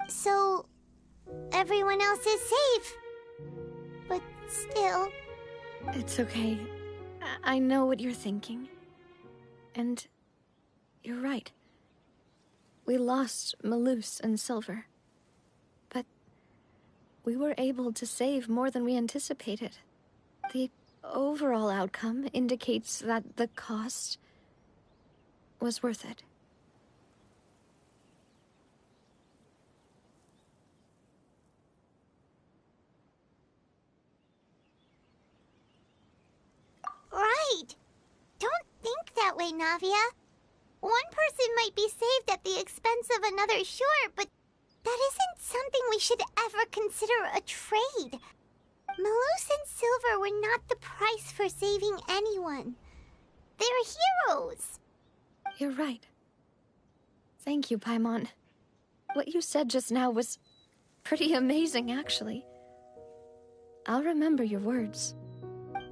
So, everyone else is safe. But still... It's okay. I know what you're thinking. And you're right. We lost Malus and Silver. But we were able to save more than we anticipated. The overall outcome indicates that the cost was worth it. Right! Don't think that way, Navia. One person might be saved at the expense of another, sure, but that isn't something we should ever consider a trade. Malus and Silver were not the price for saving anyone. They're heroes. You're right. Thank you, Paimon. What you said just now was pretty amazing, actually. I'll remember your words.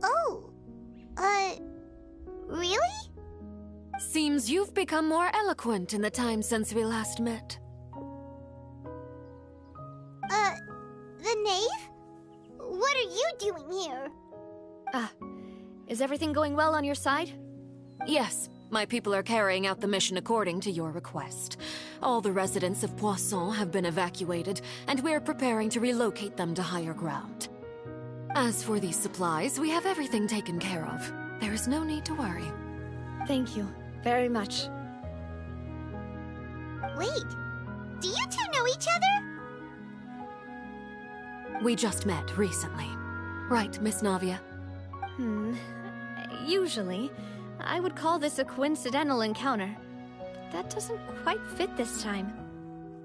Oh, really? Seems you've become more eloquent in the time since we last met. The knave? What are you doing here? Is everything going well on your side? Yes, my people are carrying out the mission according to your request. All the residents of Poisson have been evacuated, and we're preparing to relocate them to higher ground. As for these supplies, we have everything taken care of. There is no need to worry. Thank you very much. Wait, do you two know each other? We just met recently. Right, Miss Navia? Usually, I would call this a coincidental encounter. But that doesn't quite fit this time.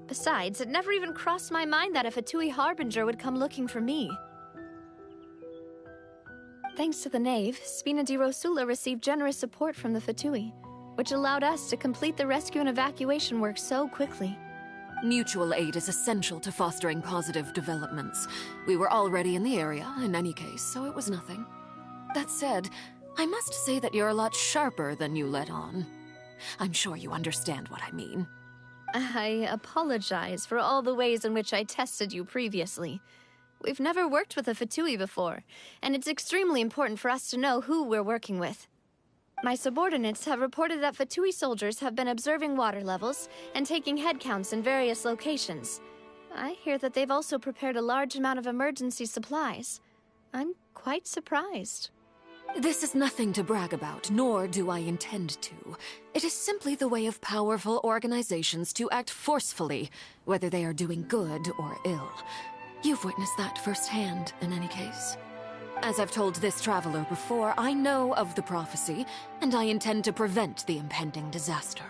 Besides, it never even crossed my mind that a Fatui Harbinger would come looking for me. Thanks to the Knave, Spina di Rosula received generous support from the Fatui, which allowed us to complete the rescue and evacuation work so quickly. Mutual aid is essential to fostering positive developments. We were already in the area, in any case, so it was nothing. That said, I must say that you're a lot sharper than you let on. I'm sure you understand what I mean. I apologize for all the ways in which I tested you previously. We've never worked with a Fatui before, and it's extremely important for us to know who we're working with. My subordinates have reported that Fatui soldiers have been observing water levels and taking head counts in various locations. I hear that they've also prepared a large amount of emergency supplies. I'm quite surprised. This is nothing to brag about, nor do I intend to. It is simply the way of powerful organizations to act forcefully, whether they are doing good or ill. You've witnessed that firsthand, in any case. As I've told this traveler before, I know of the prophecy, and I intend to prevent the impending disaster.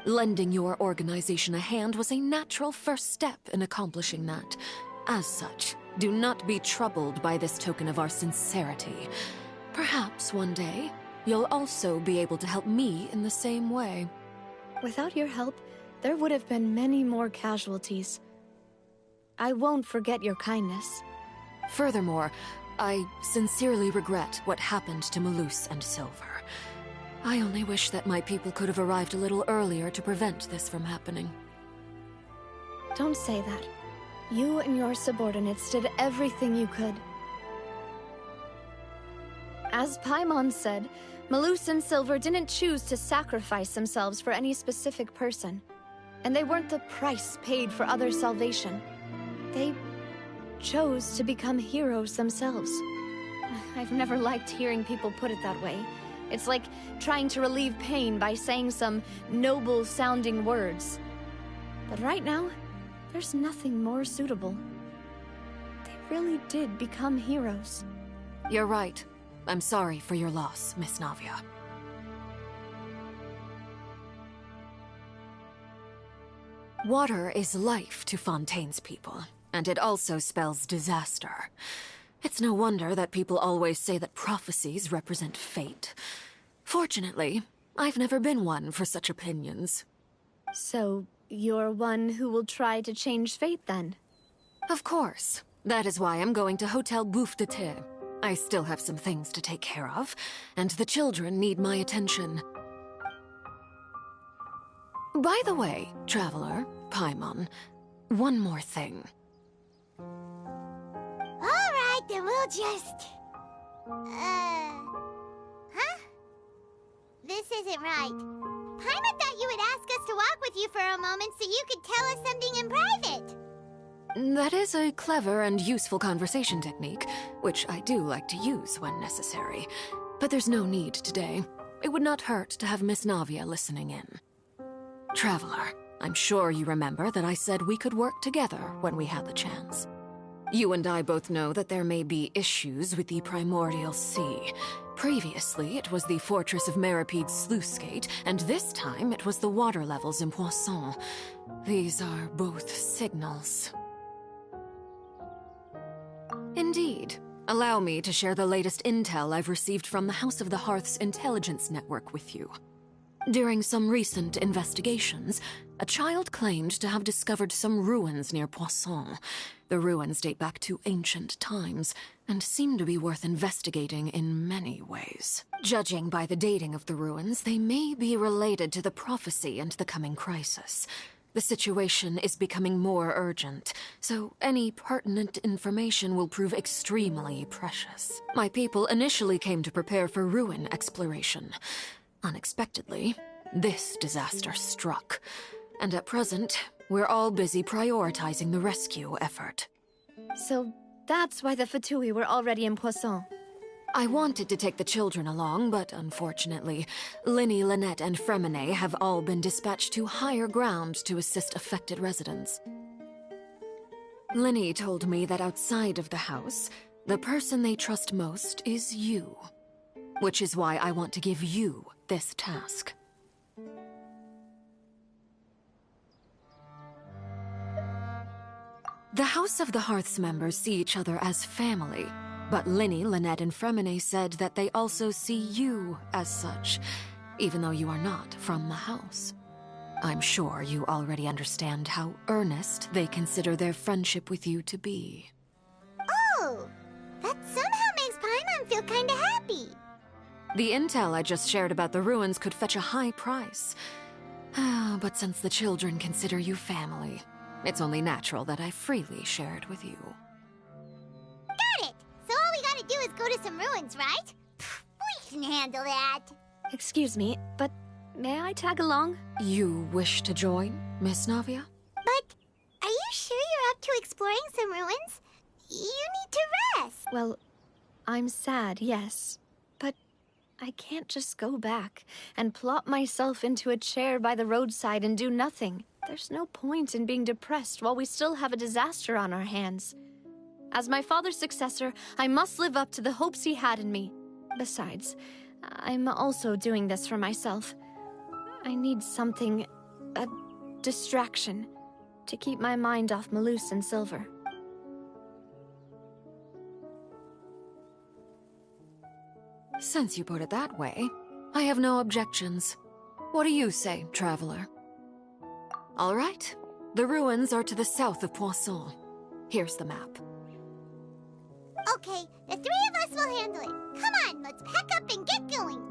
Lending your organization a hand was a natural first step in accomplishing that. As such, do not be troubled by this token of our sincerity. Perhaps one day, you'll also be able to help me in the same way. Without your help, there would have been many more casualties. I won't forget your kindness. Furthermore, I sincerely regret what happened to Malus and Silver. I only wish that my people could have arrived a little earlier to prevent this from happening. Don't say that. You and your subordinates did everything you could. As Paimon said, Malus and Silver didn't choose to sacrifice themselves for any specific person. And they weren't the price paid for others' salvation. They chose to become heroes themselves. I've never liked hearing people put it that way. It's like trying to relieve pain by saying some noble-sounding words. But right now, there's nothing more suitable. They really did become heroes. You're right. I'm sorry for your loss, Miss Navia. Water is life to Fontaine's people, and it also spells disaster. It's no wonder that people always say that prophecies represent fate. Fortunately, I've never been one for such opinions. So, you're one who will try to change fate, then? Of course. That is why I'm going to Hotel Bouffe de Thé. I still have some things to take care of, and the children need my attention. By the way, traveler, Paimon, one more thing. Alright, then we'll just... Huh? This isn't right. Paimon thought you would ask us to walk with you for a moment so you could tell us something in private. That is a clever and useful conversation technique, which I do like to use when necessary. But there's no need today. It would not hurt to have Miss Navia listening in. Traveler, I'm sure you remember that I said we could work together when we had the chance. You and I both know that there may be issues with the Primordial Sea. Previously, it was the fortress of Maripede's sluice gate, and this time it was the water levels in Poisson. These are both signals. Indeed. Allow me to share the latest intel I've received from the House of the Hearth's intelligence network with you. During some recent investigations, a child claimed to have discovered some ruins near Poisson. The ruins date back to ancient times, and seem to be worth investigating in many ways. Judging by the dating of the ruins, they may be related to the prophecy and the coming crisis. The situation is becoming more urgent, so any pertinent information will prove extremely precious. My people initially came to prepare for ruin exploration. Unexpectedly, this disaster struck, and at present, we're all busy prioritizing the rescue effort. So that's why the Fatui were already in Poisson. I wanted to take the children along, but unfortunately, Linny, Lynette, and Fremine have all been dispatched to higher ground to assist affected residents. Linny told me that outside of the house, the person they trust most is you. Which is why I want to give you this task. The House of the Hearth's members see each other as family, but Linny, Lynette, and Fremine said that they also see you as such, even though you are not from the house. I'm sure you already understand how earnest they consider their friendship with you to be. Oh, that somehow makes Paimon feel kinda happy. The intel I just shared about the ruins could fetch a high price. But since the children consider you family, it's only natural that I freely share it with you. Got it! So all we gotta do is go to some ruins, right? We can handle that. Excuse me, but may I tag along? You wish to join, Miss Navia? But are you sure you're up to exploring some ruins? You need to rest. Well, I'm sad, yes. But I can't just go back and plop myself into a chair by the roadside and do nothing. There's no point in being depressed while we still have a disaster on our hands. As my father's successor, I must live up to the hopes he had in me. Besides, I'm also doing this for myself. I need something, a distraction, to keep my mind off Malus and Silver. Since you put it that way, I have no objections. What do you say, traveler? All right. The ruins are to the south of Poisson. Here's the map. Okay, the three of us will handle it. Come on, let's pack up and get going.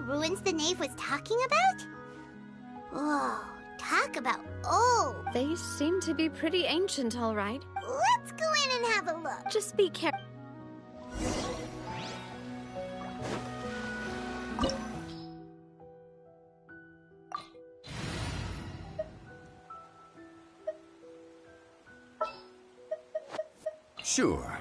ruins the knave was talking about? Whoa, talk about old. They seem to be pretty ancient, all right. Let's go in and have a look. Just be careful. Sure.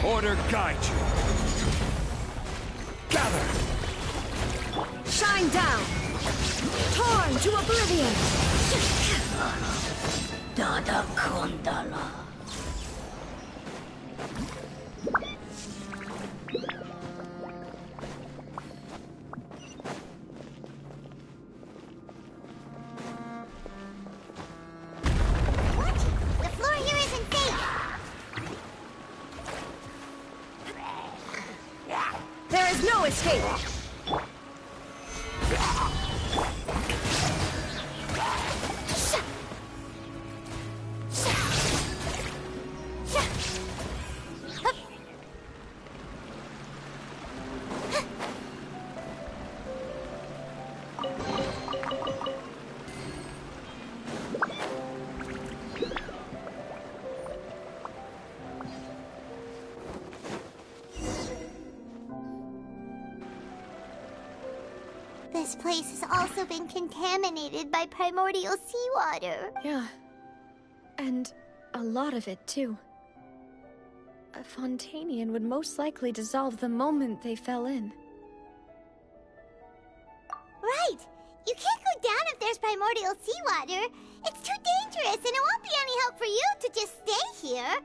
Order guide you. Gather. Shine down! Torn to oblivion! Dada Kondala. What? The floor here isn't safe. There is no escape! This place has also been contaminated by primordial seawater. Yeah. And a lot of it, too. A Fontanian would most likely dissolve the moment they fell in. Right! You can't go down if there's primordial seawater. It's too dangerous, and it won't be any help for you to just stay here.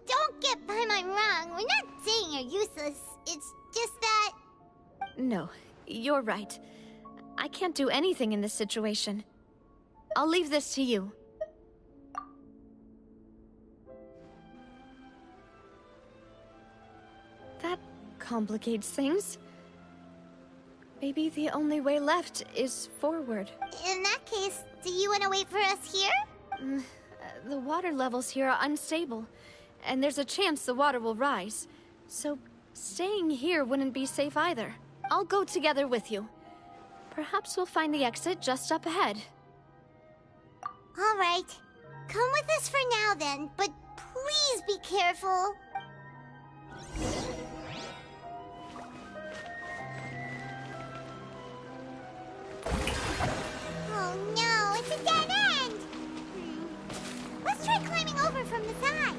Don't get Paimon wrong. We're not saying you're useless. It's just that... No, you're right. I can't do anything in this situation. I'll leave this to you. That complicates things. Maybe the only way left is forward. In that case, do you want to wait for us here? The water levels here are unstable, and there's a chance the water will rise. So staying here wouldn't be safe either. I'll go together with you. Perhaps we'll find the exit just up ahead. All right. Come with us for now then, but please be careful. Oh no, it's a dead end! Let's try climbing over from the side.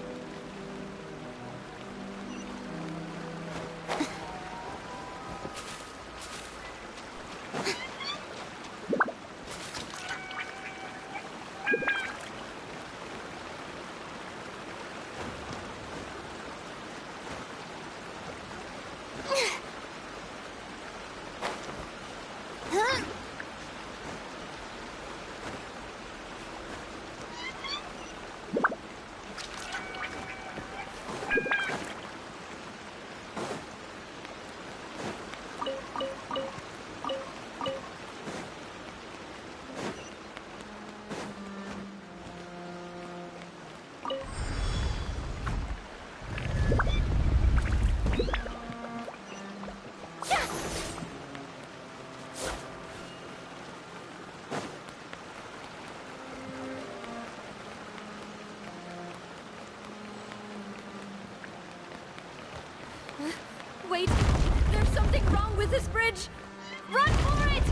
Wait! There's something wrong with this bridge! Run for it!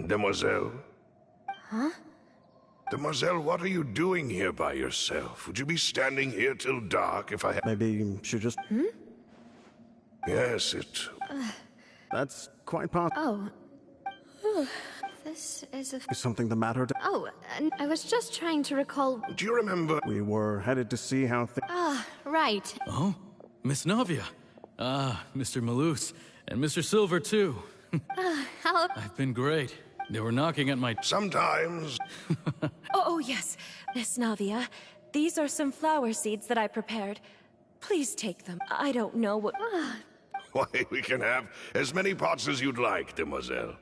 Demoiselle? Huh? Demoiselle, what are you doing here by yourself? Would you be standing here till dark if I had... Maybe she just... Yes, it... That's quite possible. Oh. This is a... Is something the matter? Oh, I was just trying to recall... Do you remember... We were headed to see how things... Ah, right. Oh? Miss Navia. Ah, Mr. Malus. And Mr. Silver, too. How... I've been great. They were knocking at my... Sometimes... Oh, yes. Miss Navia, these are some flower seeds that I prepared. Please take them. I don't know what... Why, we can have as many pots as you'd like, Demoiselle.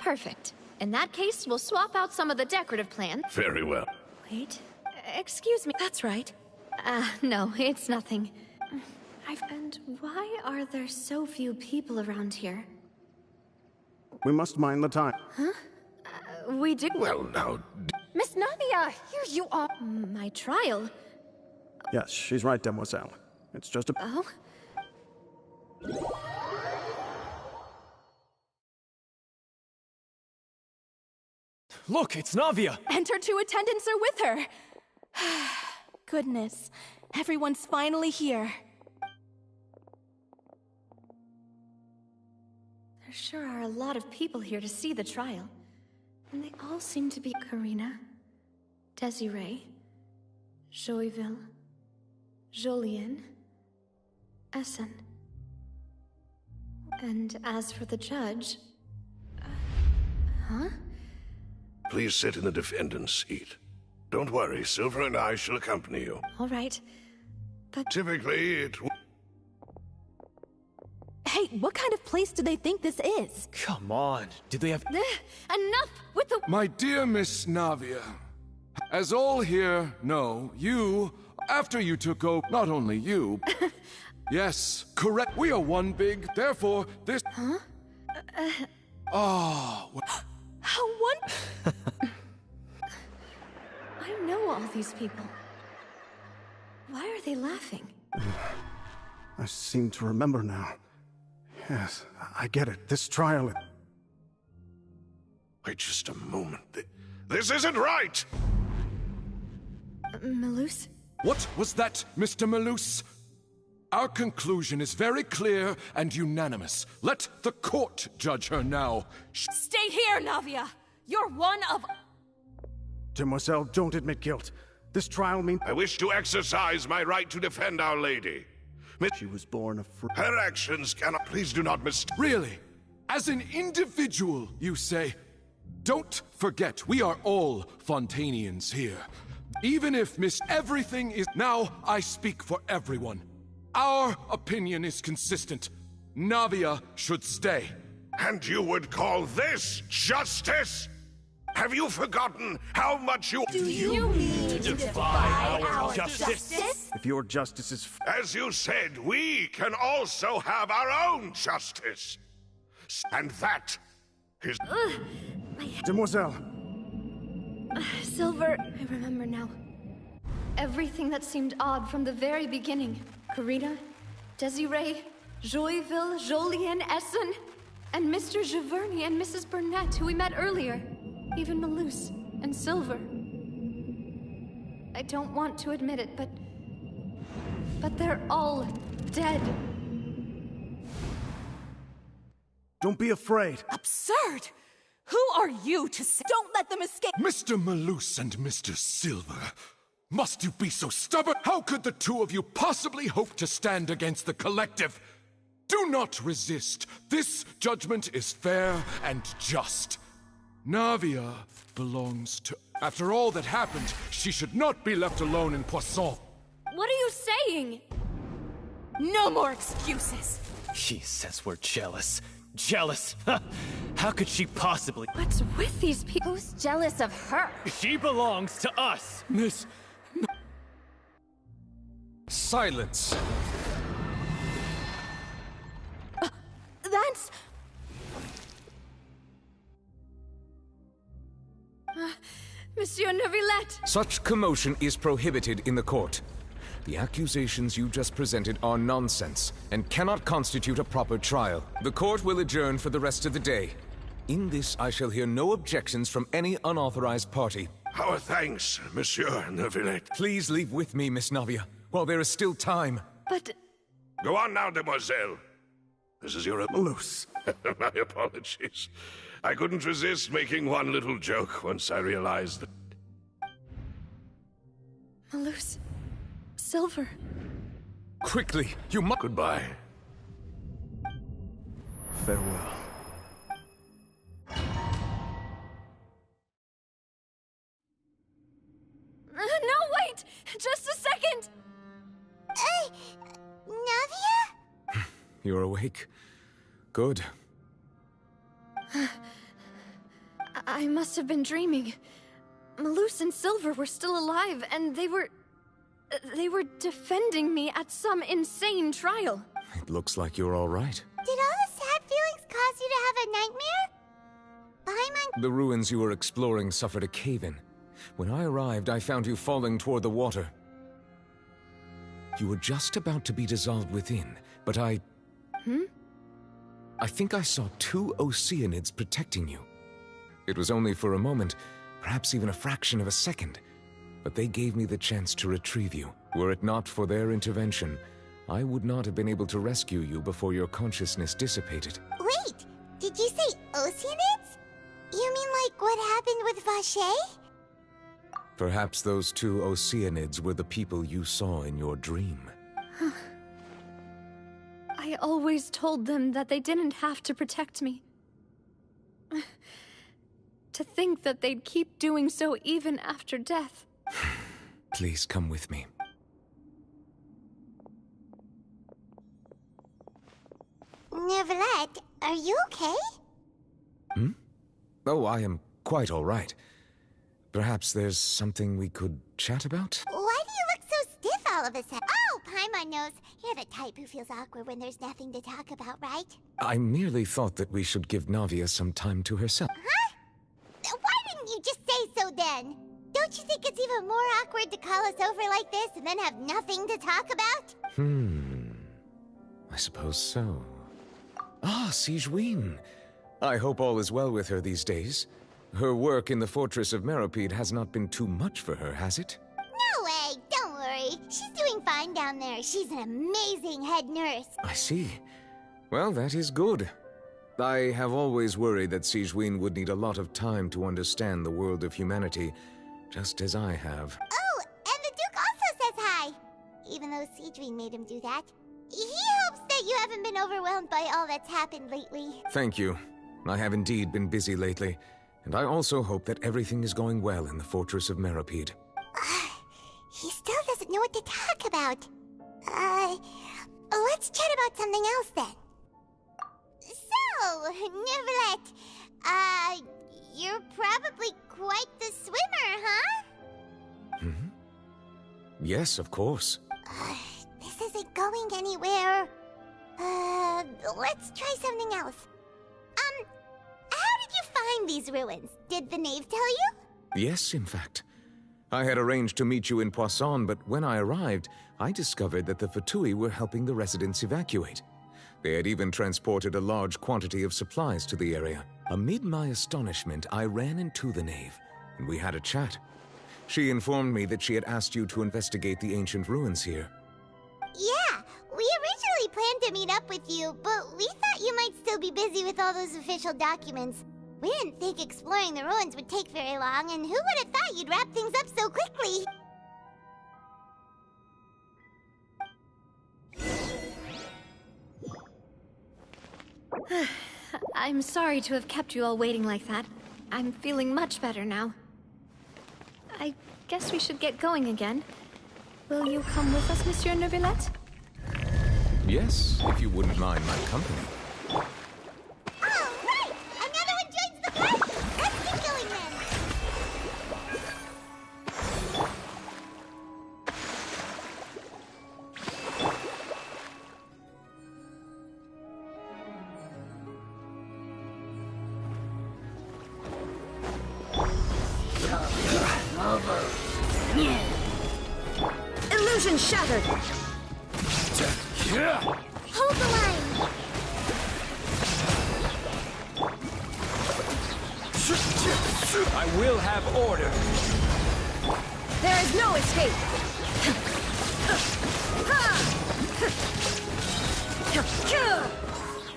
Perfect. In that case, we'll swap out some of the decorative plants. Very well. Wait. Excuse me. That's right. No, it's nothing. And why are there so few people around here? We must mind the time. Huh? We do. Well, now... Miss Navia, here you are. My trial? Yes, she's right, Demoiselle. It's just a... Oh? Look, it's Navia! And her two attendants are with her. Goodness, everyone's finally here. There sure are a lot of people here to see the trial. And they all seem to be Karina, Desiree, Joyville, Jolien, Essen. And as for the judge... huh? Please sit in the defendant's seat. Don't worry, Silver and I shall accompany you. All right. But... Typically, it... Hey, what kind of place do they think this is? Come on, do they have... Enough with the... My dear Miss Navia, as all here know, you, after you took over, not only you... Yes, correct. We are one big, therefore, this... Huh? Oh... How one... I know all these people. Why are they laughing? I seem to remember now. Yes, I get it. This trial... Wait just a moment. This isn't right! Malus? What was that, Mr. Malus? Our conclusion is very clear and unanimous. Let the court judge her now. Stay here, Navia! You're one of... Demoiselle, don't admit guilt. This trial means... I wish to exercise my right to defend Our Lady. She was born a free... Her actions cannot... Please do not mistake... Really? As an individual, you say? Don't forget, we are all Fontanians here. Even if everything is... Now I speak for everyone. Our opinion is consistent. Navia should stay. And you would call this justice? Have you forgotten how much you... Do you mean to defy our justice? If your justice is... As you said, we can also have our own justice. And that is... Demoiselle! Silver, I remember now. Everything that seemed odd from the very beginning. Karina, Desiree, Joyville, Jolien, Essen, and Mr. Giverny and Mrs. Burnett, who we met earlier. Even Malus and Silver. I don't want to admit it, but they're all dead. Don't be afraid. Absurd! Who are you to say... Don't let them escape! Mr. Malus and Mr. Silver, must you be so stubborn? How could the two of you possibly hope to stand against the collective? Do not resist. This judgment is fair and just. Navia belongs to... After all that happened, she should not be left alone in Poisson. What are you saying? No more excuses! She says we're jealous. Jealous? How could she possibly? What's with these people? Who's jealous of her? She belongs to us! Miss... Silence! That's... Monsieur Neuvillette! Such commotion is prohibited in the court. The accusations you just presented are nonsense and cannot constitute a proper trial. The court will adjourn for the rest of the day. In this, I shall hear no objections from any unauthorized party. Our thanks, Monsieur Neuvillette. Please leave with me, Miss Navia, while there is still time. But... Go on now, demoiselle. This is your... Malus. My apologies. I couldn't resist making one little joke once I realized that... Malus... Silver... Quickly, you must... Goodbye. Farewell. No, wait! Just a second! Navia? You're awake. Good. I must have been dreaming. Malus and Silver were still alive, and they were defending me at some insane trial. It looks like you're all right. Did all the sad feelings cause you to have a nightmare? Paimon... The ruins you were exploring suffered a cave-in. When I arrived, I found you falling toward the water. You were just about to be dissolved within, but I think I saw 2 Oceanids protecting you. It was only for a moment, perhaps even a fraction of a second, but they gave me the chance to retrieve you. Were it not for their intervention, I would not have been able to rescue you before your consciousness dissipated. Wait, did you say Oceanids? You mean like what happened with Vache? Perhaps those 2 Oceanids were the people you saw in your dream. I always told them that they didn't have to protect me. To think that they'd keep doing so even after death. Please come with me. Neuvillette, are you okay? Oh, I am quite all right. Perhaps there's something we could chat about? Why do you look so stiff all of a sudden? Oh, Paimon knows. You're the type who feels awkward when there's nothing to talk about, right? I merely thought that we should give Navia some time to herself. Huh? Why didn't you just say so then? Don't you think it's even more awkward to call us over like this and then have nothing to talk about? I suppose so. Ah, Sigewinne. I hope all is well with her these days. Her work in the Fortress of Meropide has not been too much for her, has it? No way! Don't worry. She's doing fine down there. She's an amazing head nurse. I see. Well, that is good. I have always worried that Sigewinne would need a lot of time to understand the world of humanity, just as I have. Oh, and the Duke also says hi! Even though Sigewinne made him do that. He hopes that you haven't been overwhelmed by all that's happened lately. Thank you. I have indeed been busy lately, and I also hope that everything is going well in the Fortress of Meropide. He still doesn't know what to talk about. Let's chat about something else then. So, Neuvillette, you're probably quite the swimmer, huh? Yes, of course. This isn't going anywhere. Let's try something else. How did you find these ruins? Did the knave tell you? Yes, in fact. I had arranged to meet you in Poisson, but when I arrived, I discovered that the Fatui were helping the residents evacuate. They had even transported a large quantity of supplies to the area. Amid my astonishment, I ran into the knave, and we had a chat. She informed me that she had asked you to investigate the ancient ruins here. Yeah, we originally planned to meet up with you, but we thought you might still be busy with all those official documents. We didn't think exploring the ruins would take very long, and who would have thought you'd wrap things up so quickly? I'm sorry to have kept you all waiting like that. I'm feeling much better now. I guess we should get going again. Will you come with us, Monsieur Neuvillette? Yes, if you wouldn't mind my company. All right! Another one joins the party! Let's get going then! Illusion shattered! Hold the line! I will have order. There is no escape!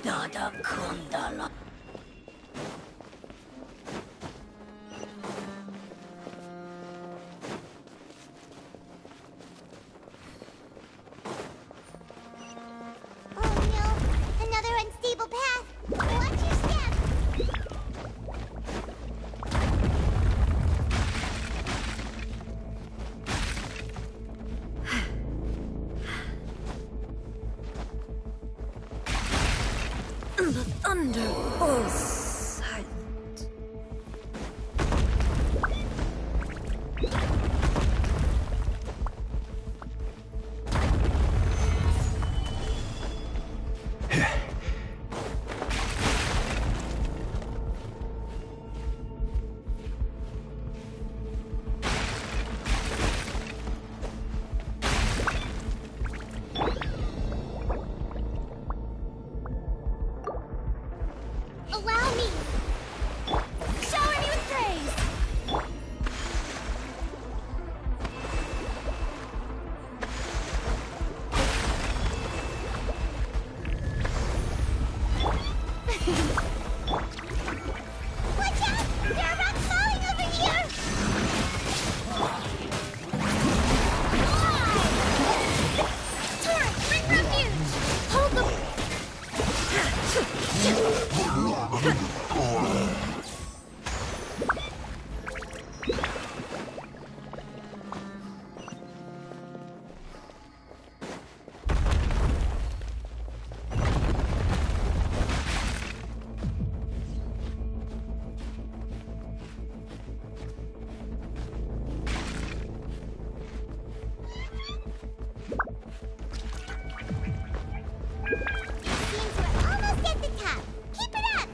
Dada Kundala. Oh no! Another unstable path! Watch your step! The thunder falls silent. Allow me! Shower me with praise! Watch out! There are rocks falling over here! Turret, bring refuge! Hold the... Seems we're almost at the top. Keep it up!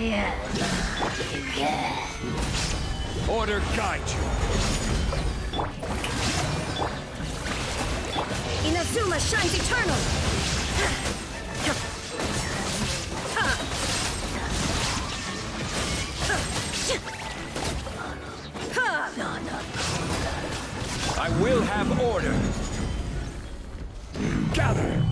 Yeah. Order guide you. Inazuma shines eternal! I will have order. Gather.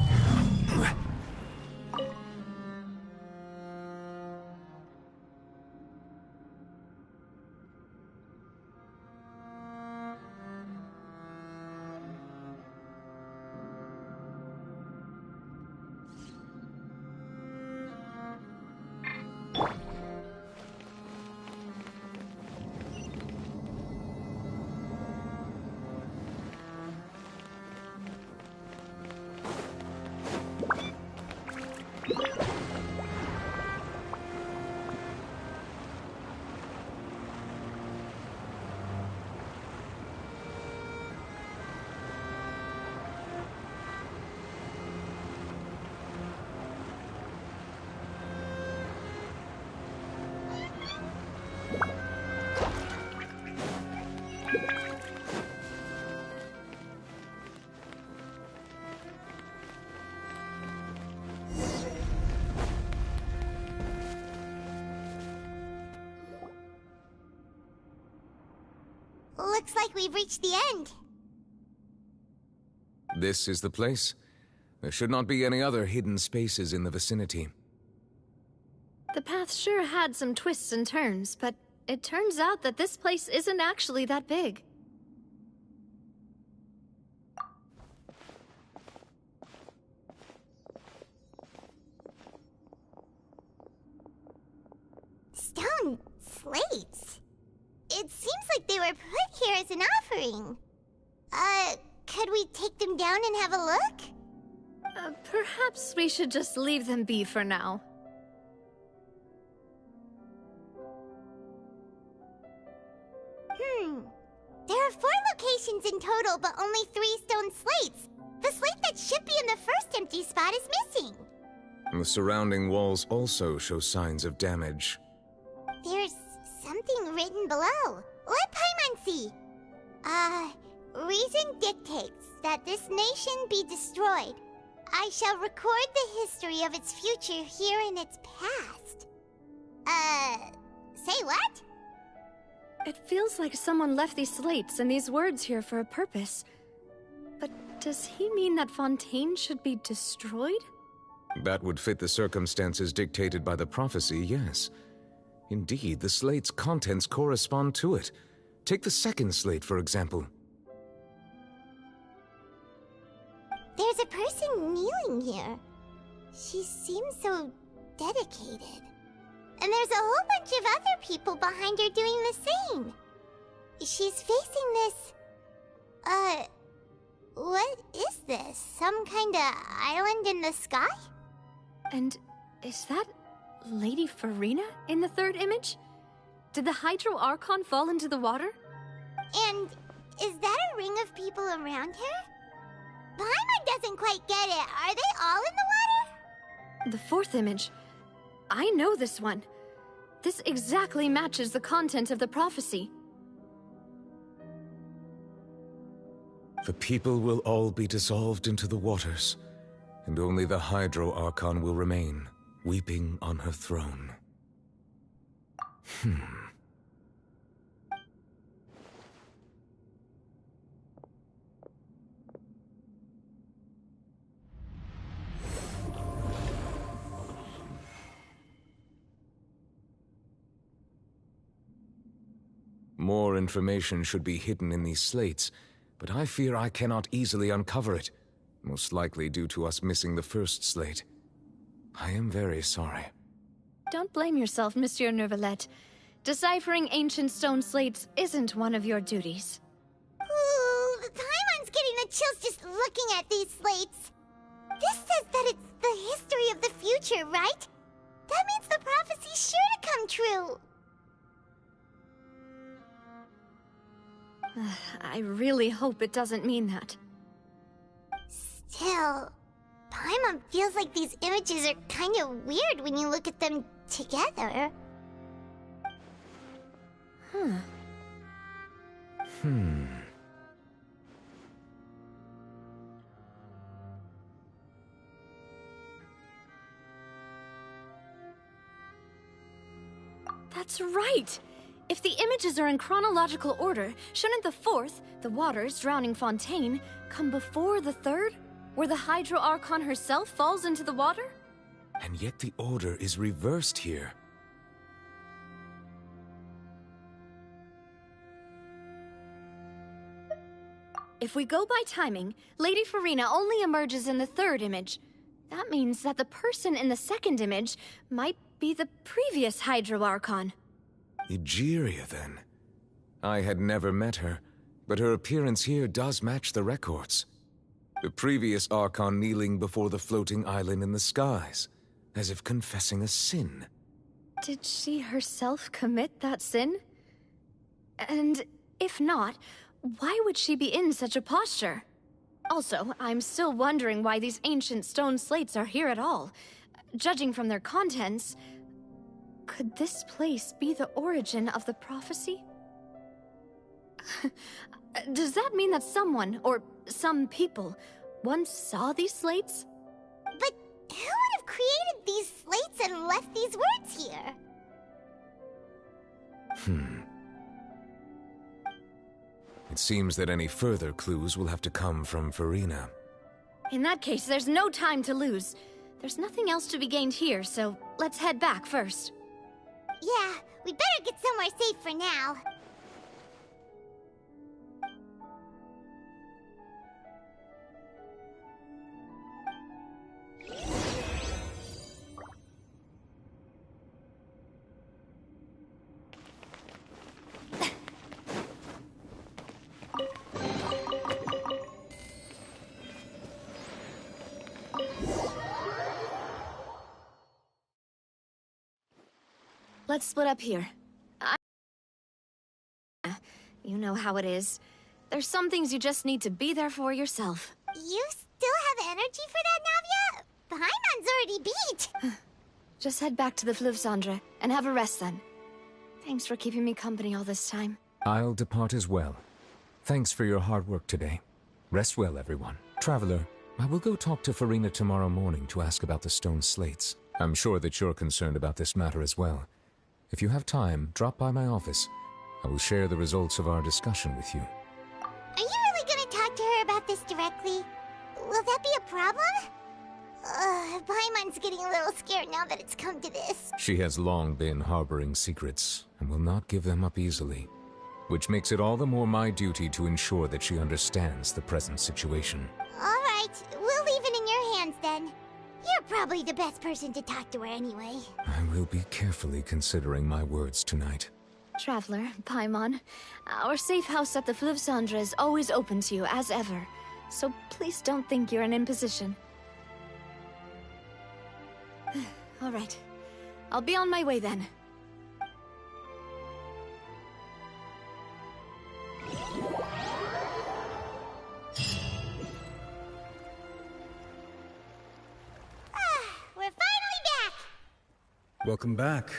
Looks like we've reached the end. This is the place. There should not be any other hidden spaces in the vicinity. The path sure had some twists and turns, but it turns out that this place isn't actually that big. Stone slates. It seems like they were put here as an offering. Could we take them down and have a look? Perhaps we should just leave them be for now. There are 4 locations in total, but only 3 stone slates. The slate that should be in the first empty spot is missing. The surrounding walls also show signs of damage. There's something written below. Let Paimon see. Reason dictates that this nation be destroyed. I shall record the history of its future here in its past. Say what? It feels like someone left these slates and these words here for a purpose. But does he mean that Fontaine should be destroyed? That would fit the circumstances dictated by the prophecy, yes. Indeed, the slate's contents correspond to it. Take the second slate, for example. There's a person kneeling here. She seems so dedicated. And there's a whole bunch of other people behind her doing the same. She's facing this... what is this? Some kind of island in the sky? And is that Lady Farina in the third image? Did the Hydro Archon fall into the water? And is that a ring of people around her? Paimon doesn't quite get it. Are they all in the water? The fourth image. I know this one. This exactly matches the content of the prophecy. The people will all be dissolved into the waters, and only the Hydro Archon will remain, weeping on her throne. More information should be hidden in these slates, but I fear I cannot easily uncover it, most likely due to us missing the first slate. I am very sorry. Don't blame yourself, Monsieur Neuvillette. Deciphering ancient stone slates isn't one of your duties. Ooh, Paimon's getting the chills just looking at these slates. This says that it's the history of the future, right? That means the prophecy's sure to come true. I really hope it doesn't mean that. Still, Paimon feels like these images are kind of weird when you look at them together. That's right! If the images are in chronological order, shouldn't the fourth, the waters drowning Fontaine, come before the third, where the Hydro Archon herself falls into the water? And yet the order is reversed here. If we go by timing, Lady Farina only emerges in the third image. That means that the person in the second image might be the previous Hydro Archon. Egeria, then. I had never met her, but her appearance here does match the records. The previous Archon kneeling before the floating island in the skies, as if confessing a sin. Did she herself commit that sin? And if not, why would she be in such a posture? Also, I'm still wondering why these ancient stone slates are here at all. Judging from their contents, could this place be the origin of the prophecy? Does that mean that someone, or some people, once saw these slates? But who would have created these slates and left these words here? It seems that any further clues will have to come from Farina. In that case, there's no time to lose. There's nothing else to be gained here, so let's head back first. Yeah, we better get somewhere safe for now. Let's split up here. You know how it is. There's some things you just need to be there for yourself. You still have energy for that, Navia? Paimon's already beat! Just head back to the Fleuve Cendre and have a rest then. Thanks for keeping me company all this time. I'll depart as well. Thanks for your hard work today. Rest well, everyone. Traveler, I will go talk to Farina tomorrow morning to ask about the stone slates. I'm sure that you're concerned about this matter as well. If you have time, drop by my office. I will share the results of our discussion with you. Are you really gonna talk to her about this directly? Will that be a problem? Paimon's getting a little scared now that it's come to this. She has long been harboring secrets, and will not give them up easily. Which makes it all the more my duty to ensure that she understands the present situation. Alright, we'll leave it in your hands then. You're probably the best person to talk to her anyway. I will be carefully considering my words tonight. Traveler, Paimon, our safe house at the Fleuve Cendre is always open to you, as ever. So please don't think you're an imposition. All right. I'll be on my way then. We're finally back! Welcome back.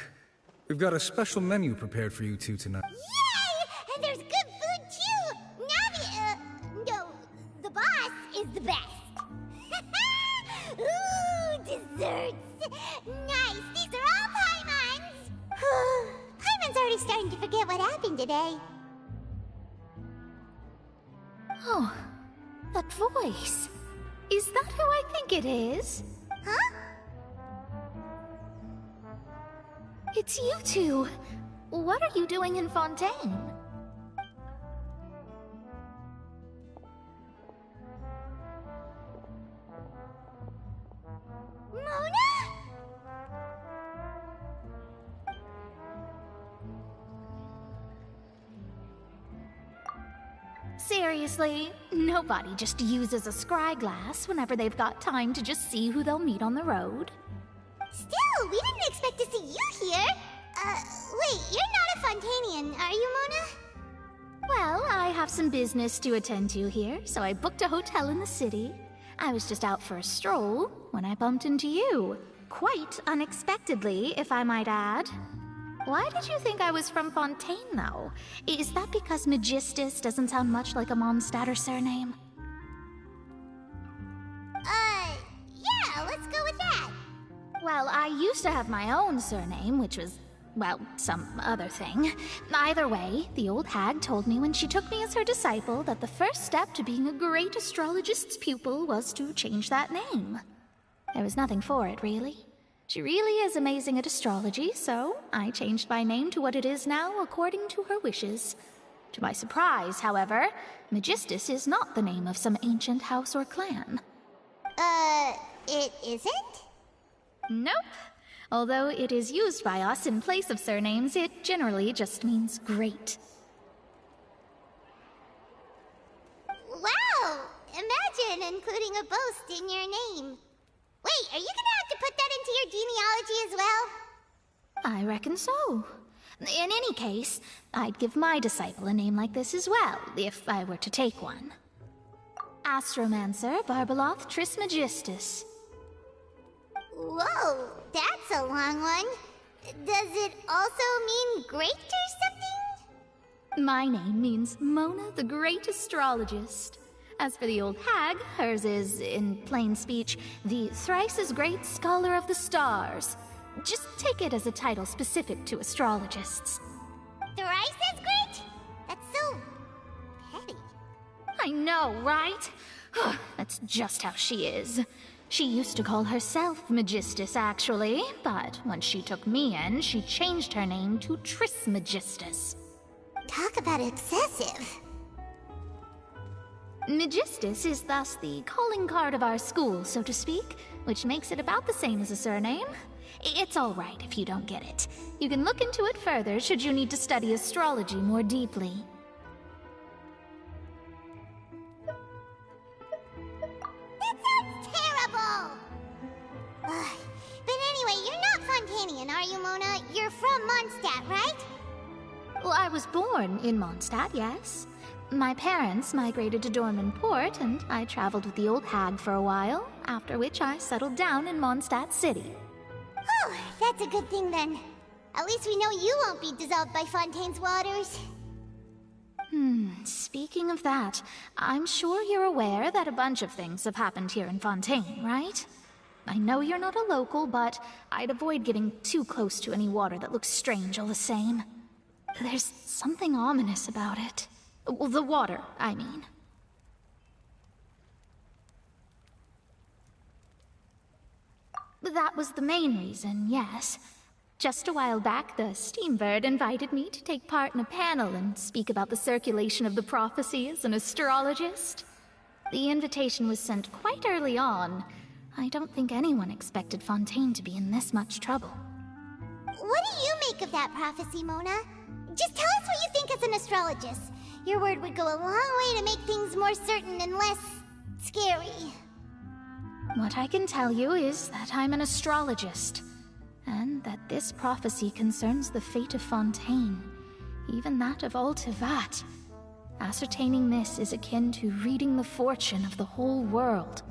We've got a special menu prepared for you two tonight. Yay! And there's good food too! No, the boss is the best. Ooh, desserts! Nice! These are all Paimon's! Paimon's already starting to forget what happened today. Oh, that voice. Is that who I think it is? Huh? It's you two. What are you doing in Fontaine? Mona? Seriously, nobody just uses a scry glass whenever they've got time to just see who they'll meet on the road. Still, we didn't expect to see you here. Wait, you're not a Fontanian, are you, Mona? Well, I have some business to attend to here, so I booked a hotel in the city. I was just out for a stroll when I bumped into you. Quite unexpectedly, if I might add. Why did you think I was from Fontaine, though? Is that because Magistus doesn't sound much like a Mondstadter surname? Yeah, let's go with that. Well, I used to have my own surname, which was, well, some other thing. Either way, the old hag told me when she took me as her disciple that the first step to being a great astrologist's pupil was to change that name. There was nothing for it, really. She really is amazing at astrology, so I changed my name to what it is now according to her wishes. To my surprise, however, Magistus is not the name of some ancient house or clan. It isn't? Nope. Although it is used by us in place of surnames, it generally just means great. Wow! Imagine including a boast in your name. Wait, are you gonna have to put that into your genealogy as well? I reckon so. In any case, I'd give my disciple a name like this as well, if I were to take one. Astromancer Barbeloth Trismegistus. Whoa, that's a long one. Does it also mean great or something? My name means Mona the Great Astrologist. As for the old hag, hers is, in plain speech, the thrice-as-great Scholar of the Stars. Just take it as a title specific to astrologists. Thrice as great? That's so petty. I know, right? That's just how she is. She used to call herself Magistus, actually, but when she took me in, she changed her name to Trismegistus. Talk about obsessive. Magistus is thus the calling card of our school, so to speak, which makes it about the same as a surname. It's all right if you don't get it. You can look into it further should you need to study astrology more deeply. That sounds terrible! But anyway, you're not Fontanian, are you, Mona? You're from Mondstadt, right? Well, I was born in Mondstadt, yes. My parents migrated to Dorman Port, and I traveled with the old hag for a while, after which I settled down in Mondstadt City. Oh, that's a good thing then. At least we know you won't be dissolved by Fontaine's waters. Speaking of that, I'm sure you're aware that a bunch of things have happened here in Fontaine, right? I know you're not a local, but I'd avoid getting too close to any water that looks strange all the same. There's something ominous about it. Well, the water, I mean. That was the main reason, yes. Just a while back, the Steambird invited me to take part in a panel and speak about the circulation of the prophecy as an astrologist. The invitation was sent quite early on. I don't think anyone expected Fontaine to be in this much trouble. What do you make of that prophecy, Mona? Just tell us what you think as an astrologist. Your word would go a long way to make things more certain and less scary. What I can tell you is that I'm an astrologist, and that this prophecy concerns the fate of Fontaine, even that of all Tevat. Ascertaining this is akin to reading the fortune of the whole world.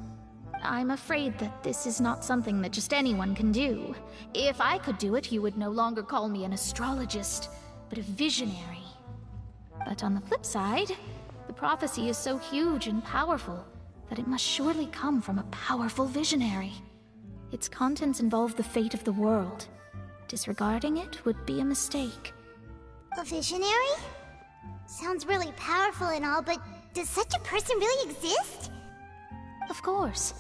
I'm afraid that this is not something that just anyone can do. If I could do it, you would no longer call me an astrologist, but a visionary. But on the flip side, the prophecy is so huge and powerful that it must surely come from a powerful visionary. Its contents involve the fate of the world. Disregarding it would be a mistake. A visionary? Sounds really powerful and all, but does such a person really exist? Of course.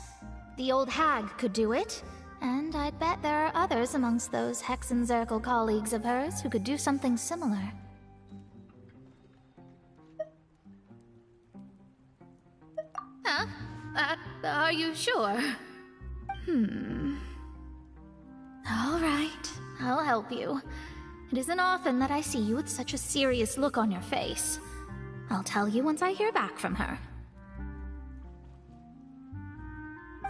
The old hag could do it, and I'd bet there are others amongst those Hexenzirkel colleagues of hers who could do something similar. Huh? Are you sure? All right, I'll help you. It isn't often that I see you with such a serious look on your face. I'll tell you once I hear back from her.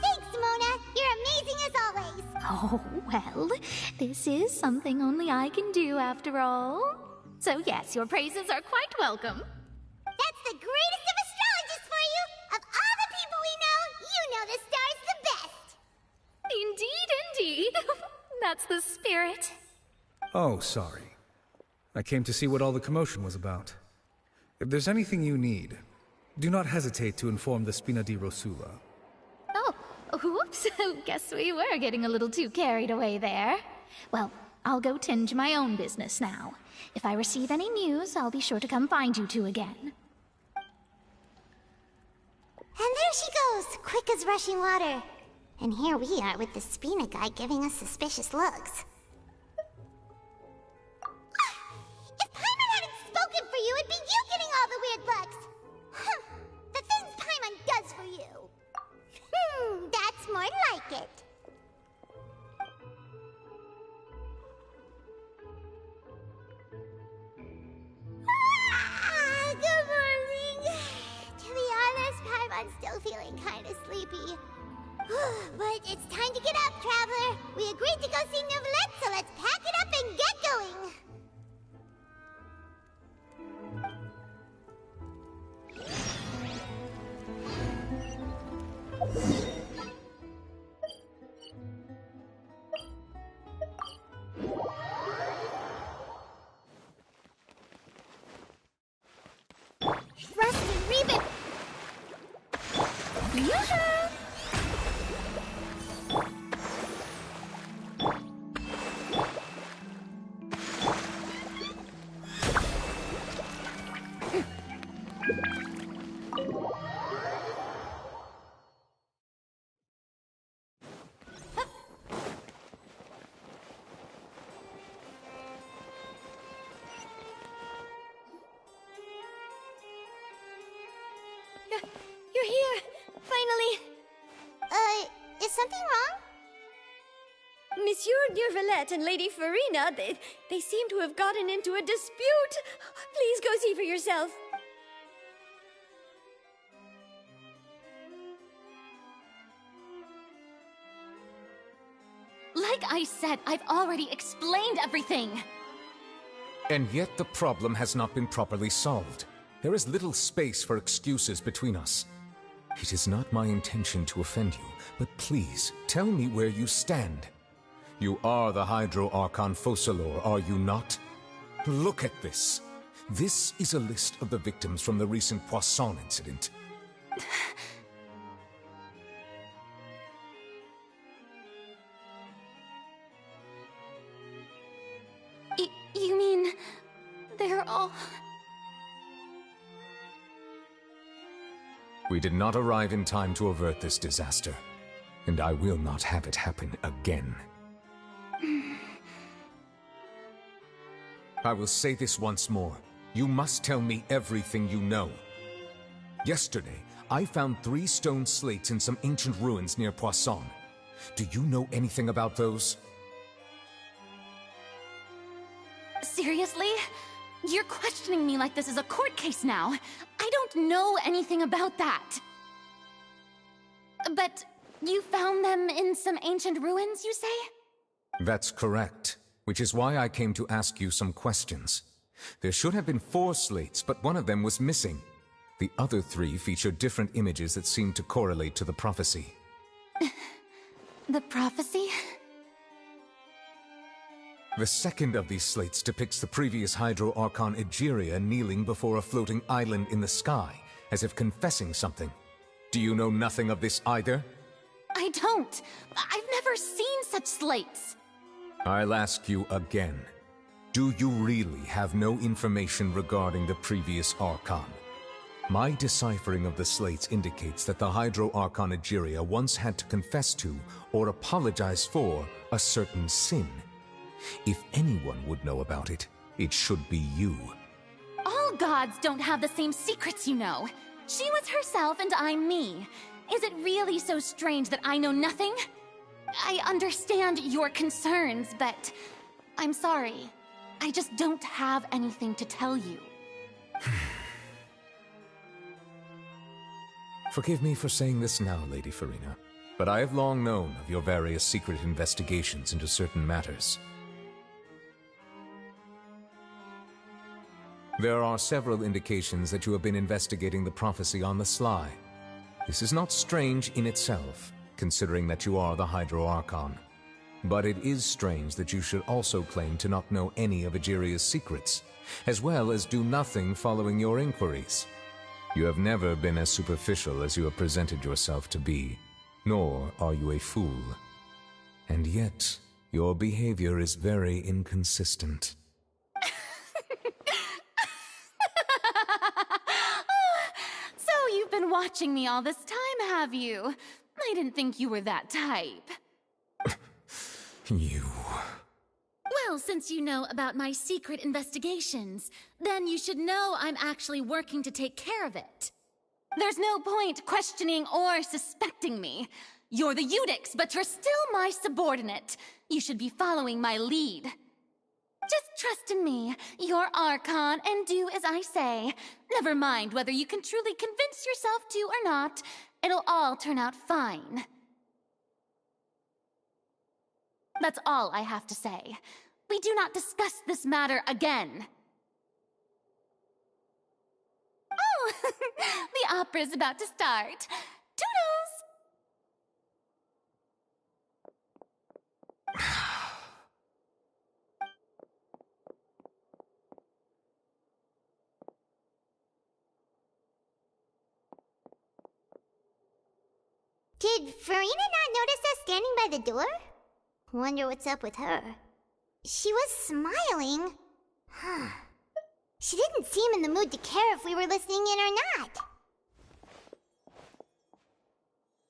Thanks, Mona! You're amazing as always! Oh, well, this is something only I can do after all. So yes, your praises are quite welcome. That's the greatest of astrologists for you! Of all the people we know, you know the star's the best! Indeed, indeed. That's the spirit. Oh, sorry. I came to see what all the commotion was about. If there's anything you need, do not hesitate to inform the Spina di Rosula. Oh, whoops. Guess we were getting a little too carried away there. Well, I'll go tend to my own business now. If I receive any news, I'll be sure to come find you two again. And there she goes, quick as rushing water. And here we are with the Spina guy giving us suspicious looks. If Paimon hadn't spoken for you, it'd be you getting all the weird looks. The things Paimon does for you. That's more like it. Good morning. To be honest, Paimon's still feeling kind of sleepy. But it's time to get up, Traveler. We agreed to go see Neuvillette, so let's pack it up and get going. Thrust and reap it! Yoo-hoo! You're here! Finally! Is something wrong? Monsieur Neuvillette and Lady Farina, they seem to have gotten into a dispute. Please go see for yourself. Like I said, I've already explained everything! And yet the problem has not been properly solved. There is little space for excuses between us. It is not my intention to offend you, but please, tell me where you stand. You are the Hydro Archon Focalor, are you not? Look at this. This is a list of the victims from the recent Poisson incident. You mean... they're all... We did not arrive in time to avert this disaster, and I will not have it happen again. I will say this once more. You must tell me everything you know. Yesterday, I found 3 stone slates in some ancient ruins near Poisson. Do you know anything about those? Seriously? You're questioning me like this is a court case now. I don't know anything about that. But you found them in some ancient ruins, you say? That's correct, which is why I came to ask you some questions. There should have been 4 slates, but one of them was missing. The other 3 feature different images that seem to correlate to the prophecy. The prophecy? The second of these slates depicts the previous Hydro Archon Egeria kneeling before a floating island in the sky, as if confessing something. Do you know nothing of this either? I don't. I've never seen such slates. I'll ask you again. Do you really have no information regarding the previous Archon? My deciphering of the slates indicates that the Hydro Archon Egeria once had to confess to, or apologize for, a certain sin. If anyone would know about it, it should be you. All gods don't have the same secrets, you know. She was herself and I'm me. Is it really so strange that I know nothing? I understand your concerns, but I'm sorry. I just don't have anything to tell you. Forgive me for saying this now, Lady Farina, but I have long known of your various secret investigations into certain matters. There are several indications that you have been investigating the prophecy on the sly. This is not strange in itself, considering that you are the Hydro Archon. But it is strange that you should also claim to not know any of Egeria's secrets, as well as do nothing following your inquiries. You have never been as superficial as you have presented yourself to be, nor are you a fool. And yet, your behavior is very inconsistent. So you've been watching me all this time, have you? I didn't think you were that type. You... Well, since you know about my secret investigations, then you should know I'm actually working to take care of it. There's no point questioning or suspecting me. You're the Eudix, but you're still my subordinate. You should be following my lead. Just trust in me, your Archon, and do as I say. Never mind whether you can truly convince yourself to or not. It'll all turn out fine. That's all I have to say. We do not discuss this matter again. Oh, the opera's about to start. Toodles! Did Farina not notice us standing by the door? Wonder what's up with her. She was smiling. She didn't seem in the mood to care if we were listening in or not.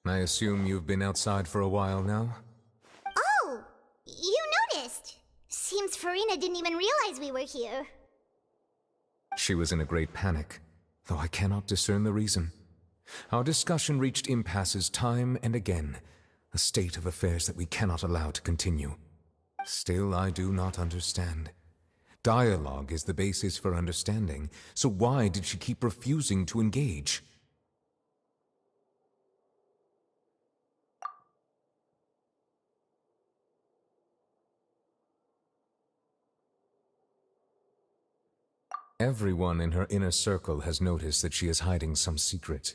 I assume you've been outside for a while now? Oh, you noticed. Seems Farina didn't even realize we were here. She was in a great panic, though I cannot discern the reason. Our discussion reached impasses time and again, a state of affairs that we cannot allow to continue. Still, I do not understand. Dialogue is the basis for understanding, so why did she keep refusing to engage? Everyone in her inner circle has noticed that she is hiding some secret.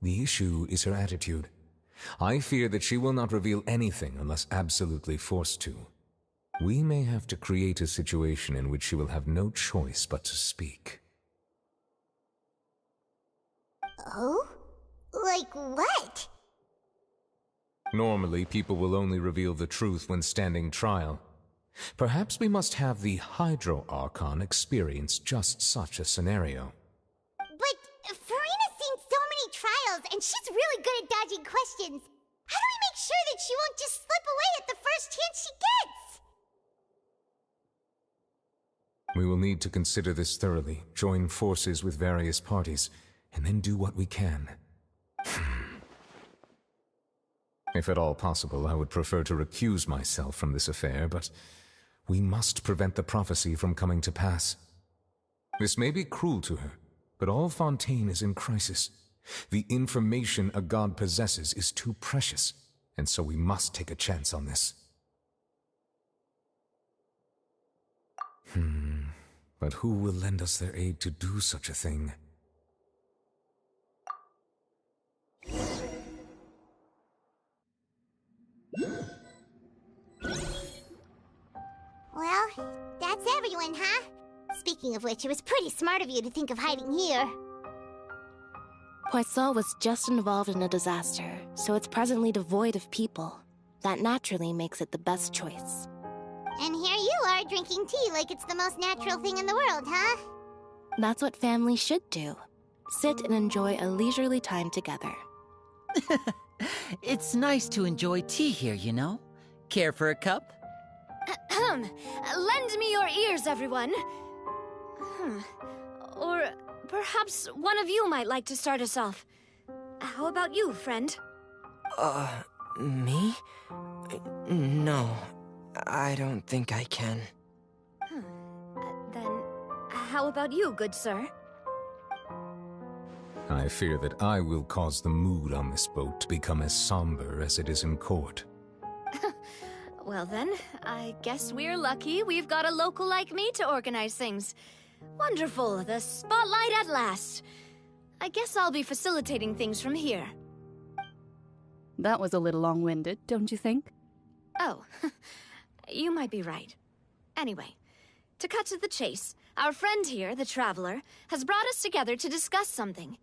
The issue is her attitude. I fear that she will not reveal anything unless absolutely forced to. We may have to create a situation in which she will have no choice but to speak. Oh? Like what? Normally, people will only reveal the truth when standing trial. Perhaps we must have the Hydro Archon experience just such a scenario. But Farina's seen so many trials, and she's really good at dodging questions. How do we make sure that she won't just slip away at the first chance she gets? We will need to consider this thoroughly, join forces with various parties, and then do what we can. If at all possible, I would prefer to recuse myself from this affair, but we must prevent the prophecy from coming to pass. This may be cruel to her, but all Fontaine is in crisis. The information a god possesses is too precious, and so we must take a chance on this. But who will lend us their aid to do such a thing? Well, that's everyone, huh? Speaking of which, it was pretty smart of you to think of hiding here. Poisson was just involved in a disaster, so it's presently devoid of people. That naturally makes it the best choice. And here you are drinking tea like it's the most natural thing in the world, huh? That's what families should do. Sit and enjoy a leisurely time together. It's nice to enjoy tea here, you know? Care for a cup? Lend me your ears, everyone. Or perhaps one of you might like to start us off. How about you, friend? Me? No, I don't think I can. Then, how about you, good sir? I fear that I will cause the mood on this boat to become as somber as it is in court. Well then, I guess we're lucky we've got a local like me to organize things. Wonderful, the spotlight at last. I guess I'll be facilitating things from here. That was a little long-winded, don't you think? Oh, you might be right. Anyway, to cut to the chase, our friend here, the Traveler, has brought us together to discuss something.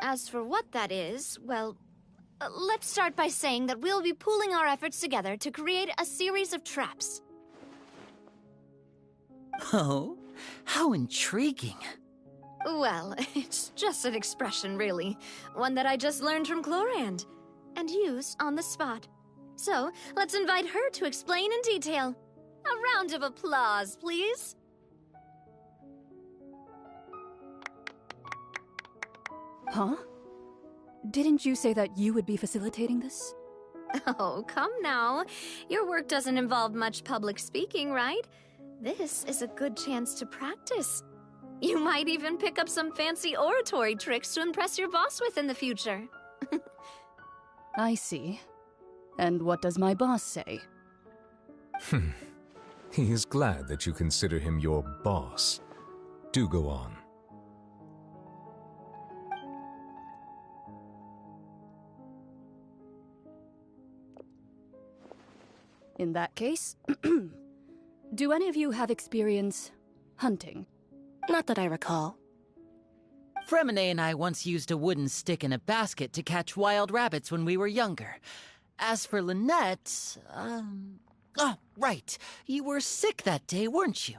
As for what that is, well, let's start by saying that we'll be pooling our efforts together to create a series of traps. Oh, how intriguing. Well, it's just an expression, really. One that I just learned from Chlorand, and used on the spot. So, let's invite her to explain in detail. A round of applause, please. Huh? Didn't you say that you would be facilitating this? Oh, come now. Your work doesn't involve much public speaking, right? This is a good chance to practice. You might even pick up some fancy oratory tricks to impress your boss with in the future. I see. And what does my boss say? He is glad that you consider him your boss. Do go on. In that case, do any of you have experience hunting? Not that I recall. Fremine and I once used a wooden stick in a basket to catch wild rabbits when we were younger. As for Lynette, oh, right. You were sick that day, weren't you?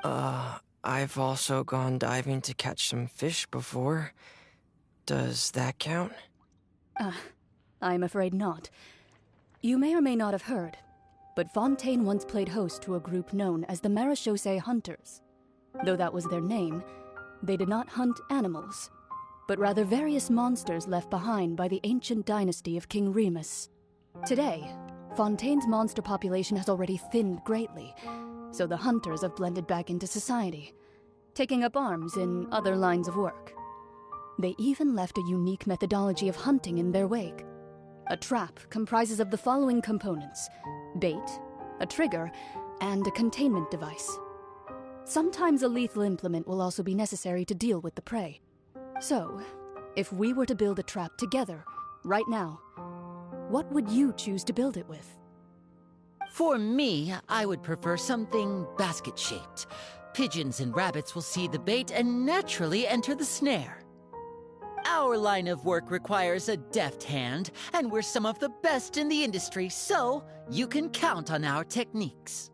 I've also gone diving to catch some fish before. Does that count? I'm afraid not. You may or may not have heard, but Fontaine once played host to a group known as the Marechaussee Hunters. Though that was their name, they did not hunt animals, but rather various monsters left behind by the ancient dynasty of King Remus. Today, Fontaine's monster population has already thinned greatly, so the hunters have blended back into society, taking up arms in other lines of work. They even left a unique methodology of hunting in their wake. A trap comprises of the following components: bait, a trigger, and a containment device. Sometimes a lethal implement will also be necessary to deal with the prey. So, If we were to build a trap together, right now, what would you choose to build it with? For me, I would prefer something basket-shaped. Pigeons and rabbits will see the bait and naturally enter the snare. Our line of work requires a deft hand, and we're some of the best in the industry, so you can count on our techniques.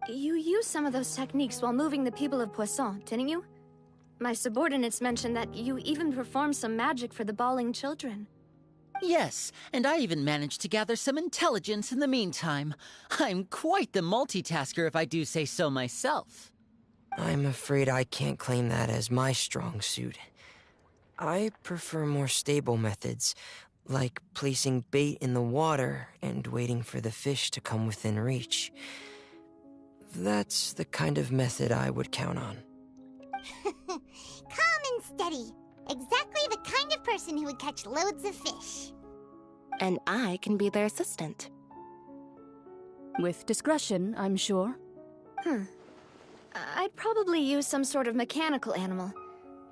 You used some of those techniques while moving the people of Poisson, didn't you? My subordinates mentioned that you even performed some magic for the bawling children. Yes, and I even managed to gather some intelligence in the meantime. I'm quite the multitasker if I do say so myself. I'm afraid I can't claim that as my strong suit. I prefer more stable methods, like placing bait in the water and waiting for the fish to come within reach. That's the kind of method I would count on. Calm and steady. Exactly the kind of person who would catch loads of fish. And I can be their assistant. With discretion, I'm sure. I'd probably use some sort of mechanical animal.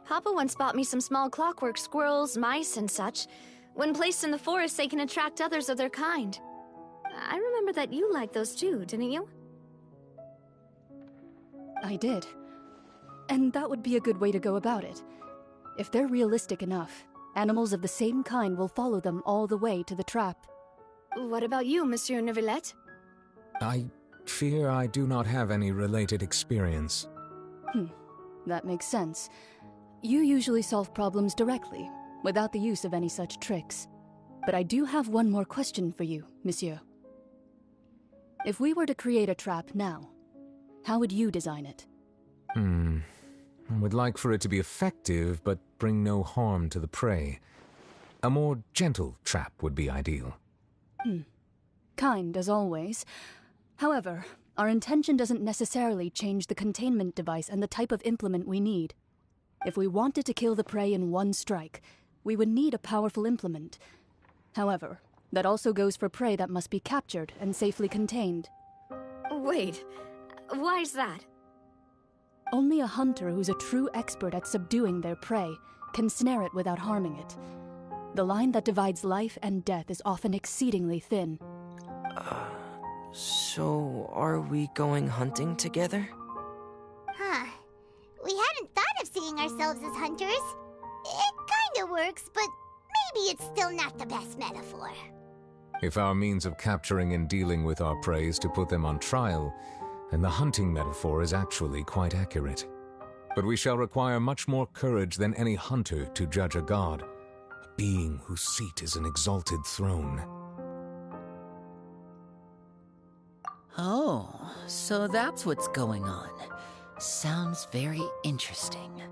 Papa once bought me some small clockwork squirrels, mice, and such. When placed in the forest, they can attract others of their kind. I remember that you liked those too, didn't you? I did. And that would be a good way to go about it. If they're realistic enough, animals of the same kind will follow them all the way to the trap. What about you, Monsieur Neuvillette? I fear I do not have any related experience. That makes sense. You usually solve problems directly, without the use of any such tricks. But I do have one more question for you, Monsieur. If we were to create a trap now, how would you design it? I would like for it to be effective, but bring no harm to the prey. A more gentle trap would be ideal. Kind, as always. However, our intention doesn't necessarily change the containment device and the type of implement we need. If we wanted to kill the prey in one strike, we would need a powerful implement. However, that also goes for prey that must be captured and safely contained. Wait, why's that? Only a hunter who's a true expert at subduing their prey can snare it without harming it. The line that divides life and death is often exceedingly thin. So are we going hunting together? We hadn't thought of seeing ourselves as hunters. It kinda works, but maybe it's still not the best metaphor. If our means of capturing and dealing with our prey is to put them on trial, then the hunting metaphor is actually quite accurate. But we shall require much more courage than any hunter to judge a god, a being whose seat is an exalted throne. Oh, so that's what's going on. Sounds very interesting.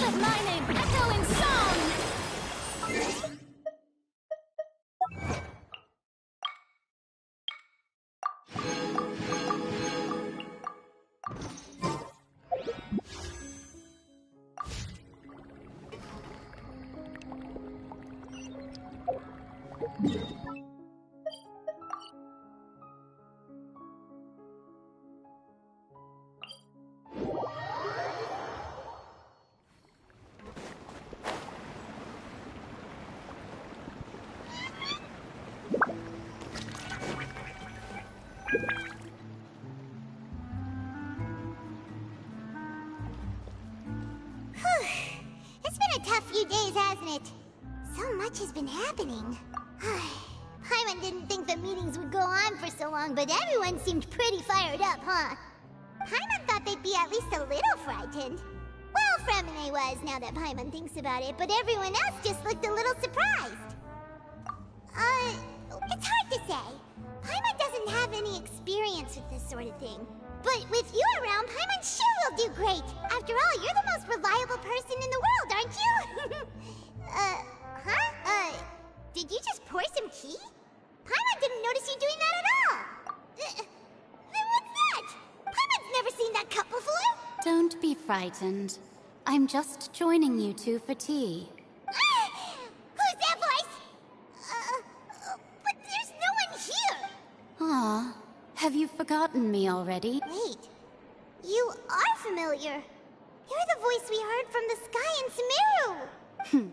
Let my name echo in song! It's been a tough few days, hasn't it? So much has been happening. Paimon didn't think the meetings would go on for so long, but everyone seemed pretty fired up, huh? Paimon thought they'd be at least a little frightened. Well, Fremine was, now that Paimon thinks about it, but everyone else just looked a little surprised. It's hard to say. Paimon doesn't have any experience with this sort of thing. But with you around, Paimon sure will do great. After all, you're the most reliable person in the world, aren't you? Did you just pour some tea? Paimon didn't notice you frightened. I'm just joining you two for tea. Who's that voice? But there's no one here! Aw, have you forgotten me already? Wait, you are familiar. You're the voice we heard from the sky in Sumeru!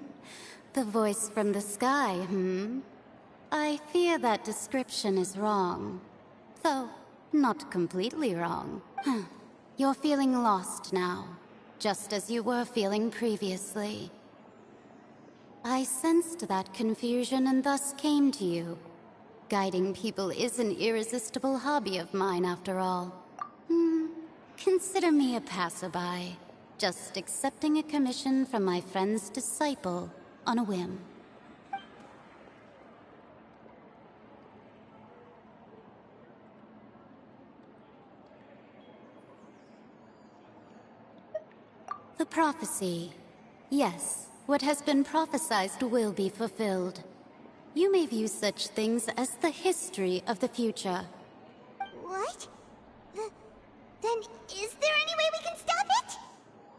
The voice from the sky, I fear that description is wrong. Though, not completely wrong. You're feeling lost now, just as you were feeling previously. I sensed that confusion and thus came to you. Guiding people is an irresistible hobby of mine, after all. Consider me a passerby, just accepting a commission from my friend's disciple on a whim. The prophecy. Yes, what has been prophesied will be fulfilled. You may view such things as the history of the future. What? Then is there any way we can stop it?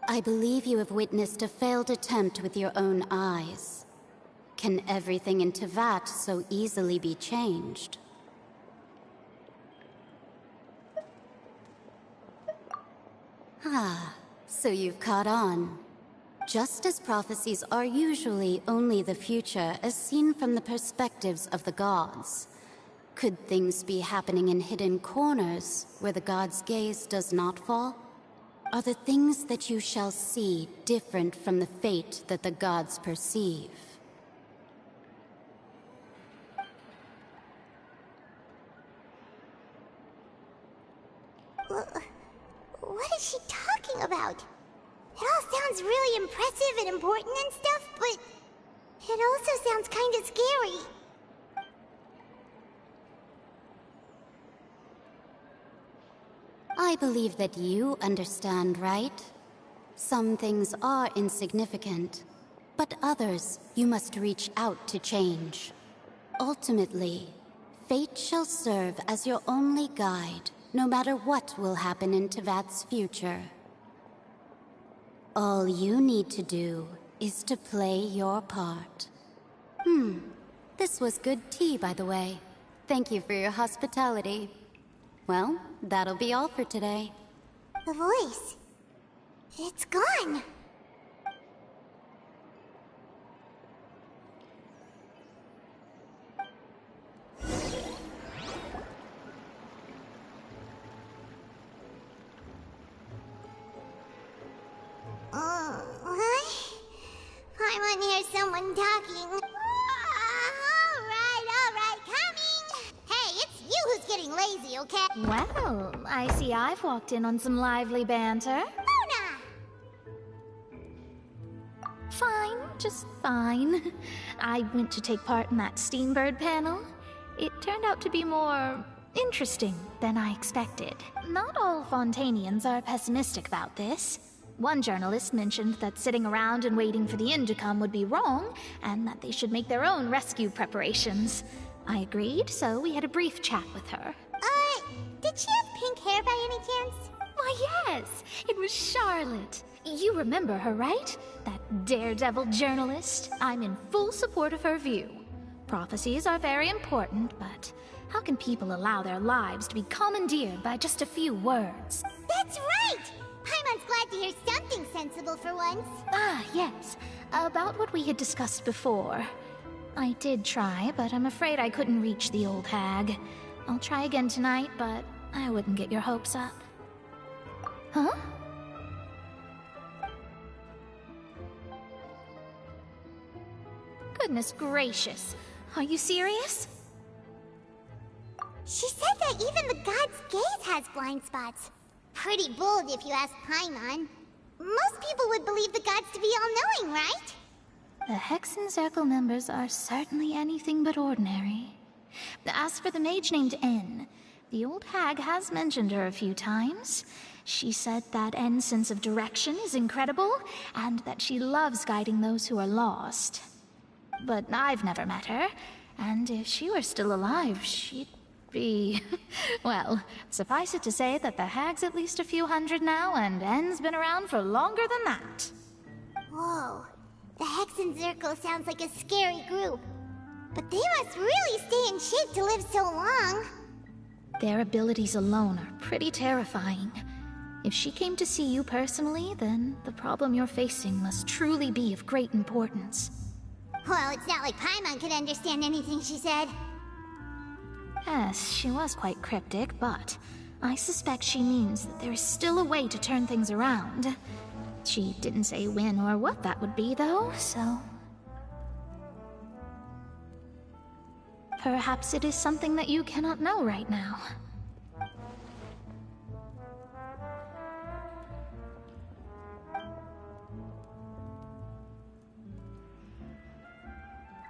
I believe you have witnessed a failed attempt with your own eyes. Can everything in Teyvat so easily be changed? So you've caught on. Just as prophecies are usually only the future as seen from the perspectives of the gods, could things be happening in hidden corners where the gods' gaze does not fall? Are the things that you shall see different from the fate that the gods perceive? What is she talking about? It all sounds really impressive and important and stuff, but it also sounds kind of scary. I believe that you understand, right? Some things are insignificant, but others you must reach out to change. Ultimately, fate shall serve as your only guide, no matter what will happen in Teyvat's future. All you need to do is to play your part. This was good tea, by the way. Thank you for your hospitality. Well, that'll be all for today. The voice. It's gone. I want to hear someone talking. All right, coming. Hey, it's you who's getting lazy, okay? Well, I see I've walked in on some lively banter. Luna! Fine, just fine. I went to take part in that Steambird panel. It turned out to be more interesting than I expected. Not all Fontainians are pessimistic about this. One journalist mentioned that sitting around and waiting for the end to come would be wrong, and that they should make their own rescue preparations. I agreed, so we had a brief chat with her. Did she have pink hair by any chance? Why, yes! It was Charlotte. You remember her, right? That daredevil journalist. I'm in full support of her view. Prophecies are very important, but how can people allow their lives to be commandeered by just a few words? That's right! Paimon's glad to hear something sensible for once. Yes. About what we had discussed before. I did try, but I'm afraid I couldn't reach the old hag. I'll try again tonight, but I wouldn't get your hopes up. Huh? Goodness gracious. Are you serious? She said that even the god's gaze has blind spots. Pretty bold if you ask Paimon. Most people would believe the gods to be all-knowing, right? The Hexen Circle members are certainly anything but ordinary. As for the mage named N, the old hag has mentioned her a few times. She said that N's sense of direction is incredible, and that she loves guiding those who are lost. But I've never met her, and if she were still alive, she'd be. Well, suffice it to say that the hag's at least a few hundred now, and N's been around for longer than that. Whoa. The Hexen Circle sounds like a scary group. But they must really stay in shape to live so long. Their abilities alone are pretty terrifying. If she came to see you personally, then the problem you're facing must truly be of great importance. Well, it's not like Paimon could understand anything she said. Yes, she was quite cryptic, but I suspect she means that there is still a way to turn things around. She didn't say when or what that would be, though, so... Perhaps it is something that you cannot know right now.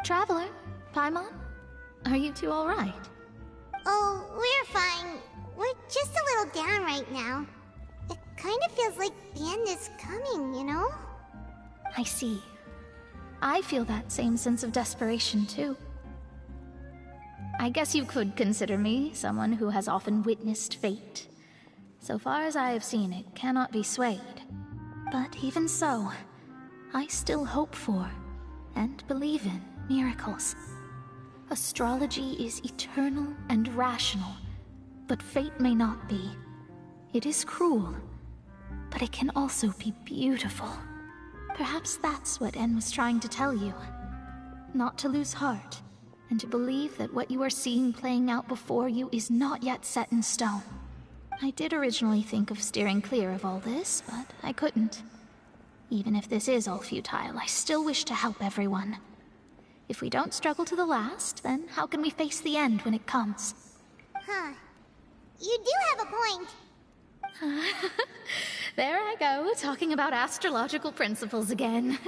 Traveler, Paimon, are you two all right? Oh, we're fine. We're just a little down right now. It kind of feels like the end is coming, you know? I see. I feel that same sense of desperation, too. I guess you could consider me someone who has often witnessed fate. So far as I have seen, it cannot be swayed. But even so, I still hope for, and believe in, miracles. Astrology is eternal and rational, but fate may not be. It is cruel, but it can also be beautiful. Perhaps that's what En was trying to tell you. Not to lose heart, and to believe that what you are seeing playing out before you is not yet set in stone. I did originally think of steering clear of all this, but I couldn't. Even if this is all futile, I still wish to help everyone. If we don't struggle to the last, then how can we face the end when it comes? Huh. You do have a point. There I go, talking about astrological principles again.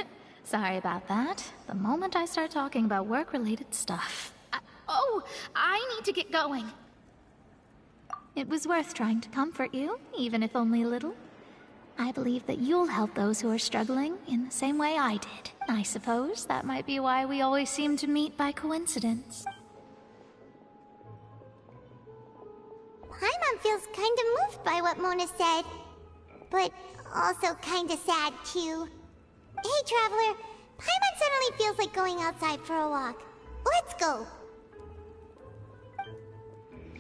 Sorry about that. The moment I start talking about work-related stuff... I need to get going. It was worth trying to comfort you, even if only a little. I believe that you'll help those who are struggling in the same way I did. I suppose that might be why we always seem to meet by coincidence. Paimon feels kind of moved by what Mona said. But also kind of sad, too. Hey, Traveler. Paimon suddenly feels like going outside for a walk. Let's go.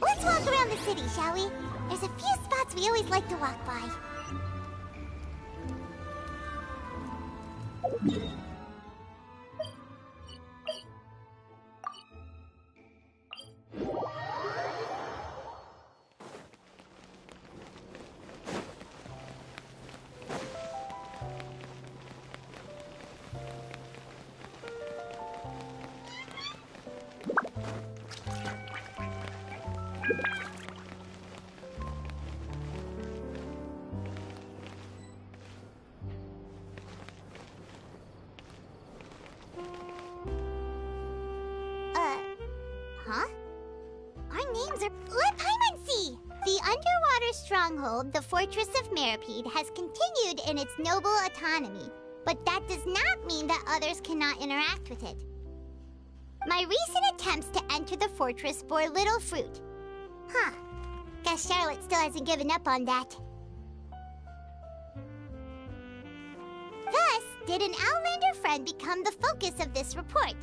Let's walk around the city, shall we? There's a few spots we always like to walk by. Huh? Our names are... Let Paimon see! The underwater stronghold, the Fortress of Meripede, has continued in its noble autonomy, but that does not mean that others cannot interact with it. My recent attempts to enter the fortress bore little fruit. Huh. Guess Charlotte still hasn't given up on that. Thus, did an Outlander friend become the focus of this report?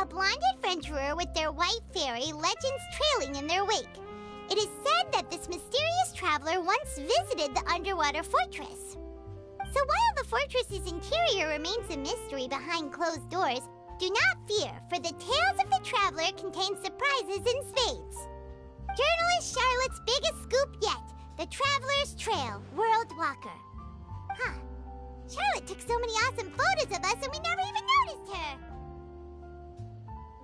A blonde adventurer with their white fairy, legends trailing in their wake. It is said that this mysterious traveler once visited the underwater fortress. So while the fortress's interior remains a mystery behind closed doors, do not fear, for the tales of the traveler contain surprises in spades. Journalist Charlotte's biggest scoop yet, the Traveler's Trail, World Walker. Huh. Charlotte took so many awesome photos of us and we never even noticed her.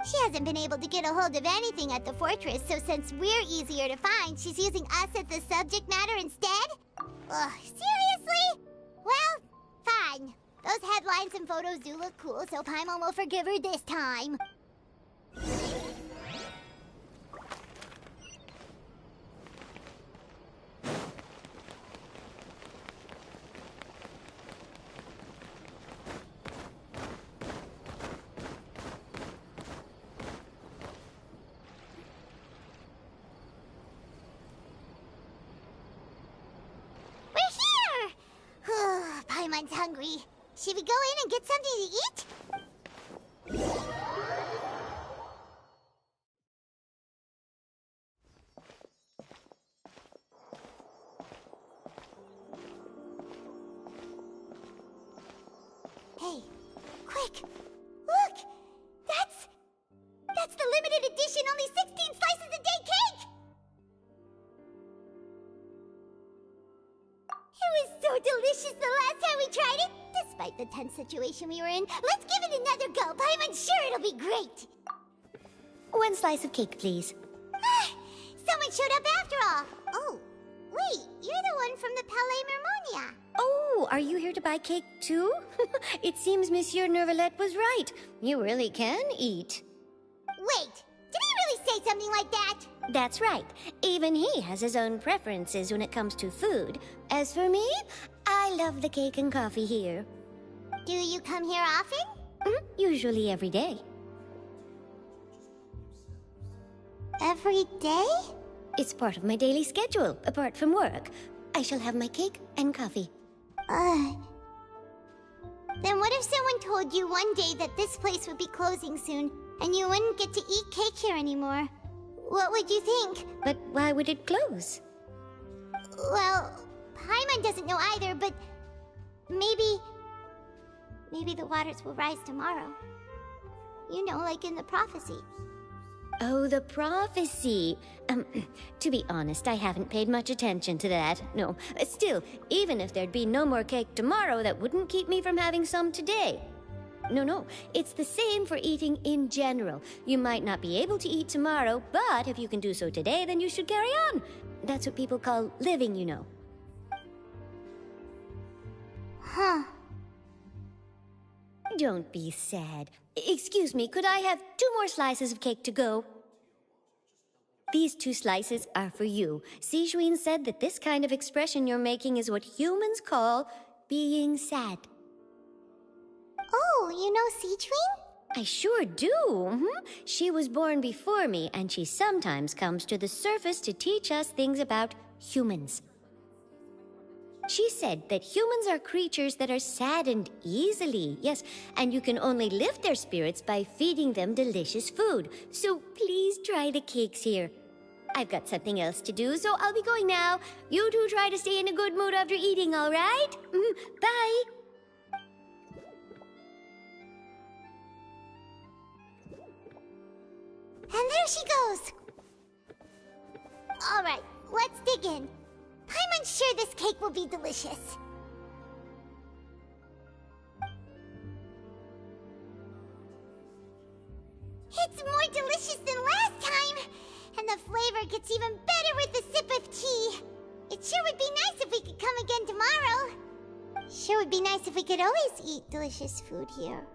She hasn't been able to get a hold of anything at the fortress, so since we're easier to find, she's using us as the subject matter instead? Ugh, seriously? Well, fine. Those headlines and photos do look cool, so Paimon will forgive her this time. Should we go in and get something to eat? Hey, quick! Look! That's the limited edition, only 16 slices a day cake! It was so delicious the last time we tried it! Despite the tense situation we were in, let's give it another go. I'm sure it'll be great! 1 slice of cake, please. Someone showed up after all! Oh, wait, you're the one from the Palais Mermonia. Oh, are you here to buy cake too? It seems Monsieur Nervalette was right. You really can eat. Wait, did he really say something like that? That's right. Even he has his own preferences when it comes to food. As for me, I love the cake and coffee here. Do you come here often? Usually every day. Every day? It's part of my daily schedule, apart from work. I shall have my cake and coffee. Then what if someone told you one day that this place would be closing soon, and you wouldn't get to eat cake here anymore? What would you think? But why would it close? Well, Paimon doesn't know either, but maybe the waters will rise tomorrow. You know, like in the prophecy. Oh, the prophecy. To be honest, I haven't paid much attention to that. No, still, even if there'd be no more cake tomorrow, that wouldn't keep me from having some today. No, it's the same for eating in general. You might not be able to eat tomorrow, but if you can do so today, then you should carry on. That's what people call living, you know. Huh. Don't be sad. Excuse me, could I have 2 more slices of cake to go? These 2 slices are for you. Sijuin said that this kind of expression you're making is what humans call being sad. Oh, you know Sijuin? I sure do. She was born before me, and she sometimes comes to the surface to teach us things about humans. She said that humans are creatures that are saddened easily, yes, and you can only lift their spirits by feeding them delicious food. So please try the cakes here. I've got something else to do, so I'll be going now. You two try to stay in a good mood after eating, all right? Bye! And there she goes! Alright, let's dig in. I'm unsure this cake will be delicious. It's more delicious than last time! And the flavor gets even better with a sip of tea. It sure would be nice if we could come again tomorrow. Sure would be nice if we could always eat delicious food here.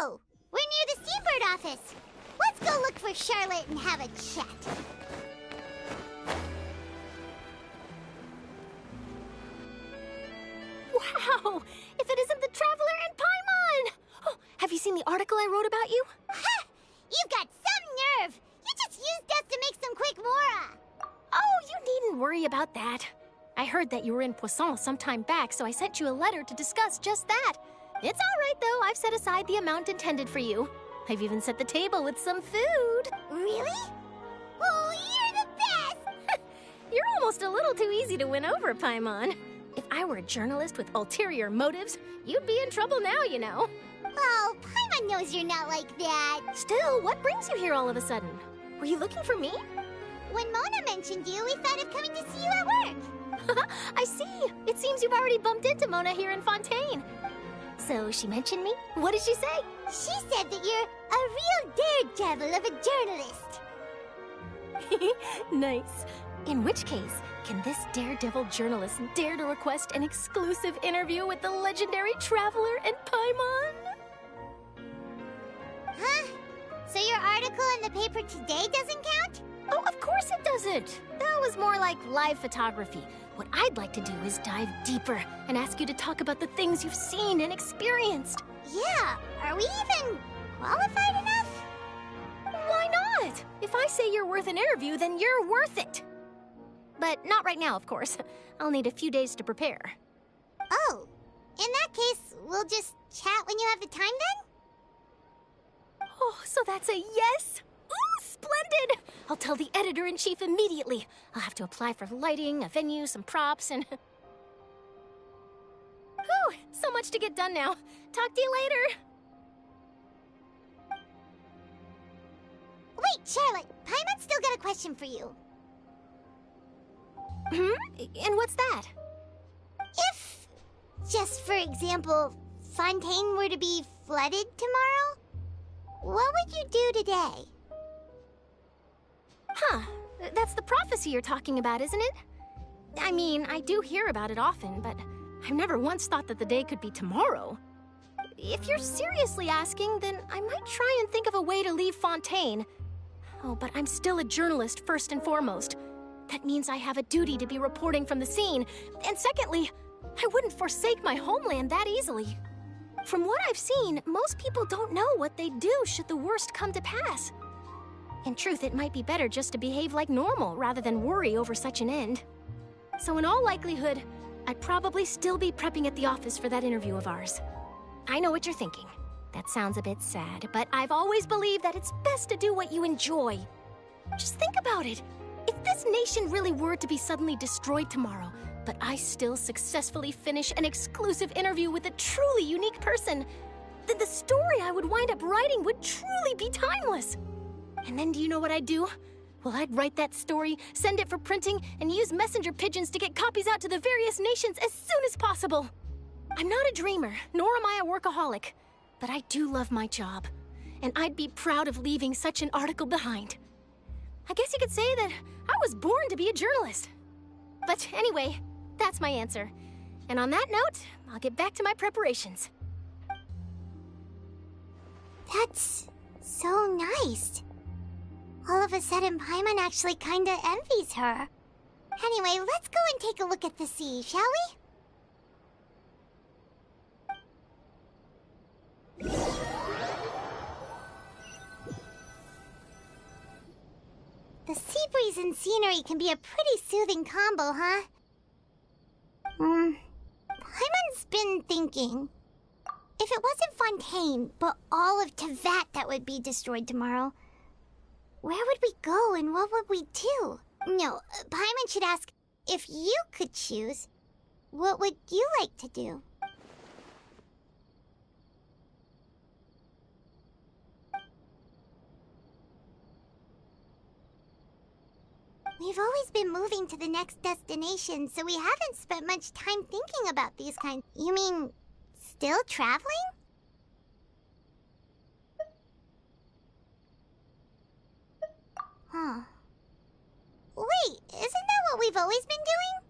Oh! We're near the Seabird office. Let's go look for Charlotte and have a chat. Wow! If it isn't the Traveler and Paimon! Oh, have you seen the article I wrote about you? Ha! You've got some nerve! You just used us to make some quick mora! Oh, you needn't worry about that. I heard that you were in Poisson some time back, so I sent you a letter to discuss just that. It's all right, though. I've set aside the amount intended for you. I've even set the table with some food. Really? Oh, you're the best! You're almost a little too easy to win over, Paimon. If I were a journalist with ulterior motives, you'd be in trouble now, you know. Oh, Paimon knows you're not like that. Still, what brings you here all of a sudden? Were you looking for me? When Mona mentioned you, we thought of coming to see you at work. I see. It seems you've already bumped into Mona here in Fontaine. So she mentioned me? What did she say? She said that you're a real daredevil of a journalist. Nice. In which case, can this daredevil journalist dare to request an exclusive interview with the legendary Traveler and Paimon? Huh? So your article in the paper today doesn't count? Oh, of course it doesn't. That was more like live photography. What I'd like to do is dive deeper and ask you to talk about the things you've seen and experienced. Yeah, are we even qualified enough? it! If I say you're worth an interview, then you're worth it! But not right now, of course. I'll need a few days to prepare. Oh, in that case, we'll just chat when you have the time then? Oh, so that's a yes? Ooh, splendid! I'll tell the editor-in-chief immediately. I'll have to apply for lighting, a venue, some props, and... Whew, so much to get done now. Talk to you later. Wait, Charlotte, Paimon's still got a question for you. And what's that? If, just for example, Fontaine were to be flooded tomorrow, what would you do today? Huh, that's the prophecy you're talking about, isn't it? I mean, I do hear about it often, but I've never once thought that the day could be tomorrow. If you're seriously asking, then I might try and think of a way to leave Fontaine. Oh, but I'm still a journalist first and foremost. That means I have a duty to be reporting from the scene. And secondly, I wouldn't forsake my homeland that easily. From what I've seen, most people don't know what they'd do should the worst come to pass. In truth, it might be better just to behave like normal rather than worry over such an end. So in all likelihood, I'd probably still be prepping at the office for that interview of ours. I know what you're thinking. That sounds a bit sad, but I've always believed that it's best to do what you enjoy. Just think about it. If this nation really were to be suddenly destroyed tomorrow, but I still successfully finish an exclusive interview with a truly unique person, then the story I would wind up writing would truly be timeless. And then do you know what I'd do? Well, I'd write that story, send it for printing, and use messenger pigeons to get copies out to the various nations as soon as possible. I'm not a dreamer, nor am I a workaholic, but I do love my job, and I'd be proud of leaving such an article behind. I guess you could say that I was born to be a journalist. But anyway, that's my answer. And on that note, I'll get back to my preparations. That's so nice. All of a sudden, Paimon actually kinda envies her. Anyway, let's go and take a look at the sea, shall we? The sea breeze and scenery can be a pretty soothing combo, huh? Paimon's been thinking. If it wasn't Fontaine, but all of Tevat that would be destroyed tomorrow, where would we go and what would we do? No, Paimon should ask, if you could choose, what would you like to do? We've always been moving to the next destination, so we haven't spent much time thinking about these kinds. You mean, still traveling? Huh. Wait, isn't that what we've always been doing?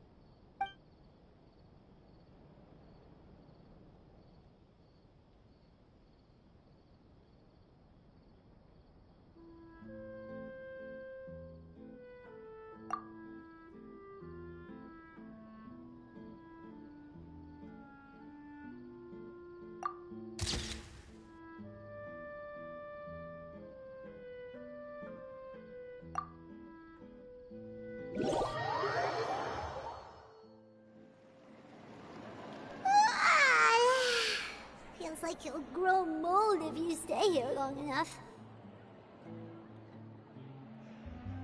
Feels like you'll grow mold if you stay here long enough.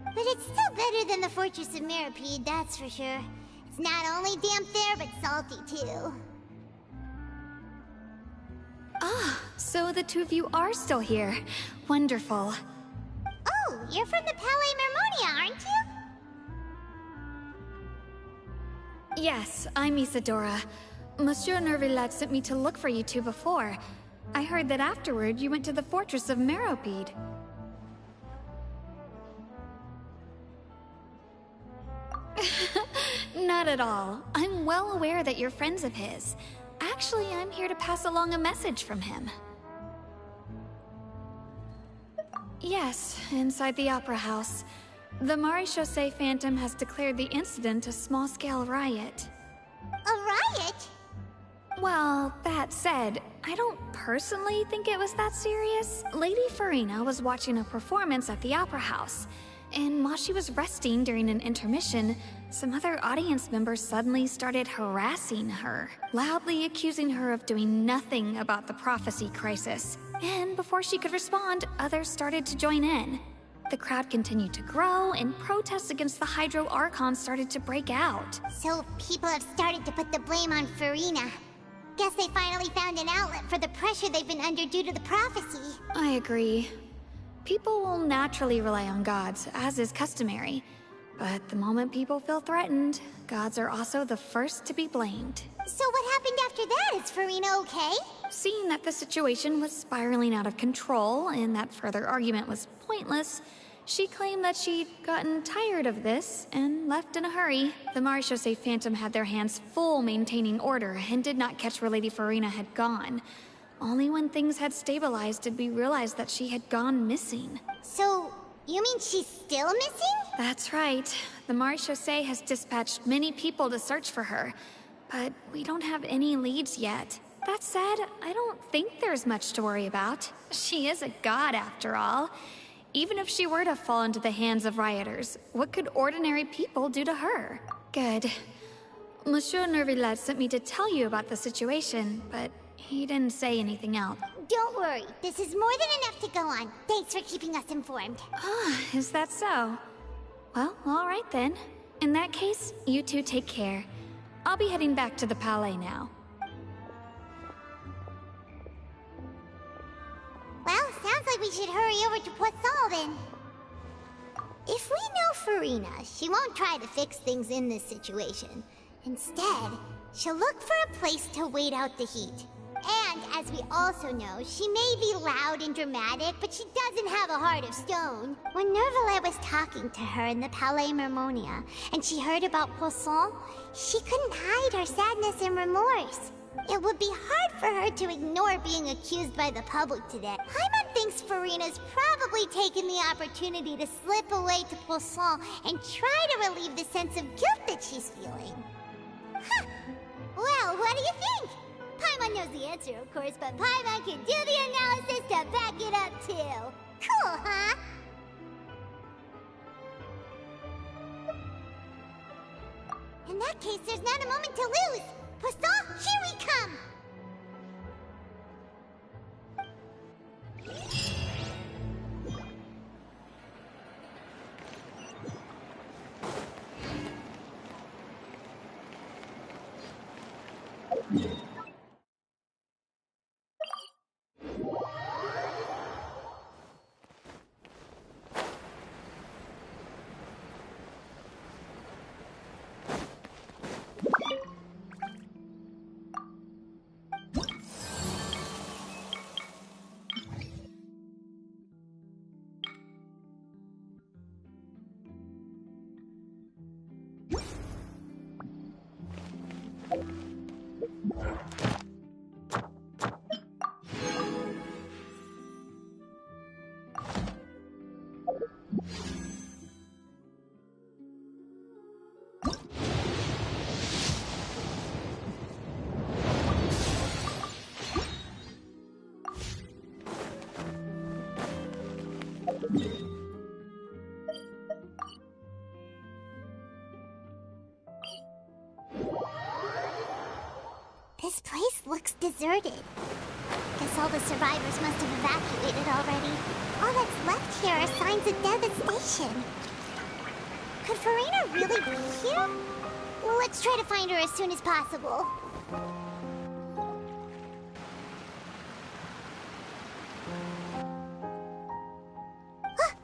But it's still better than the Fortress of Meropide, that's for sure. It's not only damp there, but salty too. Ah, so the two of you are still here. Wonderful. Oh, you're from the Palais Mermonia, aren't you? Yes, I'm Isadora. Monsieur Nervillet sent me to look for you two before. I heard that afterward you went to the Fortress of Meropide. Not at all. I'm well aware that you're friends of his. Actually, I'm here to pass along a message from him. Yes, inside the Opera House. The Maréchaussée Phantom has declared the incident a small-scale riot. A riot? Well, that said, I don't personally think it was that serious. Lady Farina was watching a performance at the Opera House, and while she was resting during an intermission, some other audience members suddenly started harassing her, loudly accusing her of doing nothing about the prophecy crisis. And before she could respond, others started to join in. The crowd continued to grow, and protests against the Hydro Archon started to break out. So people have started to put the blame on Farina. Guess they finally found an outlet for the pressure they've been under due to the prophecy. I agree. People will naturally rely on gods, as is customary. But the moment people feel threatened, gods are also the first to be blamed. So what happened after that? Is Farina okay? Seeing that the situation was spiraling out of control and that further argument was pointless, she claimed that she'd gotten tired of this and left in a hurry. The Marechaussee Phantom had their hands full maintaining order and did not catch where Lady Farina had gone. Only when things had stabilized did we realize that she had gone missing. So, you mean she's still missing? That's right. The Marechaussee has dispatched many people to search for her, but we don't have any leads yet. That said, I don't think there's much to worry about. She is a god after all. Even if she were to fall into the hands of rioters, what could ordinary people do to her? Good. Monsieur Nervillet sent me to tell you about the situation, but he didn't say anything else. Don't worry, this is more than enough to go on. Thanks for keeping us informed. Ah, is that so? Well, all right then. In that case, you two take care. I'll be heading back to the Palais now. Well, sounds like we should hurry over to Poisson then. If we know Farina, she won't try to fix things in this situation. Instead, she'll look for a place to wait out the heat. And, as we also know, she may be loud and dramatic, but she doesn't have a heart of stone. When Nervillet was talking to her in the Palais Mermonia, and she heard about Poisson, she couldn't hide her sadness and remorse. It would be hard for her to ignore being accused by the public today. Paimon thinks Farina's probably taken the opportunity to slip away to Poisson and try to relieve the sense of guilt that she's feeling. Huh. Well, what do you think? Paimon knows the answer, of course, but Paimon can do the analysis to back it up, too. Cool, huh? In that case, there's not a moment to lose. Poisson, here we come! This place looks deserted. Guess all the survivors must have evacuated already. All that's left here are signs of devastation. Could Farina really be here? Well, let's try to find her as soon as possible. Ah,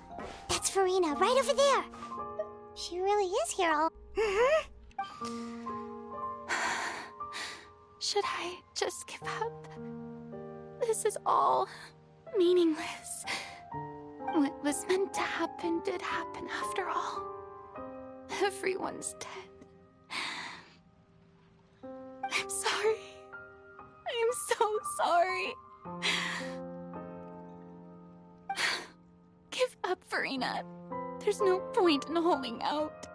that's Farina, right over there. She really is here all... Should I just give up? This is all meaningless. What was meant to happen did happen after all. Everyone's dead. I'm sorry. I'm so sorry. Give up, Farina. There's no point in holding out.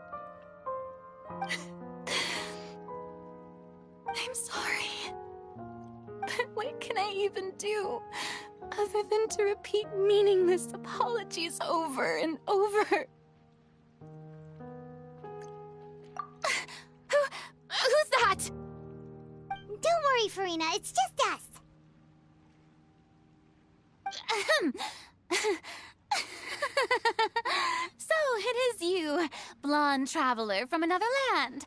I'm sorry. But what can I even do other than to repeat meaningless apologies over and over. Who's that? Don't worry, Farina, it's just us. So it is you, blonde traveler from another land.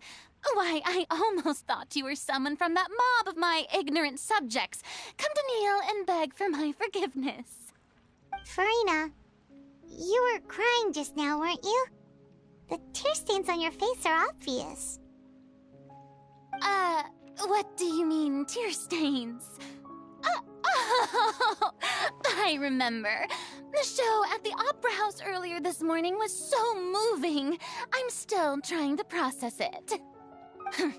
Why, I almost thought you were someone from that mob of my ignorant subjects, come to kneel and beg for my forgiveness. Farina, you were crying just now, weren't you? The tear stains on your face are obvious. What do you mean, tear stains? Oh, I remember. The show at the Opera House earlier this morning was so moving. I'm still trying to process it. Who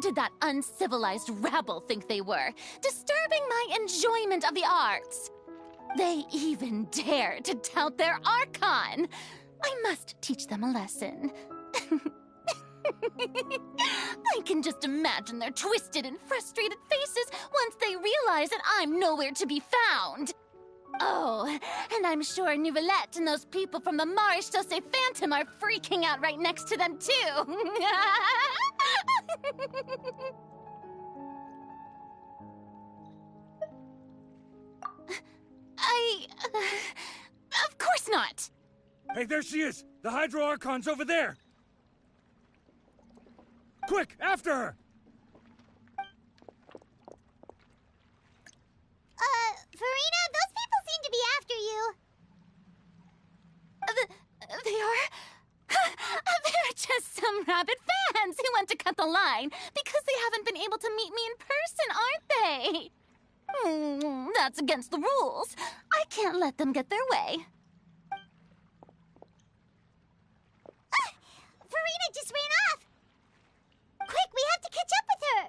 did that uncivilized rabble think they were, disturbing my enjoyment of the arts? They even dare to tout their Archon. I must teach them a lesson. I can just imagine their twisted and frustrated faces once they realize that I'm nowhere to be found. Oh, and I'm sure Nouvellette and those people from the Maréchaussée Phantom are freaking out right next to them, too. Of course not. Hey, there she is! The Hydro Archon's over there! Quick, after her! Farina, those people seem to be after you. They are? They're just some rabid fans who want to cut the line because they haven't been able to meet me in person, aren't they? That's against the rules. I can't let them get their way. Farina just ran off! Quick, we have to catch up with her!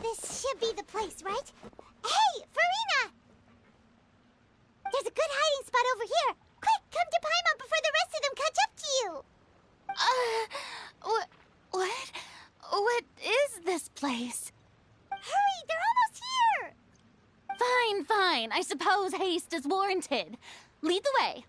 This should be the place, right? Hey, Farina! There's a good hiding spot over here. Quick, come to Paimon before the rest of them catch up to you. What is this place? Hurry, they're almost here! Fine. I suppose haste is warranted. Lead the way.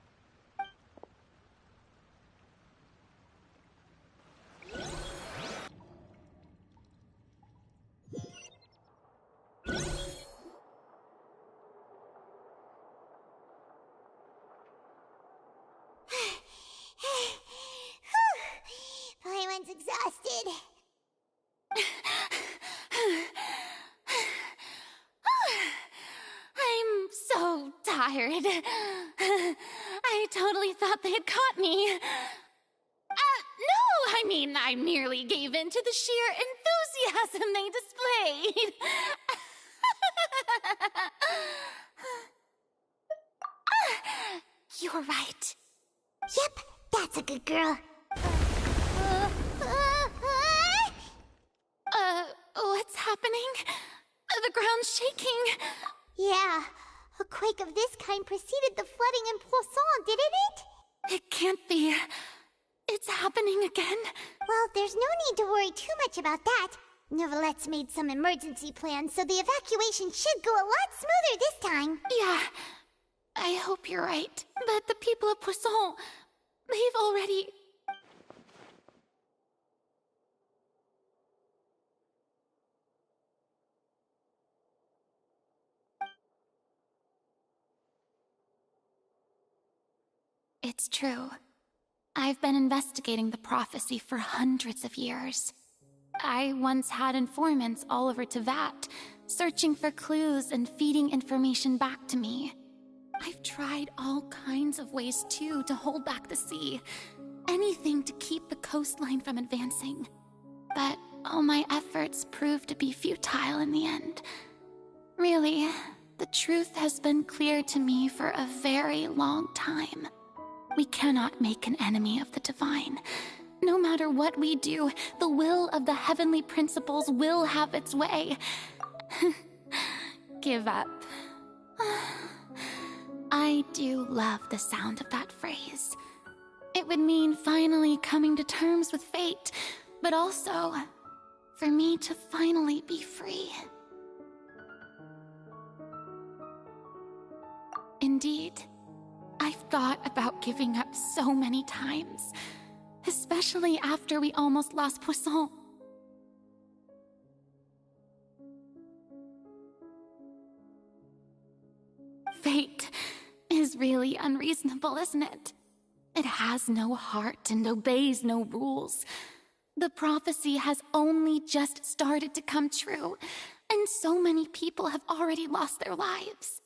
Paimon's exhausted. I'm so tired. I totally thought they had caught me. No, I merely gave in to the sheer enthusiasm they displayed. You're right. Yep, that's a good girl. What's happening? The ground's shaking. Yeah, a quake of this kind preceded the flooding in Poisson, didn't it? It can't be. It's happening again. Well, there's no need to worry too much about that. Nouvellette's made some emergency plans, so the evacuation should go a lot smoother this time. Yeah, I hope you're right. But the people of Poisson, they've already... It's true. I've been investigating the prophecy for hundreds of years. I once had informants all over Tevat, searching for clues and feeding information back to me. I've tried all kinds of ways, too, to hold back the sea. Anything to keep the coastline from advancing. But all my efforts proved to be futile in the end. Really, the truth has been clear to me for a very long time. We cannot make an enemy of the divine. No matter what we do, the will of the heavenly principles will have its way. Give up. I do love the sound of that phrase. It would mean finally coming to terms with fate, but also for me to finally be free. Indeed, I've thought about giving up so many times, especially after we almost lost Poisson. Fate is really unreasonable, isn't it? It has no heart and obeys no rules. The prophecy has only just started to come true, and so many people have already lost their lives.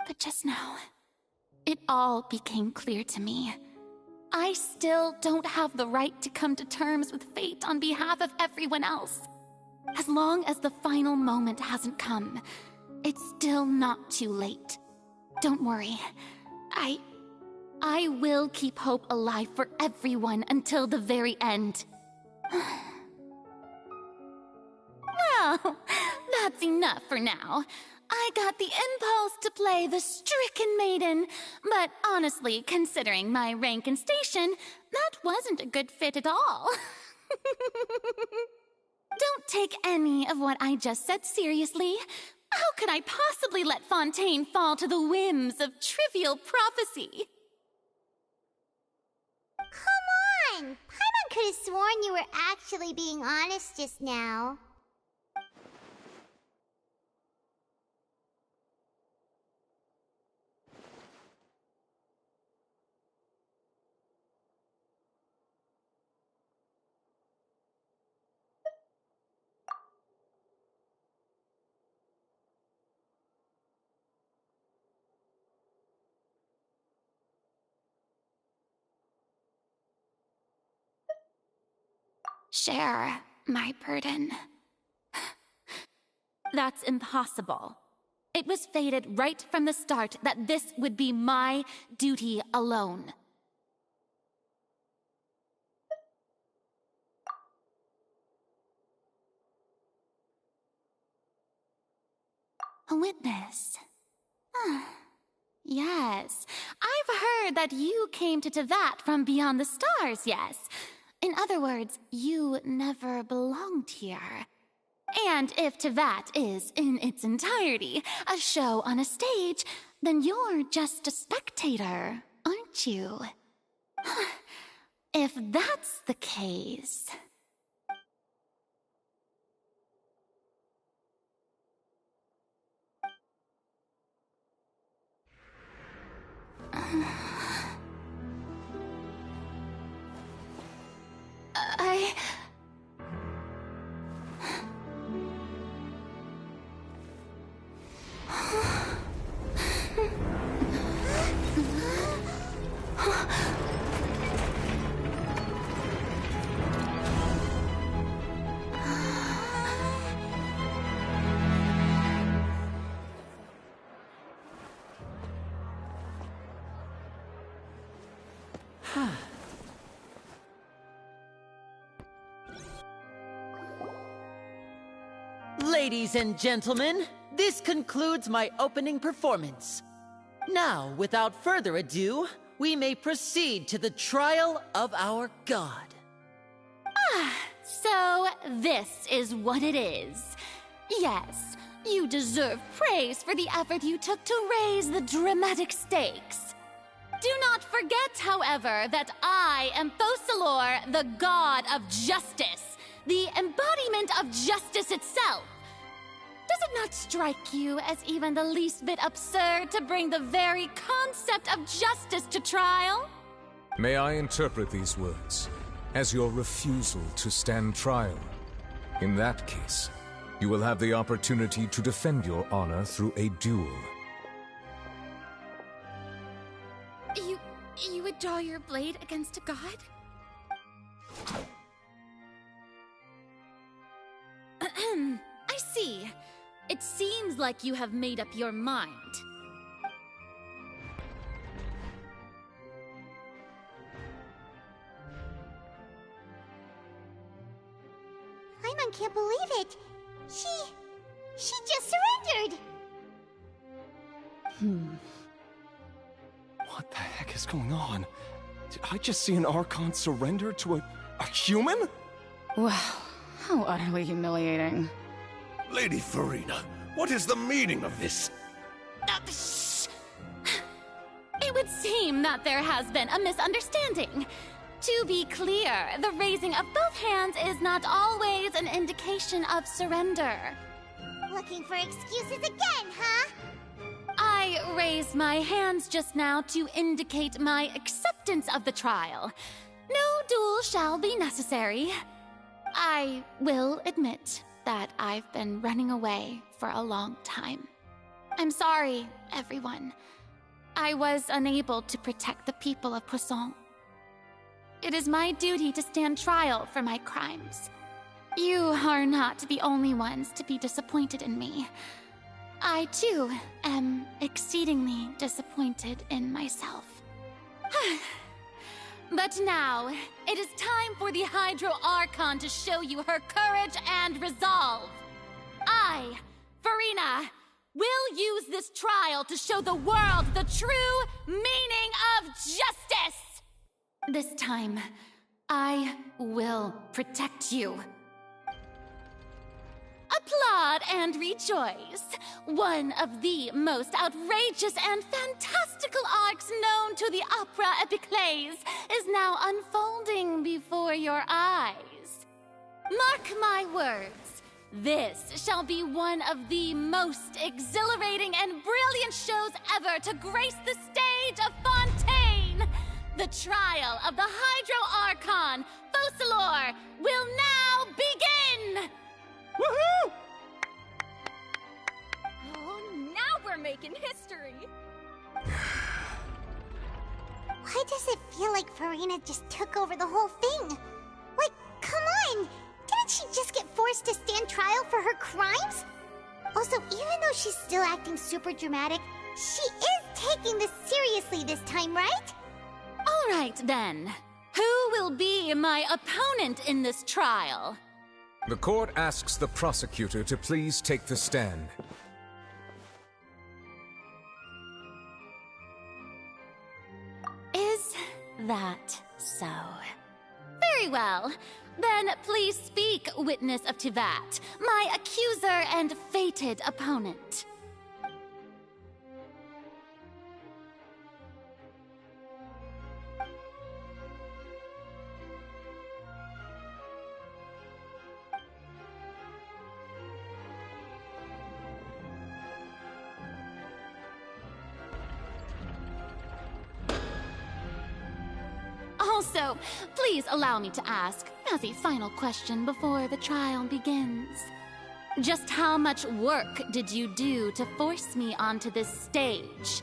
But just now, it all became clear to me. I still don't have the right to come to terms with fate on behalf of everyone else. As long as the final moment hasn't come, it's still not too late. Don't worry. I will keep hope alive for everyone until the very end. Well, that's enough for now. I got the impulse to play the stricken maiden, but honestly, considering my rank and station, that wasn't a good fit at all. Don't take any of what I just said seriously. How could I possibly let Fontaine fall to the whims of trivial prophecy? Come on! Paimon could have sworn you were actually being honest just now. Share my burden. That's impossible. It was fated right from the start that this would be my duty alone. A witness. Yes, I've heard that you came to Tevat from beyond the stars, yes. In other words, you never belonged here. And if Tevat is, in its entirety, a show on a stage, then you're just a spectator, aren't you? If that's the case... Ladies and gentlemen, this concludes my opening performance. Now, without further ado, we may proceed to the trial of our god. So this is what it is. Yes, you deserve praise for the effort you took to raise the dramatic stakes. Do not forget, however, that I am Focalor, the god of justice, the embodiment of justice itself. Does it not strike you as even the least bit absurd to bring the very concept of justice to trial? May I interpret these words as your refusal to stand trial? In that case, you will have the opportunity to defend your honor through a duel. You would draw your blade against a god? I see. It seems like you have made up your mind. Paimon can't believe it. She just surrendered. What the heck is going on? Did I just see an Archon surrender to a human? Wow, how utterly humiliating. Lady Farina, what is the meaning of this? It would seem that there has been a misunderstanding. To be clear, the raising of both hands is not always an indication of surrender. Looking for excuses again, huh? I raised my hands just now to indicate my acceptance of the trial. No duel shall be necessary. I will admit that I've been running away for a long time. I'm sorry, everyone. I was unable to protect the people of Poisson. It is my duty to stand trial for my crimes. You are not the only ones to be disappointed in me. I, too, am exceedingly disappointed in myself. But now, it is time for the Hydro Archon to show you her courage and resolve. I, Farina, will use this trial to show the world the true meaning of justice! This time, I will protect you. Applaud and rejoice! One of the most outrageous and fantastical arcs known to the opera epiclese is now unfolding before your eyes. Mark my words, this shall be one of the most exhilarating and brilliant shows ever to grace the stage of Fontaine! The trial of the Hydro Archon, Focalor, will now begin! Woohoo! Oh, now we're making history! Why does it feel like Farina just took over the whole thing? Like, come on! Didn't she just get forced to stand trial for her crimes? Also, even though she's still acting super dramatic, she is taking this seriously this time, right? All right, then. Who will be my opponent in this trial? The court asks the prosecutor to please take the stand. Is that so? Very well. Then please speak, witness of Tivat, my accuser and fated opponent. Also, please allow me to ask, as a final question before the trial begins. Just how much work did you do to force me onto this stage?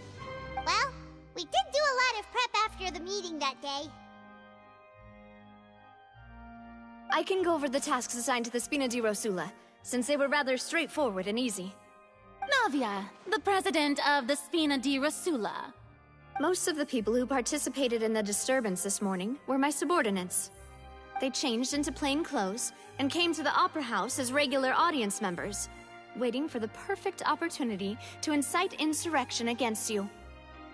Well, we did do a lot of prep after the meeting that day. I can go over the tasks assigned to the Spina di Rosula, since they were rather straightforward and easy. Navia, the president of the Spina di Rosula. Most of the people who participated in the disturbance this morning were my subordinates. They changed into plain clothes and came to the Opera House as regular audience members, waiting for the perfect opportunity to incite insurrection against you.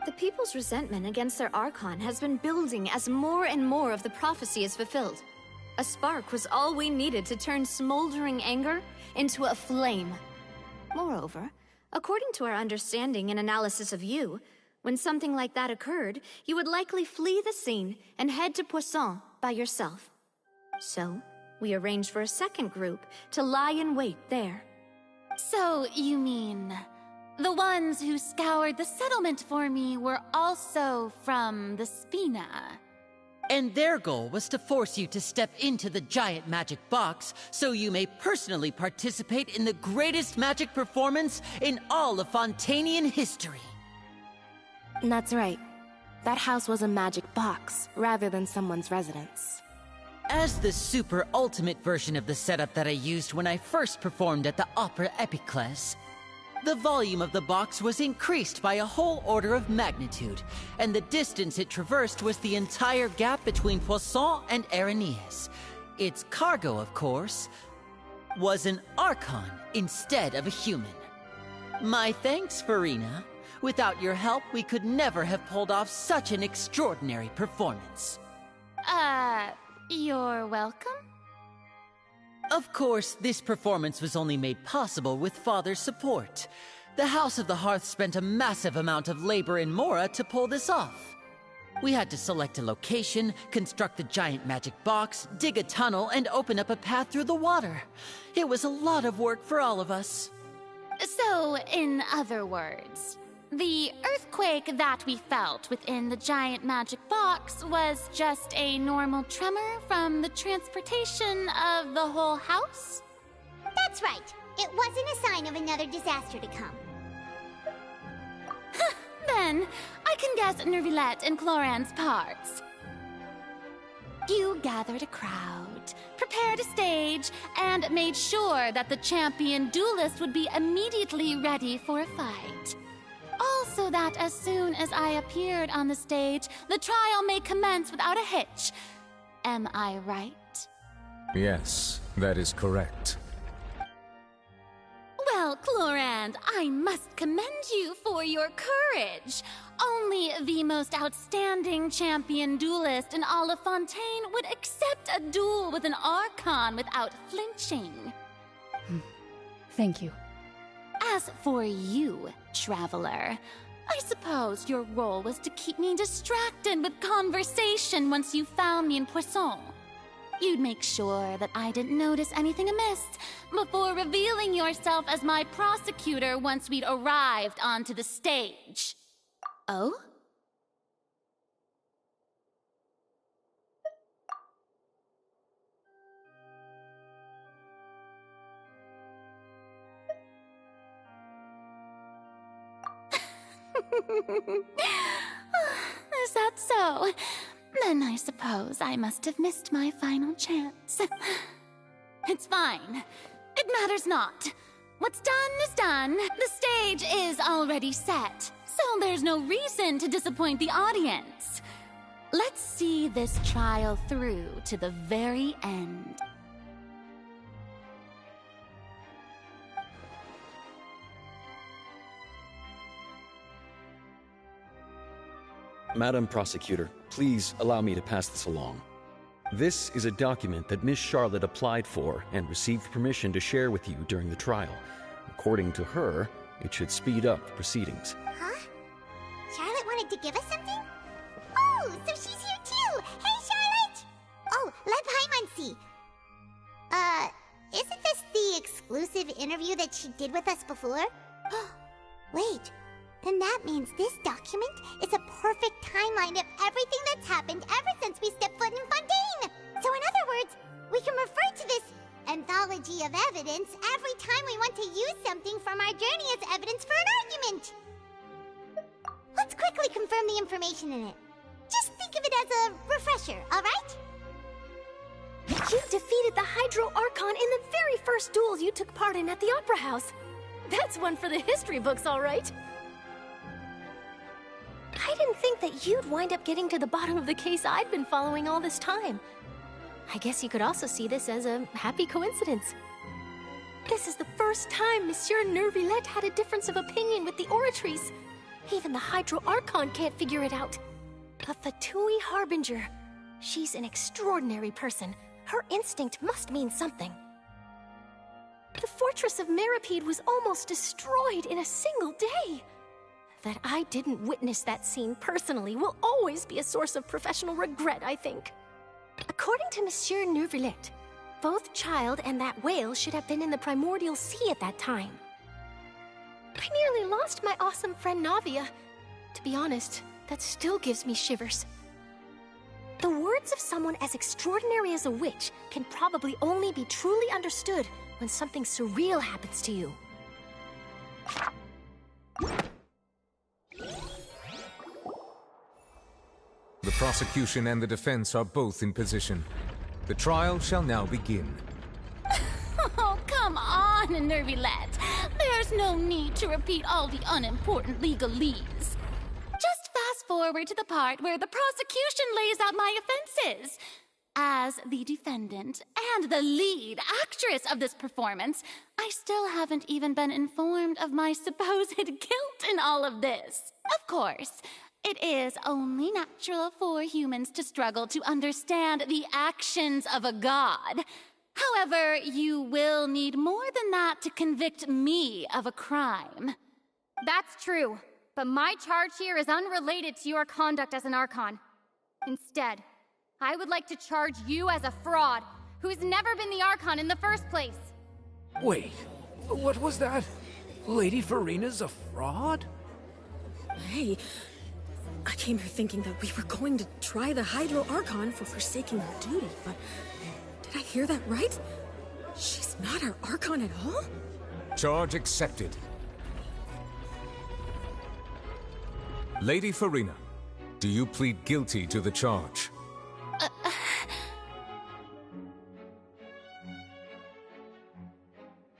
The people's resentment against their Archon has been building as more and more of the prophecy is fulfilled. A spark was all we needed to turn smoldering anger into a flame. Moreover, according to our understanding and analysis of you, when something like that occurred, you would likely flee the scene and head to Poisson by yourself. So, we arranged for a second group to lie in wait there. So, you mean, the ones who scoured the settlement for me were also from the Spina? And their goal was to force you to step into the giant magic box so you may personally participate in the greatest magic performance in all of Fontainian history. That's right. That house was a magic box, rather than someone's residence. As the super ultimate version of the setup that I used when I first performed at the Opera Epiclese, the volume of the box was increased by a whole order of magnitude, and the distance it traversed was the entire gap between Poisson and Araneas. Its cargo, of course, was an Archon instead of a human. My thanks, Farina. Without your help, we could never have pulled off such an extraordinary performance. You're welcome? Of course, this performance was only made possible with Father's support. The House of the Hearth spent a massive amount of labor in Mora to pull this off. We had to select a location, construct the giant magic box, dig a tunnel, and open up a path through the water. It was a lot of work for all of us. So, in other words, the earthquake that we felt within the giant magic box was just a normal tremor from the transportation of the whole house? That's right. It wasn't a sign of another disaster to come. Then, I can guess Nervilette and Cloran's parts. You gathered a crowd, prepared a stage, and made sure that the champion duelist would be immediately ready for a fight. Also that as soon as I appeared on the stage, the trial may commence without a hitch. Am I right? Yes, that is correct. Well, Clorand, I must commend you for your courage. Only the most outstanding champion duelist in all of Fontaine would accept a duel with an Archon without flinching. Thank you. As for you, Traveler, I suppose your role was to keep me distracted with conversation once you found me in Poisson. You'd make sure that I didn't notice anything amiss before revealing yourself as my prosecutor once we'd arrived onto the stage. Oh? Is that so? Then I suppose I must have missed my final chance. It's fine. It matters not. What's done is done. The stage is already set, so there's no reason to disappoint the audience. Let's see this trial through to the very end. Madam Prosecutor, please allow me to pass this along. This is a document that Miss Charlotte applied for and received permission to share with you during the trial. According to her, it should speed up the proceedings. Huh? Charlotte wanted to give us something? Oh, so she's here too! Hey, Charlotte! Oh, let Paimon see. Isn't this the exclusive interview that she did with us before? Wait. Then that means this document is a perfect timeline of everything that's happened ever since we stepped foot in Fontaine! So in other words, we can refer to this anthology of evidence every time we want to use something from our journey as evidence for an argument! Let's quickly confirm the information in it. Just think of it as a refresher, alright? You defeated the Hydro Archon in the very first duels you took part in at the Opera House. That's one for the history books, alright. I didn't think that you'd wind up getting to the bottom of the case I'd been following all this time. I guess you could also see this as a happy coincidence. This is the first time Monsieur Nervilette had a difference of opinion with the Oratrice. Even the Hydro Archon can't figure it out. A Fatui Harbinger. She's an extraordinary person. Her instinct must mean something. The fortress of Meripede was almost destroyed in a single day. That I didn't witness that scene personally will always be a source of professional regret, I think. According to Monsieur Nervilette, both Child and that whale should have been in the primordial sea at that time. I nearly lost my awesome friend Navia. To be honest, that still gives me shivers. The words of someone as extraordinary as a witch can probably only be truly understood when something surreal happens to you. The prosecution and the defense are both in position. The trial shall now begin. Oh, come on, Nervilette. There's There's no need to repeat all the unimportant legalese. Just fast forward to the part where the prosecution lays out my offenses. As the defendant and the lead actress of this performance, I still haven't even been informed of my supposed guilt in all of this. Of course, it is only natural for humans to struggle to understand the actions of a god. However, you will need more than that to convict me of a crime. That's true, but my charge here is unrelated to your conduct as an Archon. Instead, I would like to charge you as a fraud, who's never been the Archon in the first place. Wait, what was that? Lady Farina's a fraud? Hey, I came here thinking that we were going to try the Hydro Archon for forsaking her duty, but did I hear that right? She's not our Archon at all? Charge accepted. Lady Farina, do you plead guilty to the charge?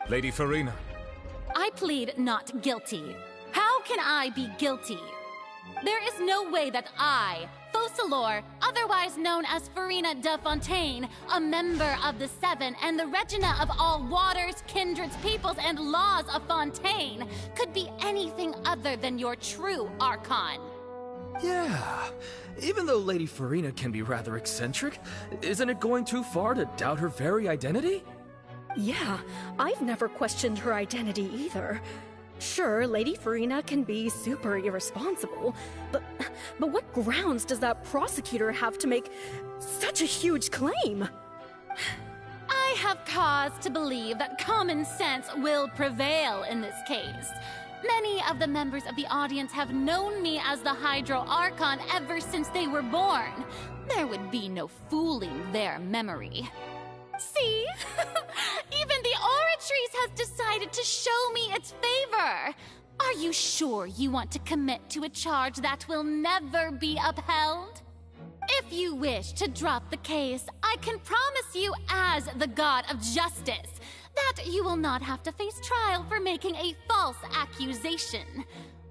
Lady Farina. I plead not guilty. How can I be guilty? There is no way that I, Focalor, otherwise known as Farina de Fontaine, a member of the Seven and the Regina of all waters, kindreds, peoples, and laws of Fontaine, could be anything other than your true Archon. Yeah, even though Lady Farina can be rather eccentric, isn't it going too far to doubt her very identity? Yeah, I've never questioned her identity either. Sure, Lady Farina can be super irresponsible, but what grounds does that prosecutor have to make such a huge claim? I have cause to believe that common sense will prevail in this case. Many of the members of the audience have known me as the Hydro Archon ever since they were born. There would be no fooling their memory. See? Even the Oratrice has decided to show me its favor. Are you sure you want to commit to a charge that will never be upheld? If you wish to drop the case, I can promise you as the God of Justice that you will not have to face trial for making a false accusation.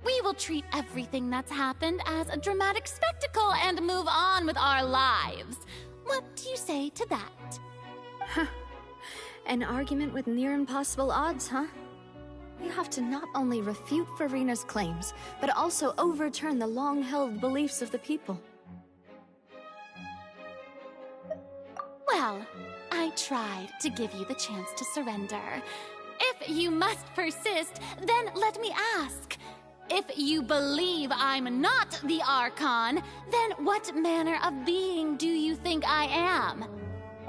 We will treat everything that's happened as a dramatic spectacle and move on with our lives. What do you say to that? Huh. An argument with near impossible odds, huh? You have to not only refute Farina's claims, but also overturn the long-held beliefs of the people. Well, I tried to give you the chance to surrender. If you must persist, then let me ask. If you believe I'm not the Archon, then what manner of being do you think I am?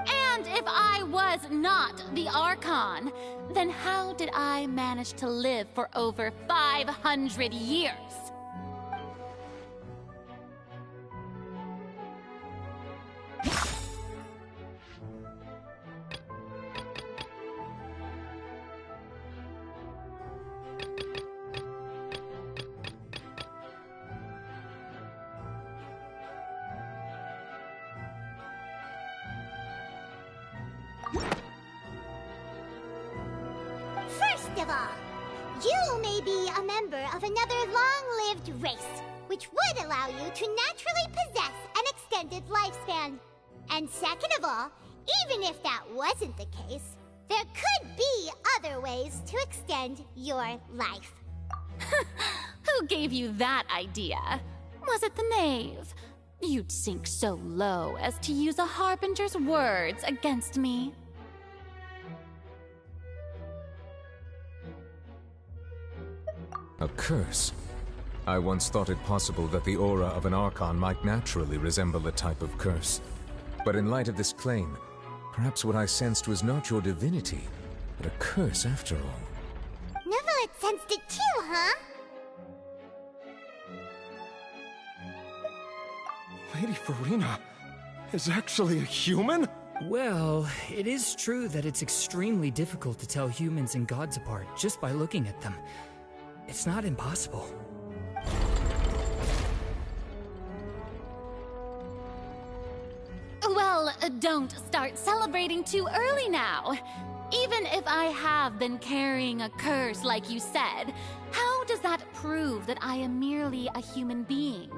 And if I was not the Archon, then how did I manage to live for over 500 years? First of all, you may be a member of another long-lived race, which would allow you to naturally possess an extended lifespan. And second of all, even if that wasn't the case, there could be other ways to extend your life. Who gave you that idea? Was it the knave? You'd sink so low as to use a harbinger's words against me. A curse? I once thought it possible that the aura of an Archon might naturally resemble a type of curse. But in light of this claim, perhaps what I sensed was not your divinity, but a curse after all. Nevelet sensed it too, huh? Lady Farina is actually a human? Well, it is true that it's extremely difficult to tell humans and gods apart just by looking at them. It's not impossible. Well, don't start celebrating too early now. Even if I have been carrying a curse like you said, how does that prove that I am merely a human being?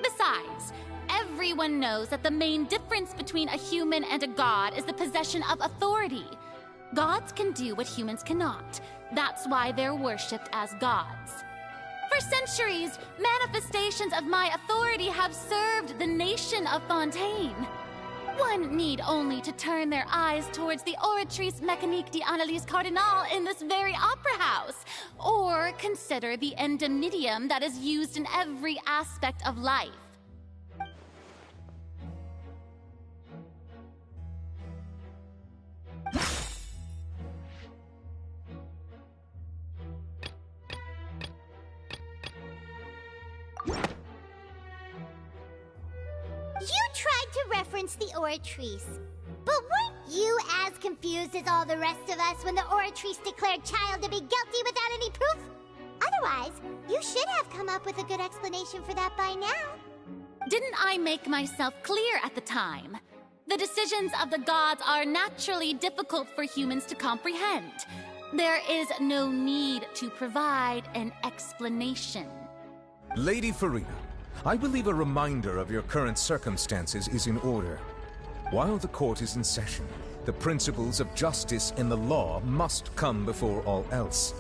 Besides, everyone knows that the main difference between a human and a god is the possession of authority. Gods can do what humans cannot. That's why they're worshipped as gods. For centuries, manifestations of my authority have served the nation of Fontaine. One need only to turn their eyes towards the Oratrice Mécanique d'Analyse Cardinal in this very opera house, or consider the indemnitium that is used in every aspect of life. You tried to reference the Oratrice, but weren't you as confused as all the rest of us when the Oratrice declared Child to be guilty without any proof? Otherwise, you should have come up with a good explanation for that by now. Didn't I make myself clear at the time? The decisions of the gods are naturally difficult for humans to comprehend. There is no need to provide an explanation. Lady Farina, I believe a reminder of your current circumstances is in order. While the court is in session, the principles of justice and the law must come before all else.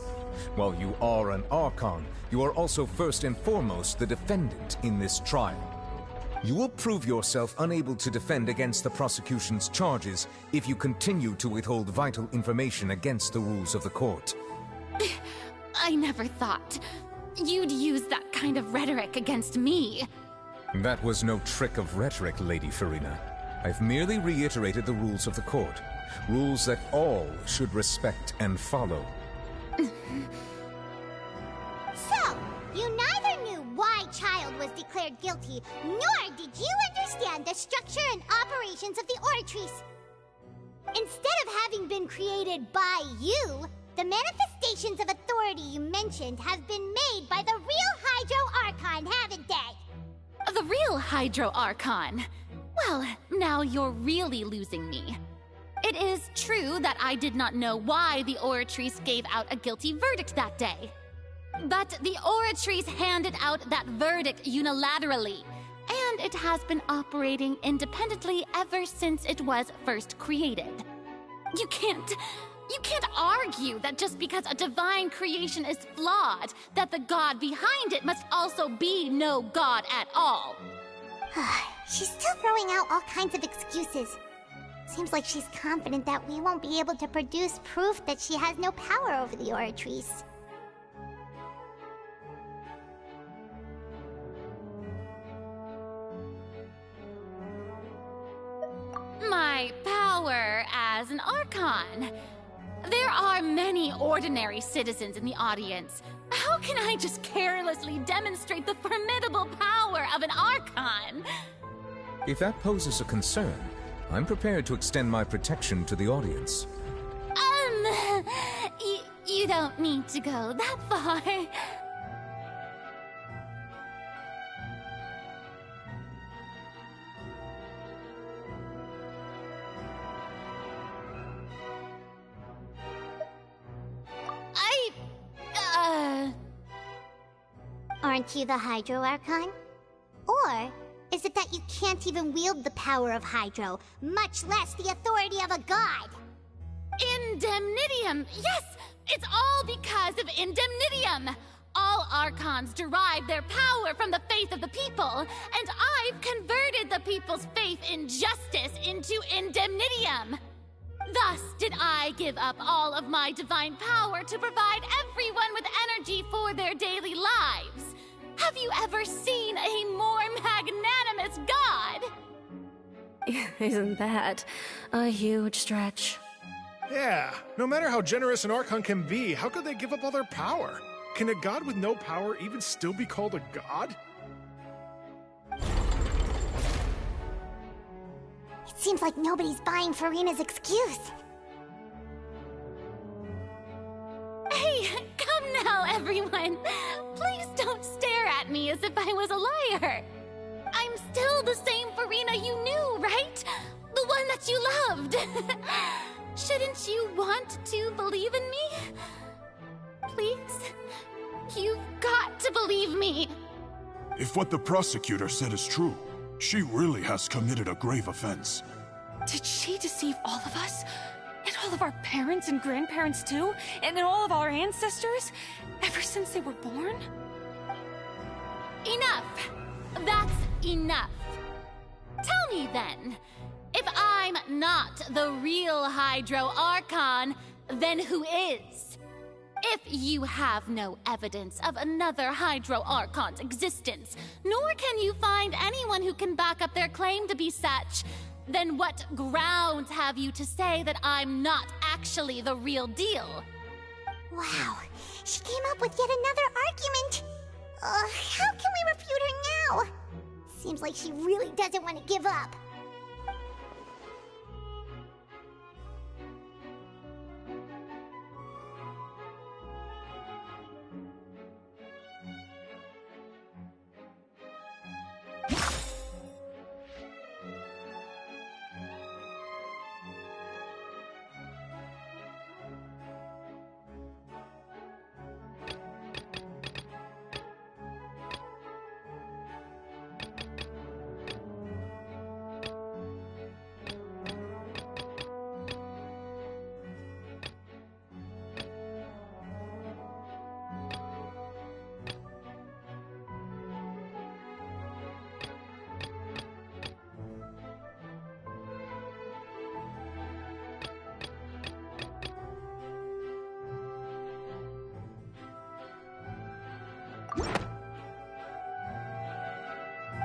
While you are an Archon, you are also first and foremost the defendant in this trial. You will prove yourself unable to defend against the prosecution's charges if you continue to withhold vital information against the rules of the court. I never thought you'd use that kind of rhetoric against me. That was no trick of rhetoric, Lady Farina. I've merely reiterated the rules of the court. Rules that all should respect and follow. So, you neither knew why Child was declared guilty, nor did you understand the structure and operations of the Oratrice. Instead of having been created by you, the manifestations of authority you mentioned have been made by the real Hydro Archon, haven't they? The real Hydro Archon? Well, now you're really losing me. It is true that I did not know why the Oratrice gave out a guilty verdict that day. But the Oratrice handed out that verdict unilaterally, and it has been operating independently ever since it was first created. You can't argue that just because a divine creation is flawed, that the god behind it must also be no god at all. She's still throwing out all kinds of excuses. Seems like she's confident that we won't be able to produce proof that she has no power over the Oratrice. My power as an Archon. There are many ordinary citizens in the audience. How can I just carelessly demonstrate the formidable power of an Archon? If that poses a concern, I'm prepared to extend my protection to the audience. You don't need to go that far. Aren't you the Hydro Archon? Or is it that you can't even wield the power of Hydro, much less the authority of a god? Indemnitium! Yes! It's all because of Indemnitium! All Archons derive their power from the faith of the people, and I've converted the people's faith in justice into Indemnitium! Thus did I give up all of my divine power to provide everyone with energy for their daily lives. Have you ever seen a more magnanimous god? Isn't that a huge stretch? Yeah, no matter how generous an Archon can be, how could they give up all their power? Can a god with no power even still be called a god? It seems like nobody's buying Farina's excuse. Hey, come now, everyone. Please don't stare at me as if I was a liar. I'm still the same Farina you knew, right? The one that you loved. Shouldn't you want to believe in me? Please? You've got to believe me! If what the prosecutor said is true, she really has committed a grave offense. Did she deceive all of us? And all of our parents and grandparents too? And all of our ancestors? Ever since they were born? Enough! That's enough! Tell me then, if I'm not the real Hydro Archon, then who is? If you have no evidence of another Hydro Archon's existence, nor can you find anyone who can back up their claim to be such, then what grounds have you to say that I'm not actually the real deal? Wow, she came up with yet another argument. How can we refute her now? Seems like she really doesn't want to give up.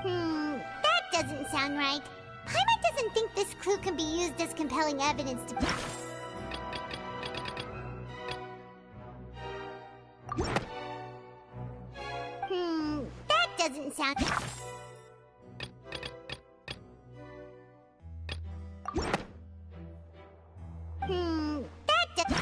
That doesn't sound right. Paimon doesn't think this clue can be used as compelling evidence to... that doesn't sound... that doesn't...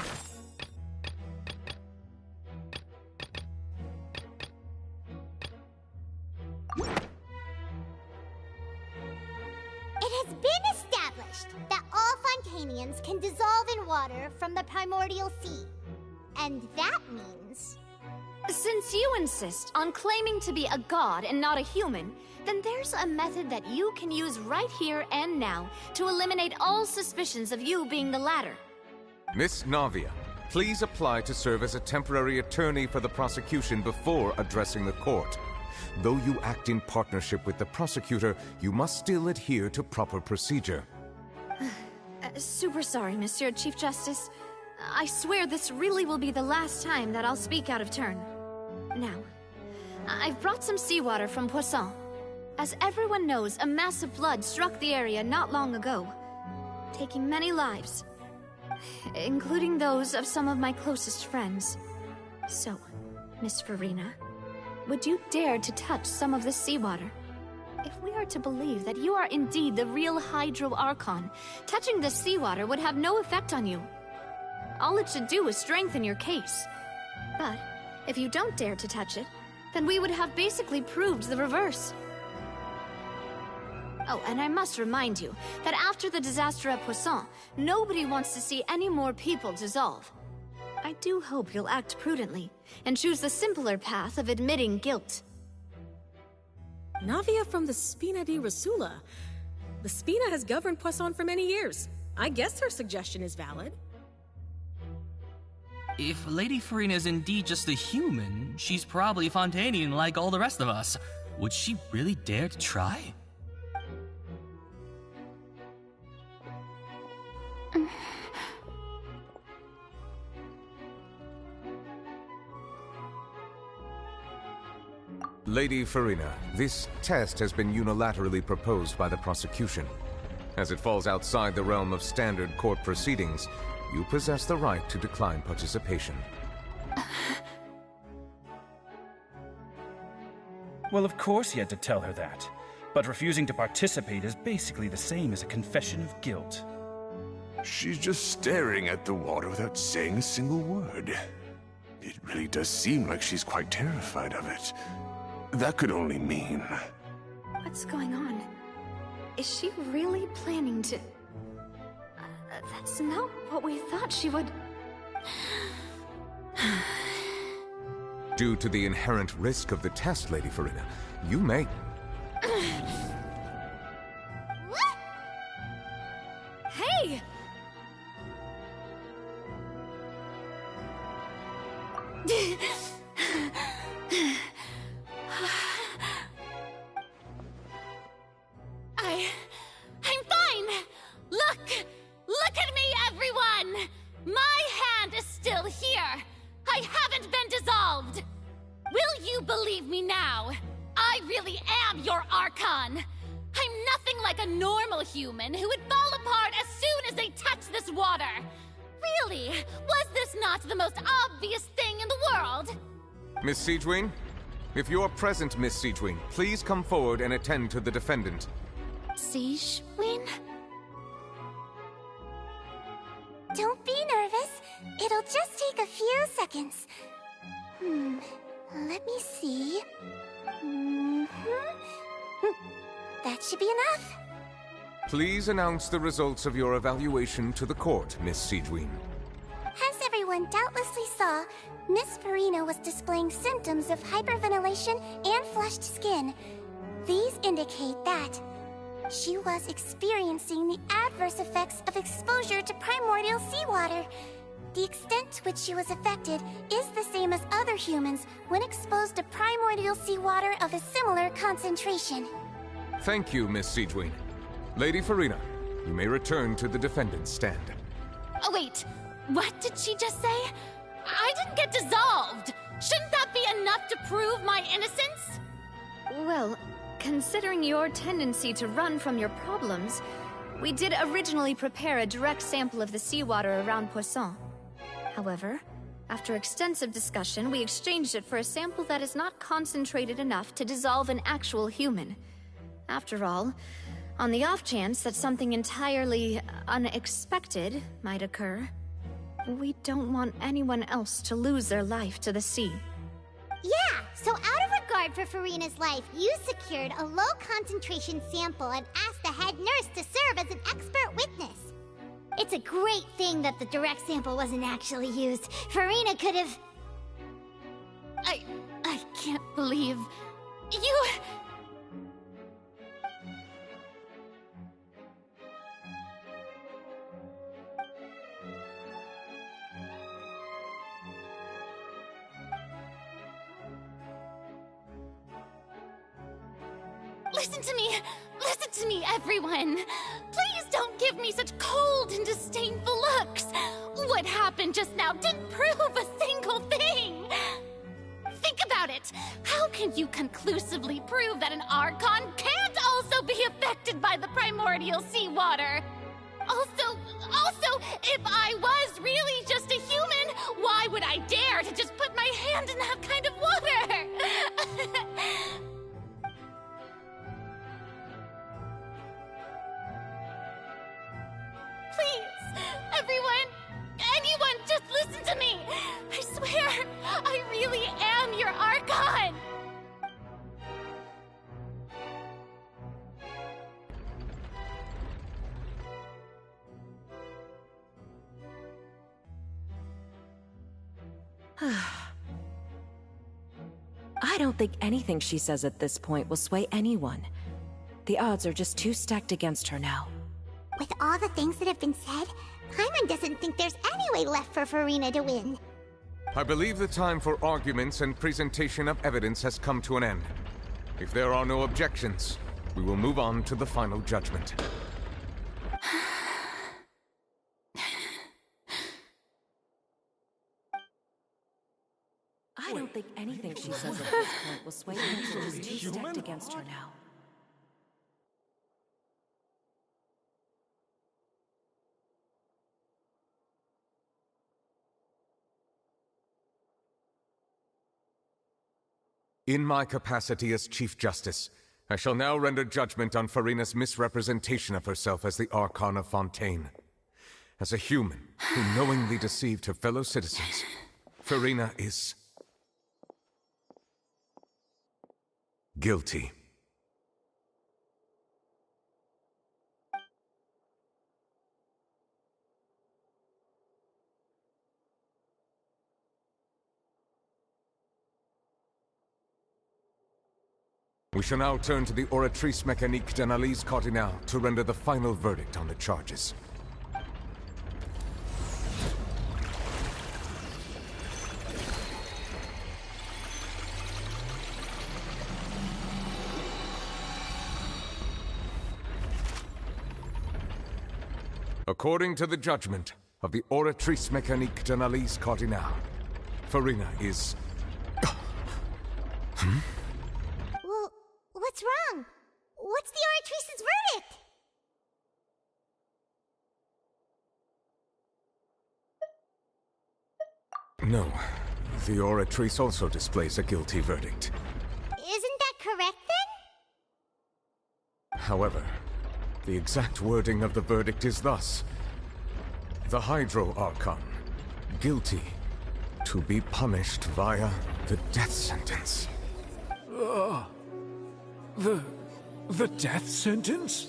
It has been established that all Fontanians can dissolve in water from the primordial sea. And that means... Since you insist on claiming to be a god and not a human, then there's a method that you can use right here and now to eliminate all suspicions of you being the latter. Miss Navia, please apply to serve as a temporary attorney for the prosecution before addressing the court. Though you act in partnership with the prosecutor, you must still adhere to proper procedure. Super sorry, Monsieur Chief Justice. I swear this really will be the last time that I'll speak out of turn. Now, I've brought some seawater from Poisson. As everyone knows, a massive flood struck the area not long ago, taking many lives, including those of some of my closest friends. So, Miss Farina, would you dare to touch some of the seawater? If we are to believe that you are indeed the real Hydro Archon, touching the seawater would have no effect on you. All it should do is strengthen your case. But if you don't dare to touch it, then we would have basically proved the reverse. Oh, and I must remind you that after the disaster at Poisson, nobody wants to see any more people dissolve. I do hope you'll act prudently and choose the simpler path of admitting guilt. Navia from the Spina di Rasula. The Spina has governed Poisson for many years. I guess her suggestion is valid. If Lady Farina is indeed just a human, she's probably Fontanian like all the rest of us. Would she really dare to try? Lady Farina, this test has been unilaterally proposed by the prosecution. As it falls outside the realm of standard court proceedings, you possess the right to decline participation. Well, of course he had to tell her that. But refusing to participate is basically the same as a confession of guilt. She's just staring at the water without saying a single word. It really does seem like she's quite terrified of it. That could only mean... What's going on? Is she really planning to... That's not what we thought she would... Due to the inherent risk of the test, Lady Farina, you may... Hey! I'm fine! Look at me, everyone! My hand is still here! I haven't been dissolved! Will you believe me now? I really am your Archon! I'm nothing like a normal human who would fall apart as soon as they touch this water! Really, was this not the most obvious thing in the world? Miss Siegewin? If you're present, Miss Siegewin, please come forward and attend to the defendant. Siegewin? Don't be nervous. It'll just take a few seconds. Let me see. That should be enough. Please announce the results of your evaluation to the court, Miss Siegewin. As everyone doubtlessly saw, Miss Farina was displaying symptoms of hyperventilation and flushed skin. These indicate that she was experiencing the adverse effects of exposure to primordial seawater. The extent to which she was affected is the same as other humans when exposed to primordial seawater of a similar concentration. Thank you, Miss Siegewin. Lady Farina, you may return to the defendant's stand. Oh, wait. What did she just say? I didn't get dissolved! Shouldn't that be enough to prove my innocence? Well, considering your tendency to run from your problems, we did originally prepare a direct sample of the seawater around Poisson. However, after extensive discussion, we exchanged it for a sample that is not concentrated enough to dissolve an actual human. After all, on the off chance that something entirely unexpected might occur, we don't want anyone else to lose their life to the sea. Yeah, so out of regard for Farina's life, you secured a low-concentration sample and asked the head nurse to serve as an expert witness. It's a great thing that the direct sample wasn't actually used. Farina could have... I can't believe... you... Listen to me, everyone! Please don't give me such cold and disdainful looks! What happened just now didn't prove a single thing! Think about it! How can you conclusively prove that an Archon can't also be affected by the primordial seawater? Also, if I was really just a human, why would I dare to just put my hand in that kind of water? Please, everyone, anyone, just listen to me! I swear, I really am your Archon! I don't think anything she says at this point will sway anyone. The odds are just too stacked against her now. With all the things that have been said, Paimon doesn't think there's any way left for Farina to win. I believe the time for arguments and presentation of evidence has come to an end. If there are no objections, we will move on to the final judgment. I don't think anything she says at this point will sway anyone. She's too stacked against her now. In my capacity as Chief Justice, I shall now render judgment on Farina's misrepresentation of herself as the Archon of Fontaine. As a human who knowingly deceived her fellow citizens, Farina is... guilty. We shall now turn to the Oratrice Mécanique d'Analyse Cardinale to render the final verdict on the charges. According to the judgment of the Oratrice Mécanique d'Analyse Cardinale, Farina is... Well, what's wrong? What's the Oratrice's verdict? No. The Oratrice also displays a guilty verdict. Isn't that correct, then? However, the exact wording of the verdict is thus. The Hydro Archon, guilty, to be punished via the death sentence. The death sentence?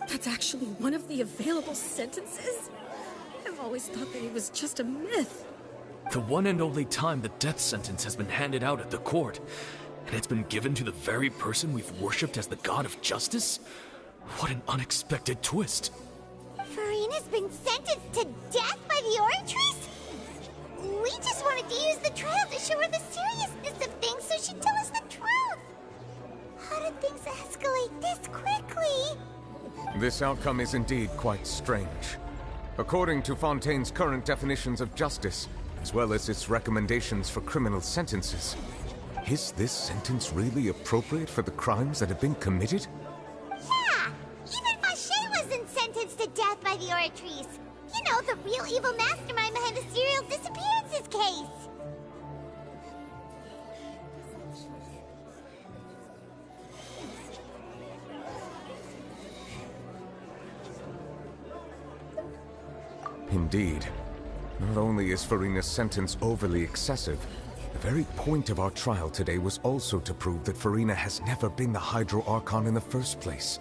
That's actually one of the available sentences? I've always thought that it was just a myth. The one and only time the death sentence has been handed out at the court, and it's been given to the very person we've worshipped as the god of justice? What an unexpected twist. Farina's been sentenced to death by the Oratrice? We just wanted to use the trial to show her the seriousness of things so she'd tell us the truth. How did things escalate this quickly? This outcome is indeed quite strange. According to Fontaine's current definitions of justice, as well as its recommendations for criminal sentences, is this sentence really appropriate for the crimes that have been committed? Yeah! Even Vacher wasn't sentenced to death by the Oratrice. You know, the real evil mastermind behind the serial disappearances case. Indeed. Not only is Farina's sentence overly excessive, the very point of our trial today was also to prove that Farina has never been the Hydro Archon in the first place.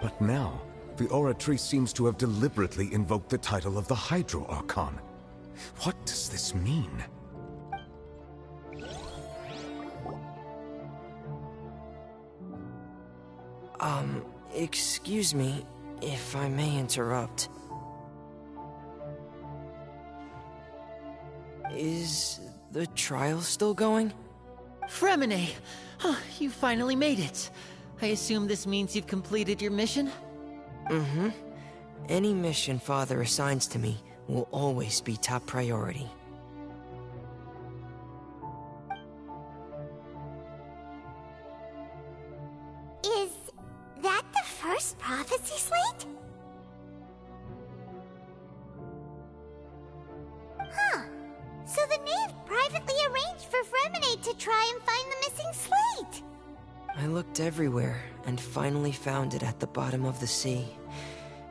But now, the Oratrice seems to have deliberately invoked the title of the Hydro Archon. What does this mean? Excuse me, if I may interrupt. Is the trial still going? Fremine! You finally made it. I assume this means you've completed your mission? Mm-hmm. Any mission Father assigns to me will always be top priority. Is that the first prophecy slate? Huh. So the knave privately arranged for Fremine to try and find the missing slate. I looked everywhere and finally found it at the bottom of the sea.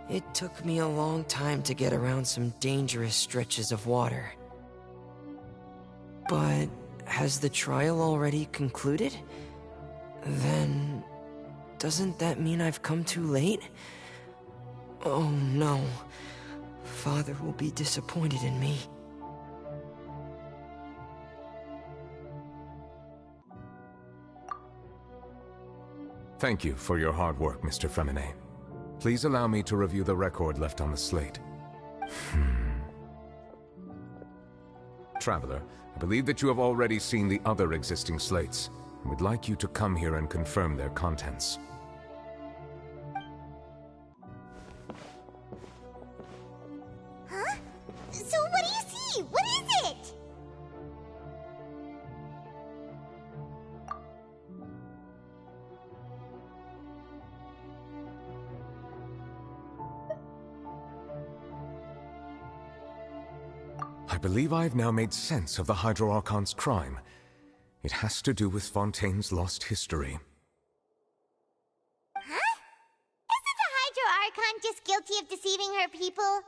It took me a long time to get around some dangerous stretches of water. But has the trial already concluded? Then doesn't that mean I've come too late? Oh no. Father will be disappointed in me. Thank you for your hard work, Mr. Fremine. Please allow me to review the record left on the slate. Traveler, I believe that you have already seen the other existing slates, and would like you to come here and confirm their contents. Huh? So what do you see? What is it? I believe I've now made sense of the Hydro Archon's crime. It has to do with Fontaine's lost history. Huh? Isn't the Hydro Archon just guilty of deceiving her people?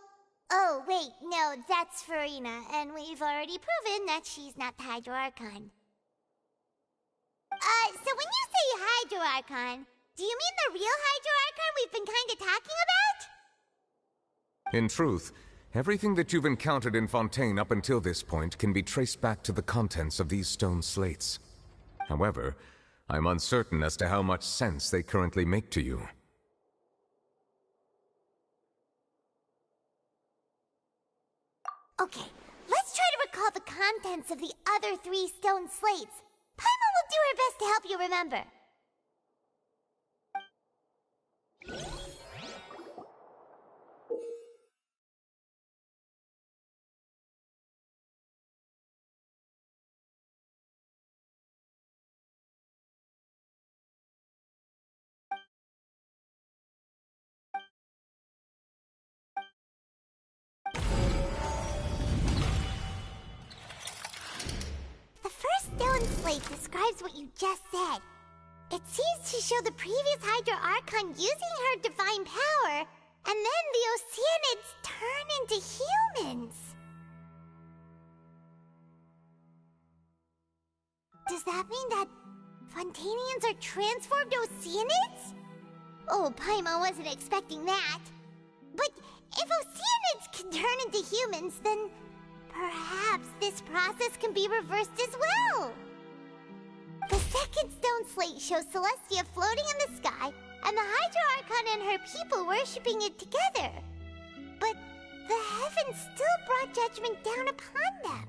Oh, wait, no, that's Farina, and we've already proven that she's not the Hydro Archon. So when you say Hydro Archon, do you mean the real Hydro Archon we've been kinda talking about? In truth, everything that you've encountered in Fontaine up until this point can be traced back to the contents of these stone slates. However, I'm uncertain as to how much sense they currently make to you. Okay, let's try to recall the contents of the other 3 stone slates. Paimon will do her best to help you remember. The first stone slate describes what you just said. It seems to show the previous Hydra Archon using her divine power, and then the Oceanids turn into humans. Does that mean that Fontanians are transformed Oceanids? Oh, Paimon wasn't expecting that. But if Oceanids can turn into humans, then perhaps this process can be reversed as well. The second stone slate shows Celestia floating in the sky, and the Hydra Archon and her people worshipping it together. But the heavens still brought judgment down upon them.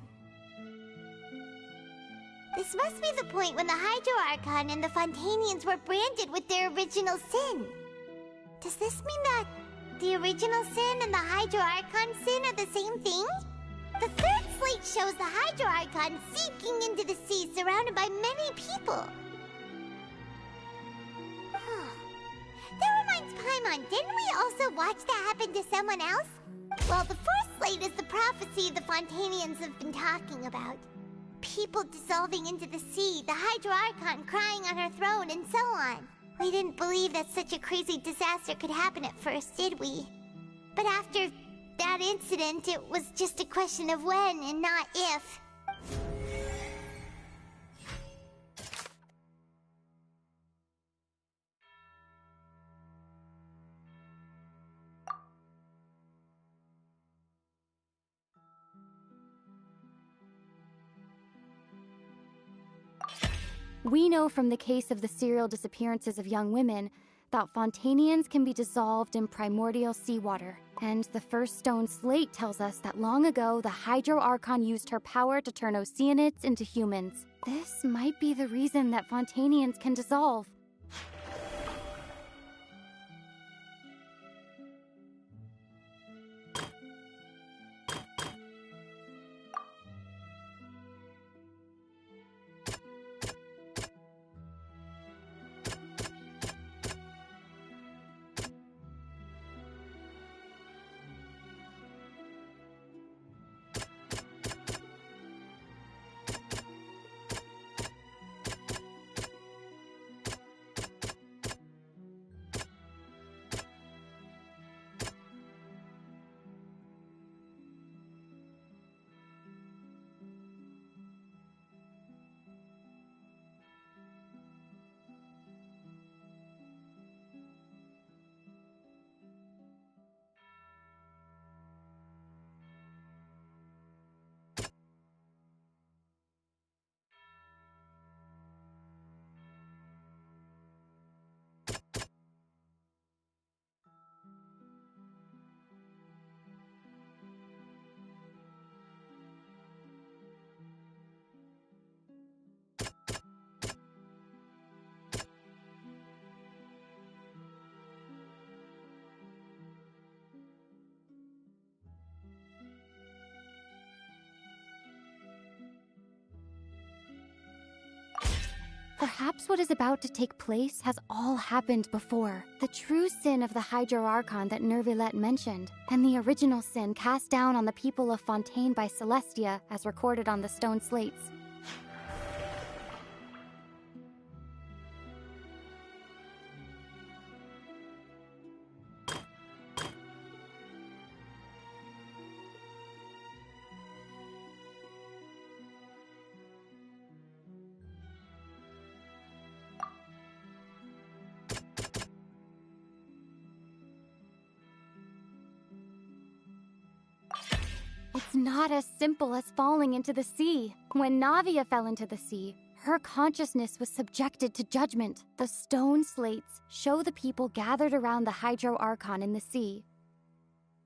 This must be the point when the Hydra Archon and the Fontanians were branded with their original sin. Does this mean that the original sin and the Hydra Archon sin are the same thing? The third slate shows the Hydra Archon sinking into the sea surrounded by many people. That reminds Paimon, didn't we also watch that happen to someone else? Well, the fourth slate is the prophecy the Fontanians have been talking about. People dissolving into the sea, the Hydra Archon crying on her throne, and so on. We didn't believe that such a crazy disaster could happen at first, did we? But after that incident, it was just a question of when and not if. We know from the case of the serial disappearances of young women that Fontanians can be dissolved in primordial seawater. And the first stone slate tells us that long ago, the Hydro Archon used her power to turn Oceanids into humans. This might be the reason that Fontanians can dissolve. Perhaps what is about to take place has all happened before. The true sin of the Hydro Archon that Nervilette mentioned, and the original sin cast down on the people of Fontaine by Celestia, as recorded on the stone slates. It's not as simple as falling into the sea. When Navia fell into the sea, her consciousness was subjected to judgment. The stone slates show the people gathered around the Hydro Archon in the sea.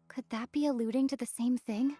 Could that be alluding to the same thing?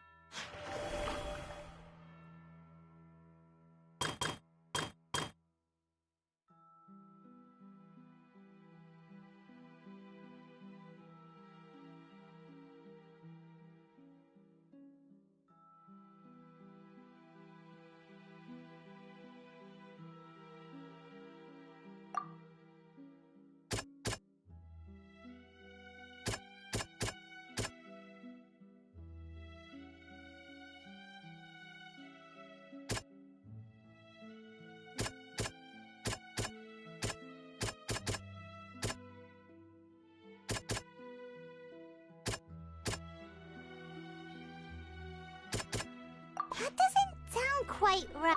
That doesn't sound quite right.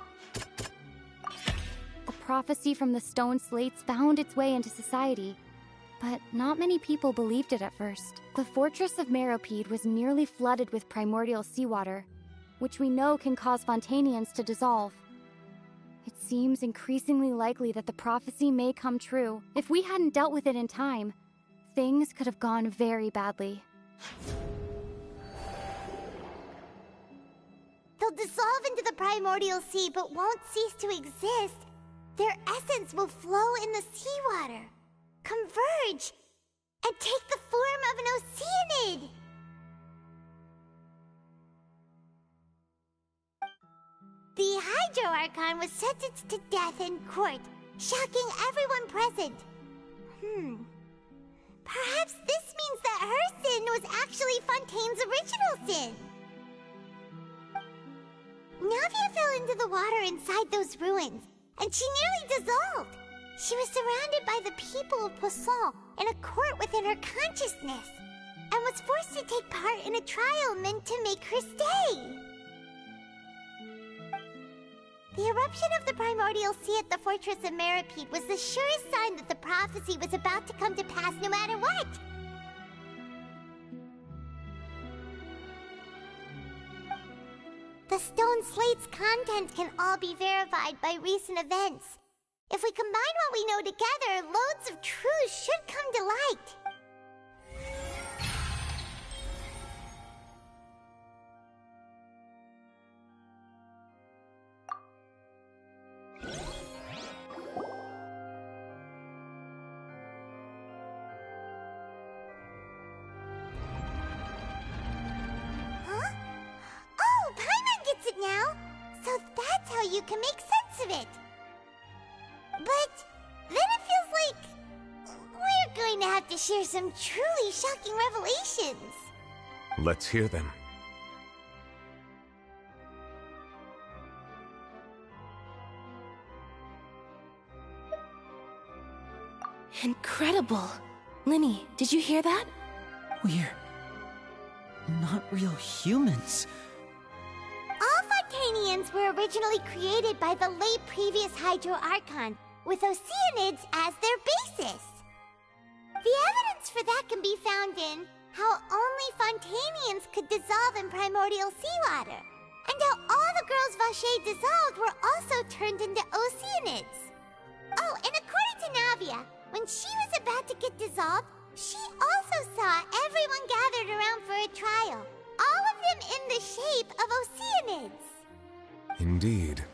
The prophecy from the stone slates found its way into society, but not many people believed it at first. The fortress of Meropide was nearly flooded with primordial seawater, which we know can cause Fontanians to dissolve. It seems increasingly likely that the prophecy may come true. If we hadn't dealt with it in time, things could have gone very badly. They'll dissolve into the primordial sea but won't cease to exist. Their essence will flow in the seawater, converge, and take the form of an Oceanid. The Hydro Archon was sentenced to death in court, shocking everyone present. Perhaps this means that her sin was actually Fontaine's original sin. Navia fell into the water inside those ruins, and she nearly dissolved. She was surrounded by the people of Poisson in a court within her consciousness, and was forced to take part in a trial meant to make her stay. The eruption of the primordial sea at the fortress of Meropide was the surest sign that the prophecy was about to come to pass no matter what. The stone slate's content can all be verified by recent events. If we combine what we know together, loads of truths should come to light. Now, so that's how you can make sense of it. But then it feels like we're going to have to share some truly shocking revelations. Let's hear them. Incredible. Linny, did you hear that? We're not real humans. All Fontanians were originally created by the late previous Hydro Archon, with Oceanids as their basis. The evidence for that can be found in how only Fontanians could dissolve in primordial seawater, and how all the girls Vacher dissolved were also turned into Oceanids. Oh, and according to Navia, when she was about to get dissolved, she also saw everyone gathered around for a trial, all of them in the shape of Oceanids. Indeed.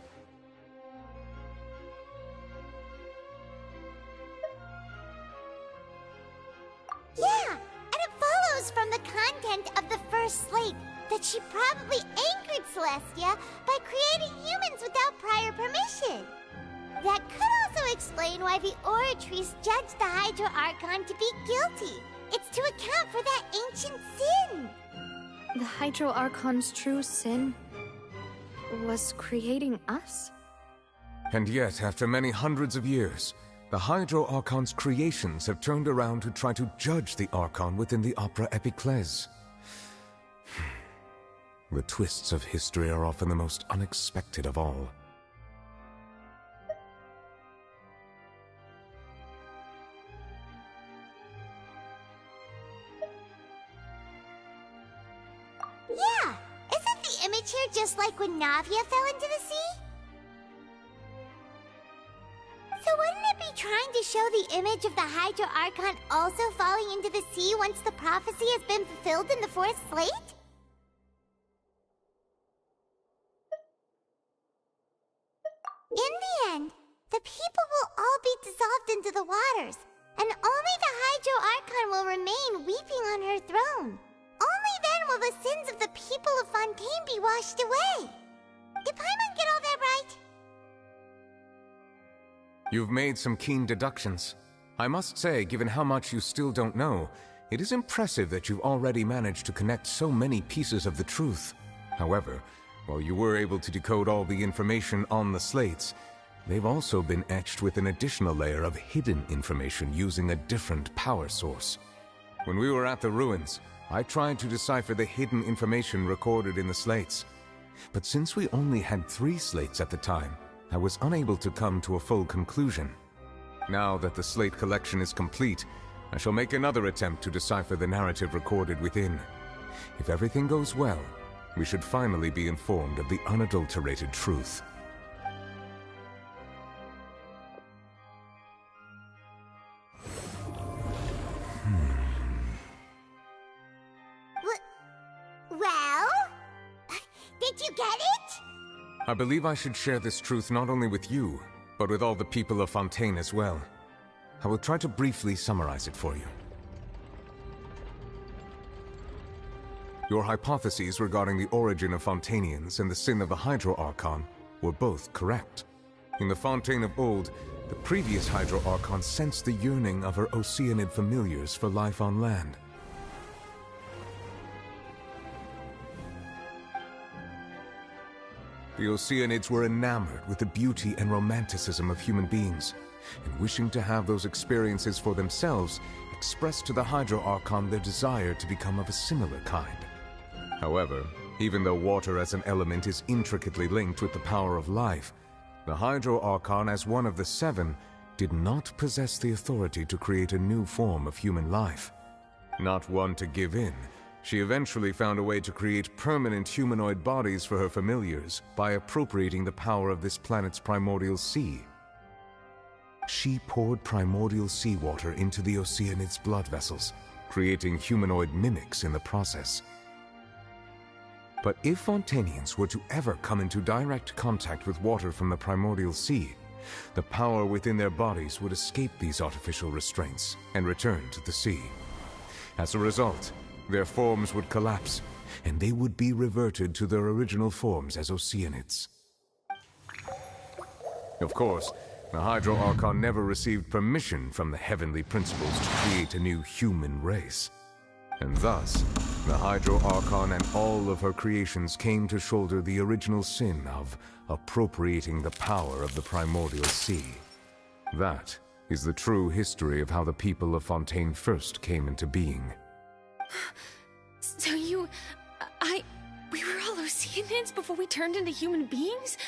Yeah, and it follows from the content of the first slate that she probably anchored Celestia by creating humans without prior permission. That could also explain why the Oratrice judged the Hydro Archon to be guilty. It's to account for that ancient sin. The Hydro Archon's true sin was creating us? And yet, after many hundreds of years, the Hydro Archon's creations have turned around to try to judge the Archon within the Opera Epiclese. The twists of history are often the most unexpected of all. Yeah, isn't the image here just like when Navia fell into the sea? So wouldn't it be trying to show the image of the Hydro Archon also falling into the sea once the prophecy has been fulfilled in the fourth slate? In the end, the people will all be dissolved into the waters, and only the Hydro Archon will remain weeping on her throne. Only then will the sins of the people of Fontaine be washed away. Did Paimon get all that right? You've made some keen deductions. I must say, given how much you still don't know, it is impressive that you've already managed to connect so many pieces of the truth. However, while you were able to decode all the information on the slates, they've also been etched with an additional layer of hidden information using a different power source. When we were at the ruins, I tried to decipher the hidden information recorded in the slates. But since we only had 3 slates at the time, I was unable to come to a full conclusion. Now that the slate collection is complete, I shall make another attempt to decipher the narrative recorded within. If everything goes well, we should finally be informed of the unadulterated truth. Well? Did you get it? I believe I should share this truth not only with you, but with all the people of Fontaine as well. I will try to briefly summarize it for you. Your hypotheses regarding the origin of Fontainians and the sin of the Hydro Archon were both correct. In the Fontaine of old, the previous Hydro Archon sensed the yearning of her Oceanid familiars for life on land. The Oceanids were enamored with the beauty and romanticism of human beings, and wishing to have those experiences for themselves, expressed to the Hydro Archon their desire to become of a similar kind. However, even though water as an element is intricately linked with the power of life, the Hydro Archon, as one of the 7, did not possess the authority to create a new form of human life. Not one to give in, she eventually found a way to create permanent humanoid bodies for her familiars by appropriating the power of this planet's primordial sea. She poured primordial seawater into the Oceanid's blood vessels, creating humanoid mimics in the process. But if Fontainians were to ever come into direct contact with water from the primordial sea, the power within their bodies would escape these artificial restraints and return to the sea. As a result, their forms would collapse, and they would be reverted to their original forms as Oceanids. Of course, the Hydro Archon never received permission from the heavenly principles to create a new human race. And thus, the Hydro Archon and all of her creations came to shoulder the original sin of appropriating the power of the primordial sea. That is the true history of how the people of Fontaine first came into being. So we were all Oceanids before we turned into human beings?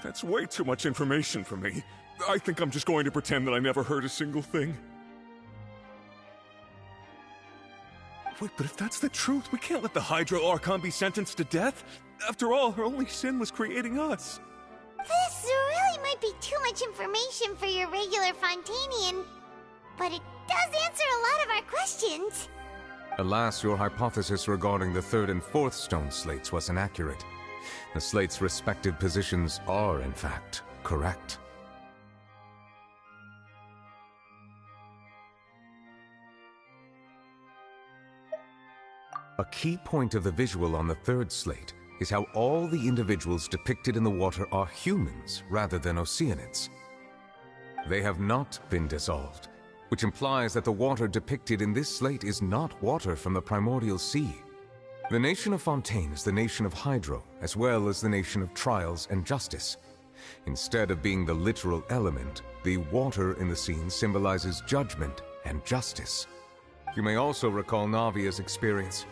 That's way too much information for me. I think I'm just going to pretend that I never heard a single thing. Wait, but if that's the truth, we can't let the Hydro Archon be sentenced to death. After all, her only sin was creating us. This really might be too much information for your regular Fontainian, but it does answer a lot of our questions. Alas, your hypothesis regarding the 3rd and 4th stone slates was inaccurate. The slates' respective positions are, in fact, correct. A key point of the visual on the 3rd slate is how all the individuals depicted in the water are humans rather than Oceanids. They have not been dissolved, which implies that the water depicted in this slate is not water from the primordial sea. The nation of Fontaine is the nation of Hydro, as well as the nation of trials and justice. Instead of being the literal element, the water in the scene symbolizes judgment and justice. You may also recall Navia's experience.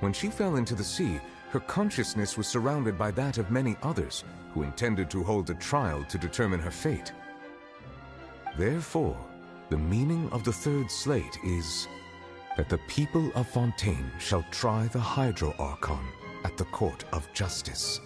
When she fell into the sea, her consciousness was surrounded by that of many others who intended to hold a trial to determine her fate. Therefore, the meaning of the 3rd slate is that the people of Fontaine shall try the Hydro Archon at the court of justice.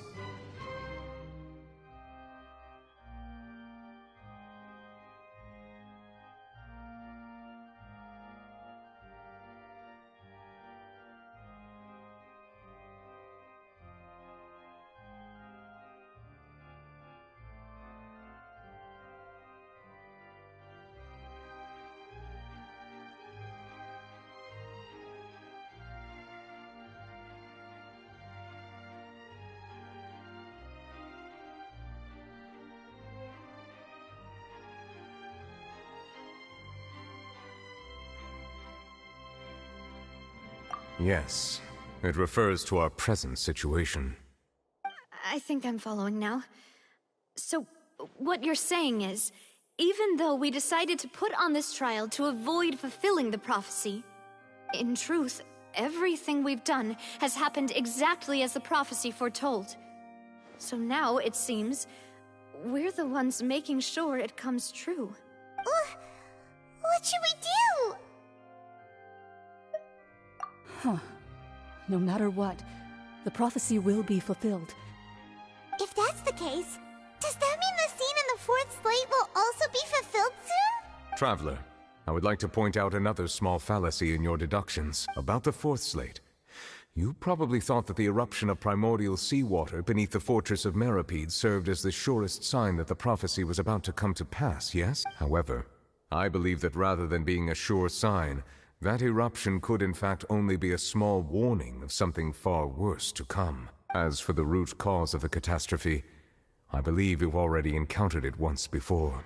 Yes, it refers to our present situation. I think I'm following now. So, what you're saying is, even though we decided to put on this trial to avoid fulfilling the prophecy, in truth, everything we've done has happened exactly as the prophecy foretold. So now, it seems, we're the ones making sure it comes true. What should we do? Huh. No matter what, the prophecy will be fulfilled. If that's the case, does that mean the scene in the fourth slate will also be fulfilled soon? Traveler, I would like to point out another small fallacy in your deductions about the fourth slate. You probably thought that the eruption of primordial seawater beneath the fortress of Meripede served as the surest sign that the prophecy was about to come to pass, yes? However, I believe that rather than being a sure sign, that eruption could in fact only be a small warning of something far worse to come. As for the root cause of the catastrophe, I believe you've already encountered it once before.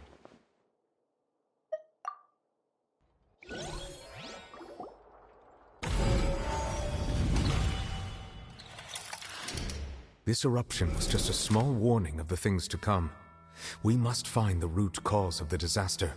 This eruption was just a small warning of the things to come. We must find the root cause of the disaster.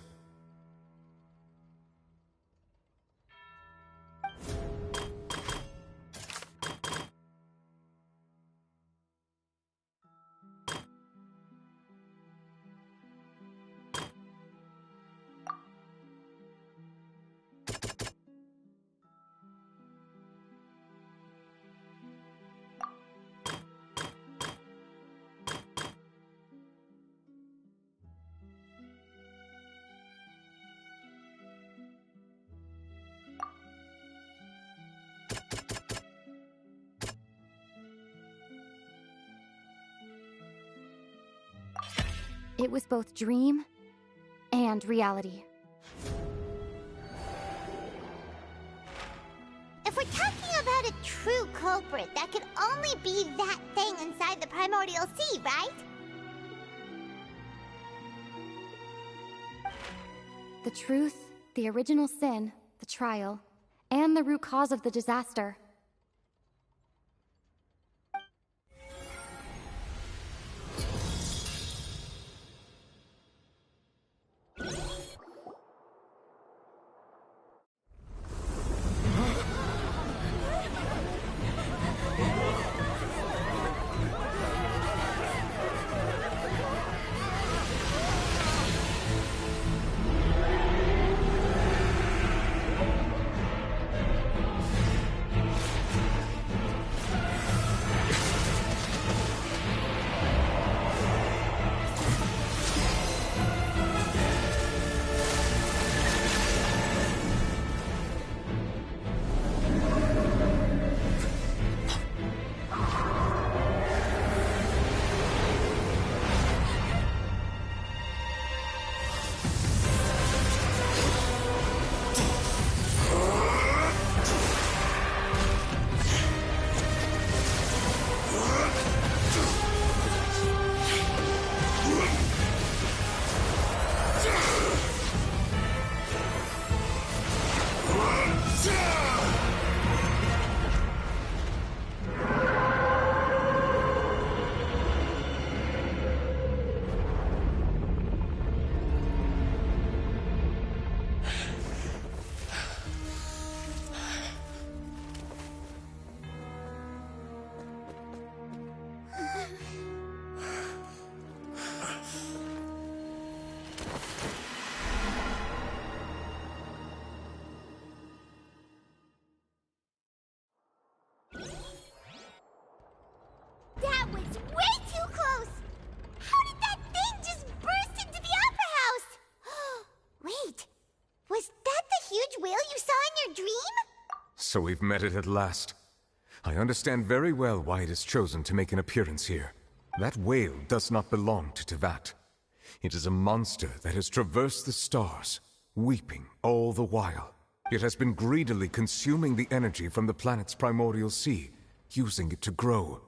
It was both dream and reality. If we're talking about a true culprit, that could only be that thing inside the primordial sea, right? The truth, the original sin, the trial, and the root cause of the disaster. That was way too close! How did that thing just burst into the Opera House? Wait, was that the huge whale you saw in your dream? So we've met it at last. I understand very well why it has chosen to make an appearance here. That whale does not belong to Tevat. It is a monster that has traversed the stars, weeping all the while. It has been greedily consuming the energy from the planet's primordial sea, using it to grow.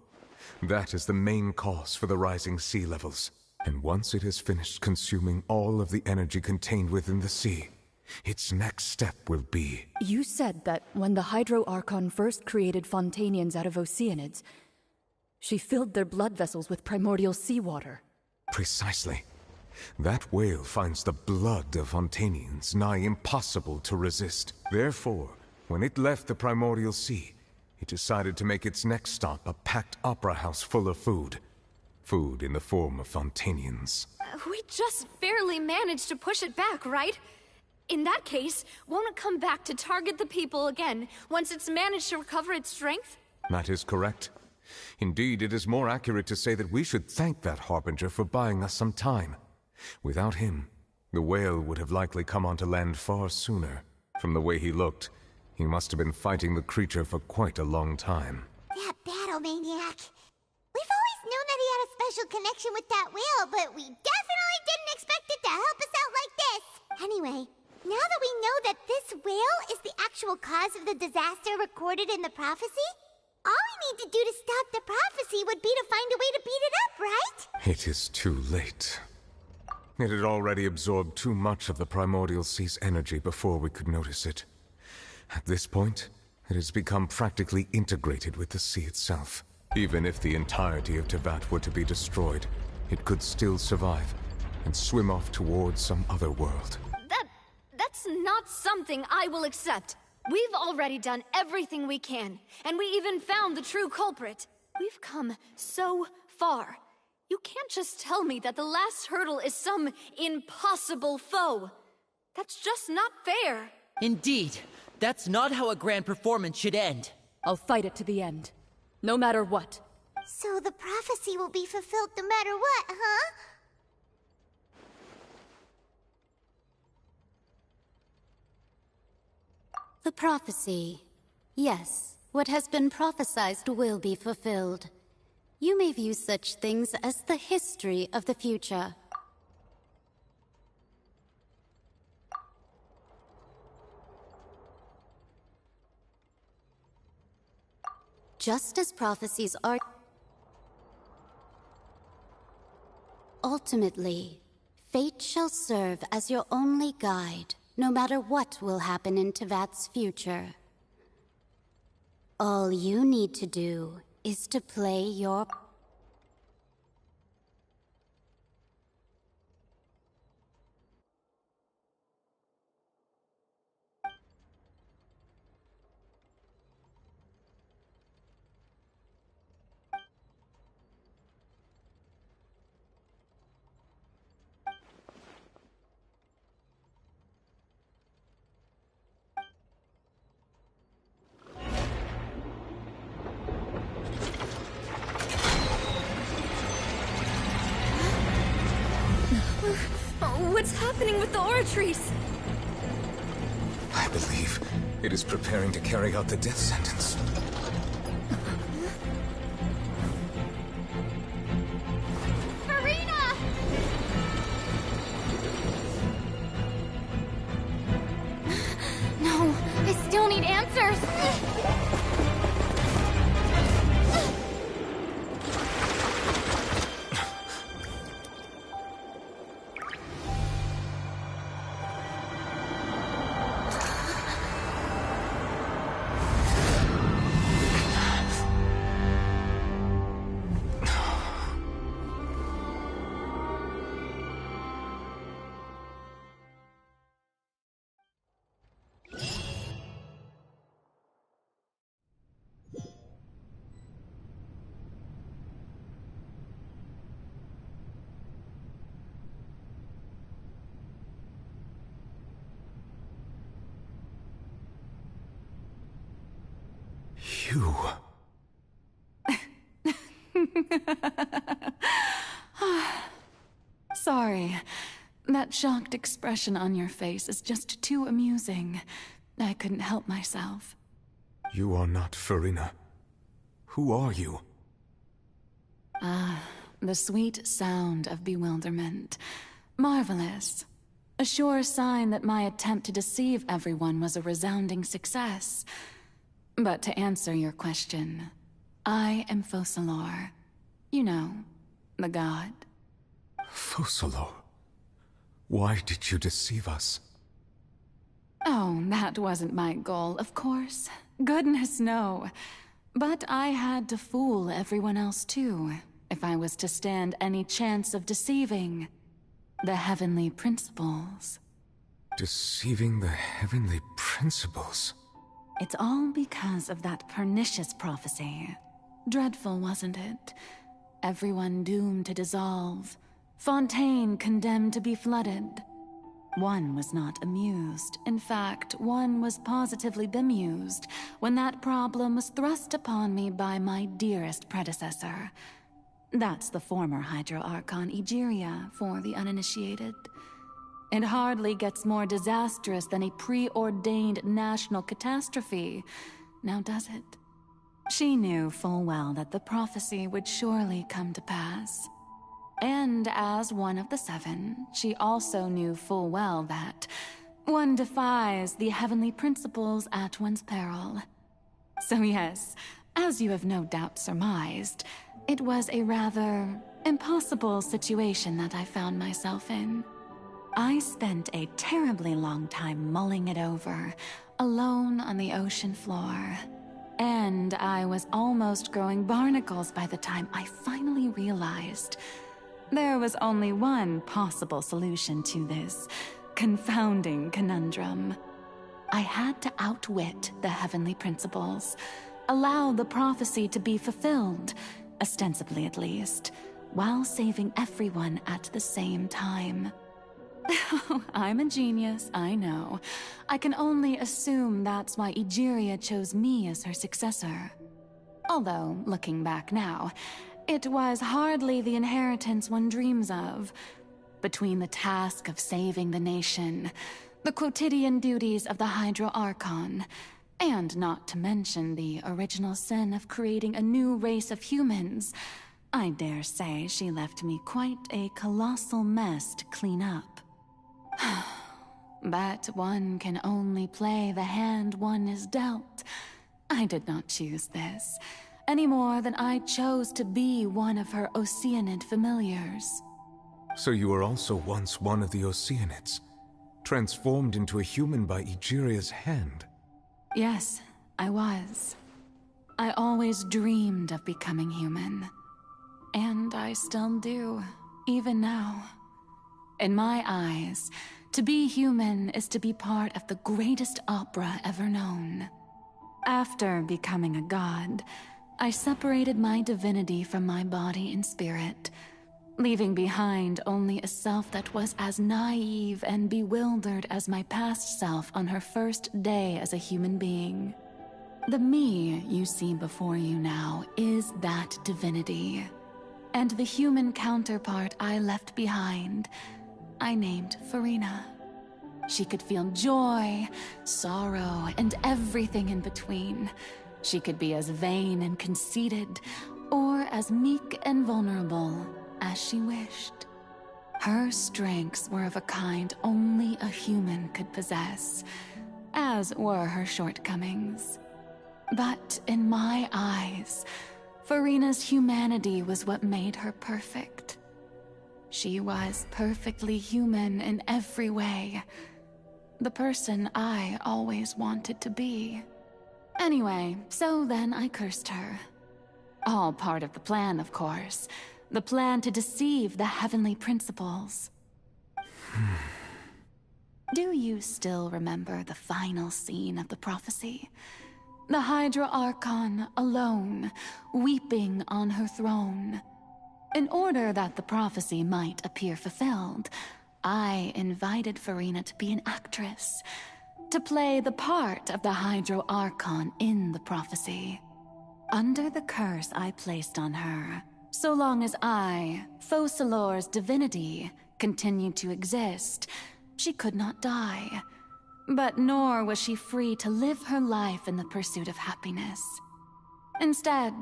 That is the main cause for the rising sea levels. And once it has finished consuming all of the energy contained within the sea, Its next step will be... You said that when the Hydro Archon first created Fontanians out of Oceanids, she filled their blood vessels with primordial seawater. Precisely. That whale finds the blood of Fontanians nigh impossible to resist. Therefore, when it left the primordial sea, it decided to make its next stop a packed opera house full of food. Food in the form of Fontanians. We just barely managed to push it back, right? In that case, won't it come back to target the people again, once it's managed to recover its strength? That is correct. Indeed, it is more accurate to say that we should thank that Harbinger for buying us some time. Without him, the whale would have likely come onto land far sooner. From the way he looked, he must have been fighting the creature for quite a long time. That battle maniac. We've always known that he had a special connection with that whale, but we definitely didn't expect it to help us out like this. Anyway, now that we know that this whale is the actual cause of the disaster recorded in the prophecy, all we need to do to stop the prophecy would be to find a way to beat it up, right? It is too late. It had already absorbed too much of the primordial sea's energy before we could notice it. At this point, it has become practically integrated with the sea itself. Even if the entirety of Tevat were to be destroyed, it could still survive and swim off towards some other world. That's not something I will accept. We've already done everything we can, and we even found the true culprit. We've come so far. You can't just tell me that the last hurdle is some impossible foe. That's just not fair. Indeed. That's not how a grand performance should end. I'll fight it to the end. No matter what. So the prophecy will be fulfilled no matter what, huh? The prophecy. Yes, what has been prophesied will be fulfilled. You may view such things as the history of the future. Just as prophecies are... Ultimately, fate shall serve as your only guide, no matter what will happen in Tevat's future. All you need to do is to play your... What's happening with the oratories? I believe it is preparing to carry out the death sentence. Farina! No, I still need answers. You... Sorry. That shocked expression on your face is just too amusing. I couldn't help myself. You are not Farina. Who are you? Ah, the sweet sound of bewilderment. Marvelous. A sure sign that my attempt to deceive everyone was a resounding success. But to answer your question, I am Focalor. You know, the god. Focalor? Why did you deceive us? Oh, that wasn't my goal, of course. Goodness, no. But I had to fool everyone else too, if I was to stand any chance of deceiving the heavenly principles. Deceiving the heavenly principles? It's all because of that pernicious prophecy. Dreadful, wasn't it? Everyone doomed to dissolve. Fontaine condemned to be flooded. One was not amused. In fact, one was positively bemused when that problem was thrust upon me by my dearest predecessor. That's the former Hydro Archon Egeria, for the uninitiated. It hardly gets more disastrous than a preordained national catastrophe, now does it? She knew full well that the prophecy would surely come to pass. And as one of the seven, she also knew full well that one defies the heavenly principles at one's peril. So yes, as you have no doubt surmised, it was a rather impossible situation that I found myself in. I spent a terribly long time mulling it over, alone on the ocean floor. And I was almost growing barnacles by the time I finally realized there was only one possible solution to this confounding conundrum. I had to outwit the heavenly principles, allow the prophecy to be fulfilled, ostensibly at least, while saving everyone at the same time. I'm a genius, I know. I can only assume that's why Egeria chose me as her successor. Although, looking back now, it was hardly the inheritance one dreams of. Between the task of saving the nation, the quotidian duties of the Hydro Archon, and not to mention the original sin of creating a new race of humans, I dare say she left me quite a colossal mess to clean up. But one can only play the hand one is dealt. I did not choose this, any more than I chose to be one of her Oceanid familiars. So you were also once one of the Oceanids, transformed into a human by Egeria's hand? Yes, I was. I always dreamed of becoming human. And I still do, even now. In my eyes, to be human is to be part of the greatest opera ever known. After becoming a god, I separated my divinity from my body and spirit, leaving behind only a self that was as naive and bewildered as my past self on her first day as a human being. The me you see before you now is that divinity. And the human counterpart I left behind, I named Farina. She could feel joy, sorrow, and everything in between. She could be as vain and conceited, or as meek and vulnerable as she wished. Her strengths were of a kind only a human could possess, as were her shortcomings. But in my eyes, Farina's humanity was what made her perfect. She was perfectly human in every way. The person I always wanted to be. Anyway, so then I cursed her. All part of the plan, of course. The plan to deceive the heavenly principles. Do you still remember the final scene of the prophecy? The Hydra Archon alone, weeping on her throne. In order that the prophecy might appear fulfilled, I invited Farina to be an actress, to play the part of the Hydro Archon in the prophecy. Under the curse I placed on her, so long as I, Focalor's divinity, continued to exist, she could not die. But nor was she free to live her life in the pursuit of happiness. Instead,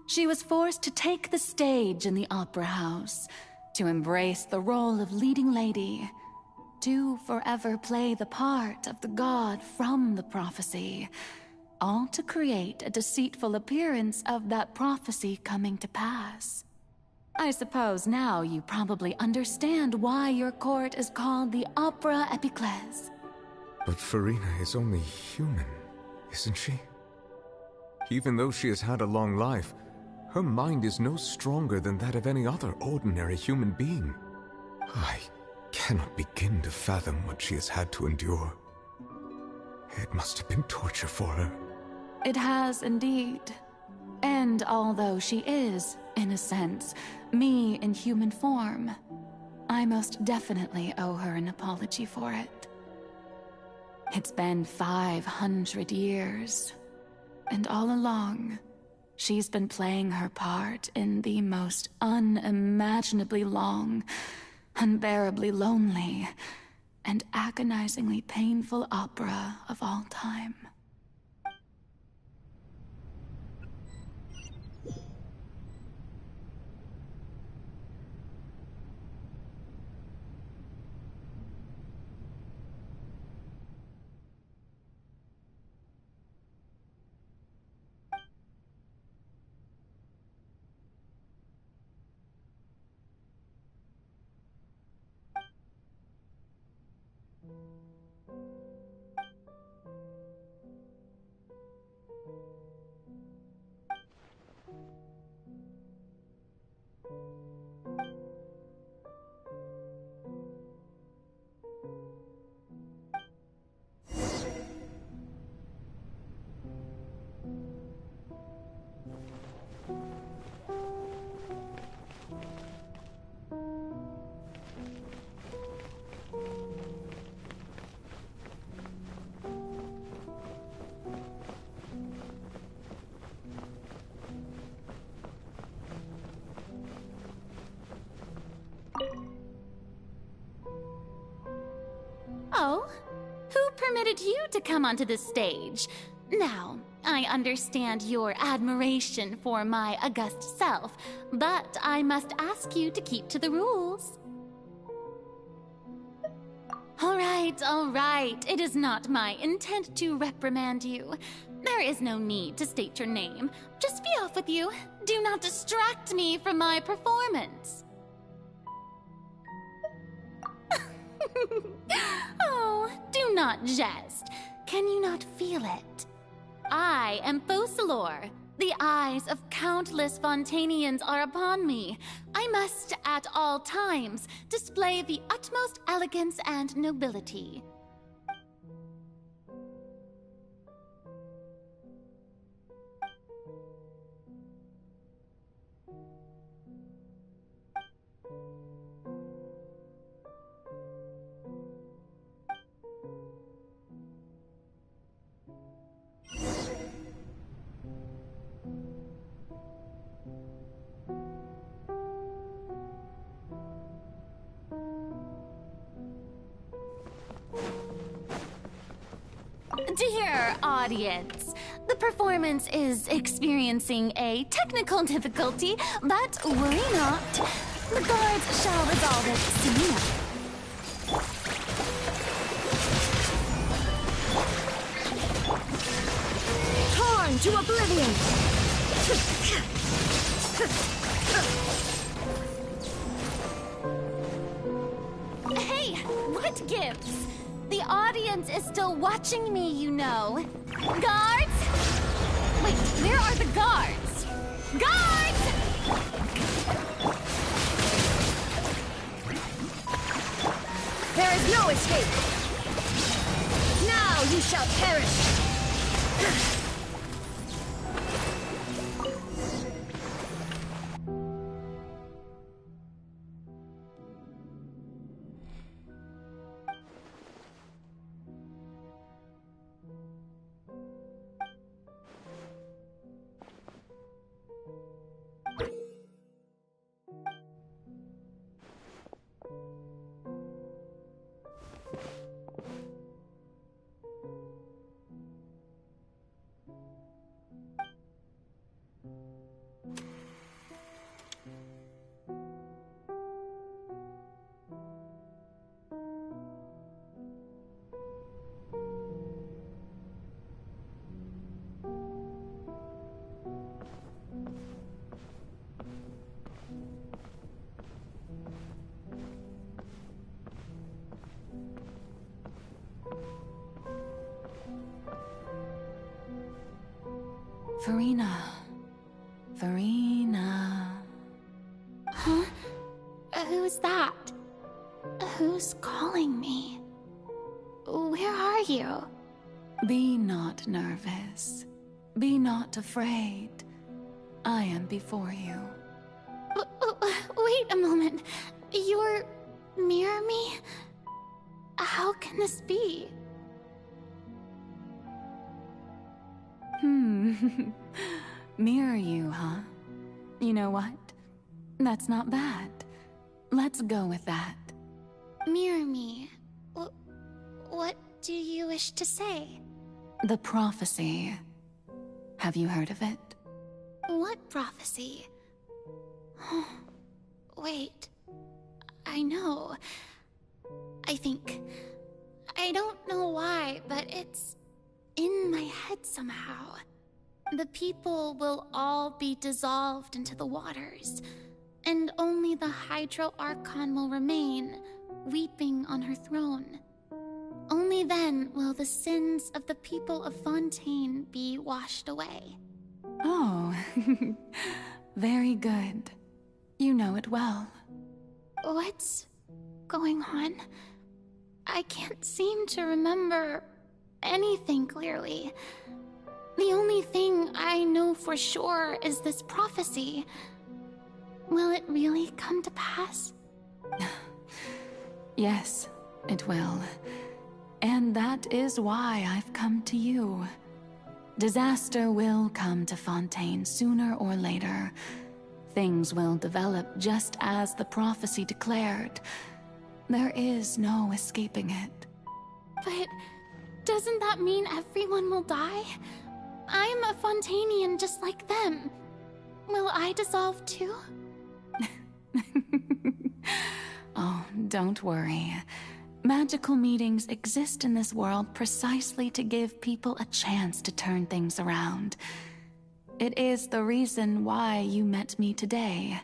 she was forced to take the stage in the opera house, to embrace the role of leading lady, to forever play the part of the god from the prophecy, all to create a deceitful appearance of that prophecy coming to pass. I suppose now you probably understand why your court is called the Opera Epiclese. But Farina is only human, isn't she? Even though she has had a long life, her mind is no stronger than that of any other ordinary human being. I cannot begin to fathom what she has had to endure. It must have been torture for her. It has indeed. And although she is, in a sense, me in human form, I most definitely owe her an apology for it. It's been 500 years, and all along, she's been playing her part in the most unimaginably long, unbearably lonely, and agonizingly painful opera of all time. Oh, who permitted you to come onto the stage? Now, I understand your admiration for my august self, but I must ask you to keep to the rules. All right. It is not my intent to reprimand you. There is no need to state your name. Just be off with you. Do not distract me from my performance. Oh, do not jest. Can you not feel it? I am Focalor. The eyes of countless Fontanians are upon me. I must, at all times, display the utmost elegance and nobility. Dear audience, the performance is experiencing a technical difficulty, but worry not. The guards shall resolve it soon enough. Torn to oblivion! Hey, what gives? The audience is still watching me, you know. Guards? Wait, where are the guards? Guards! There is no escape! Now you shall perish! Farina. Huh? Who's that? Who's calling me? Where are you? Be not nervous. Be not afraid. I am before you. Wait a moment. You're near me? How can this be? Mirror you, huh? You know what? That's not bad. Let's go with that. Mirror me? What do you wish to say? The prophecy. Have you heard of it? What prophecy? Wait. I know. I think. I don't know why, but it's in my head somehow. The people will all be dissolved into the waters, and only the Hydro Archon will remain, weeping on her throne. Only then will the sins of the people of Fontaine be washed away. Oh, very good. You know it well. What's going on? I can't seem to remember anything clearly. The only thing I know for sure is this prophecy. Will it really come to pass? Yes, it will. And that is why I've come to you. Disaster will come to Fontaine sooner or later. Things will develop just as the prophecy declared. There is no escaping it. But doesn't that mean everyone will die? I'm a Fontainian just like them. Will I dissolve too? Oh, don't worry. Magical meetings exist in this world precisely to give people a chance to turn things around. It is the reason why you met me today.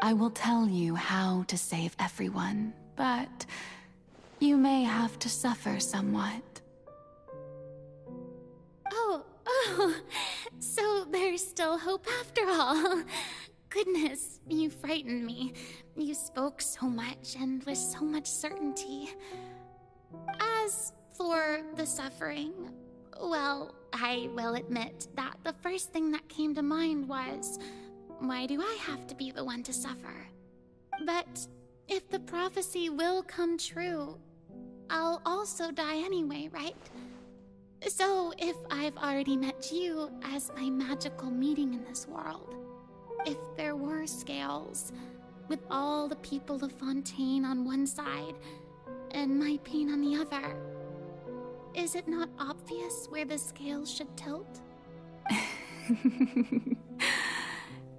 I will tell you how to save everyone, but you may have to suffer somewhat. Oh, so there's still hope after all. Goodness, you frightened me. You spoke so much and with so much certainty. As for the suffering, well, I will admit that the first thing that came to mind was, why do I have to be the one to suffer? But if the prophecy will come true, I'll also die anyway, right? So if I've already met you as my magical meeting in this world, if there were scales, with all the people of Fontaine on one side and my pain on the other, is it not obvious where the scales should tilt?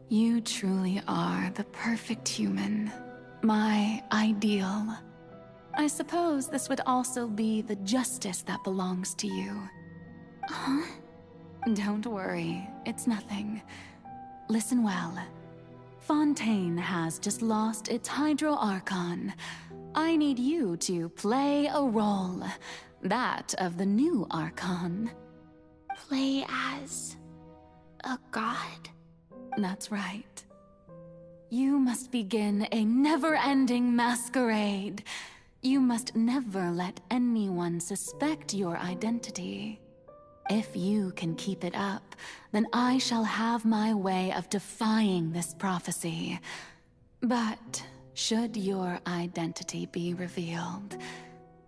You truly are the perfect human, my ideal. I suppose this would also be the justice that belongs to you. Huh? Don't worry, it's nothing. Listen well. Fontaine has just lost its Hydro Archon. I need you to play a role. That of the new Archon. Play as a god? That's right. You must begin a never-ending masquerade. You must never let anyone suspect your identity. If you can keep it up, then I shall have my way of defying this prophecy. But should your identity be revealed,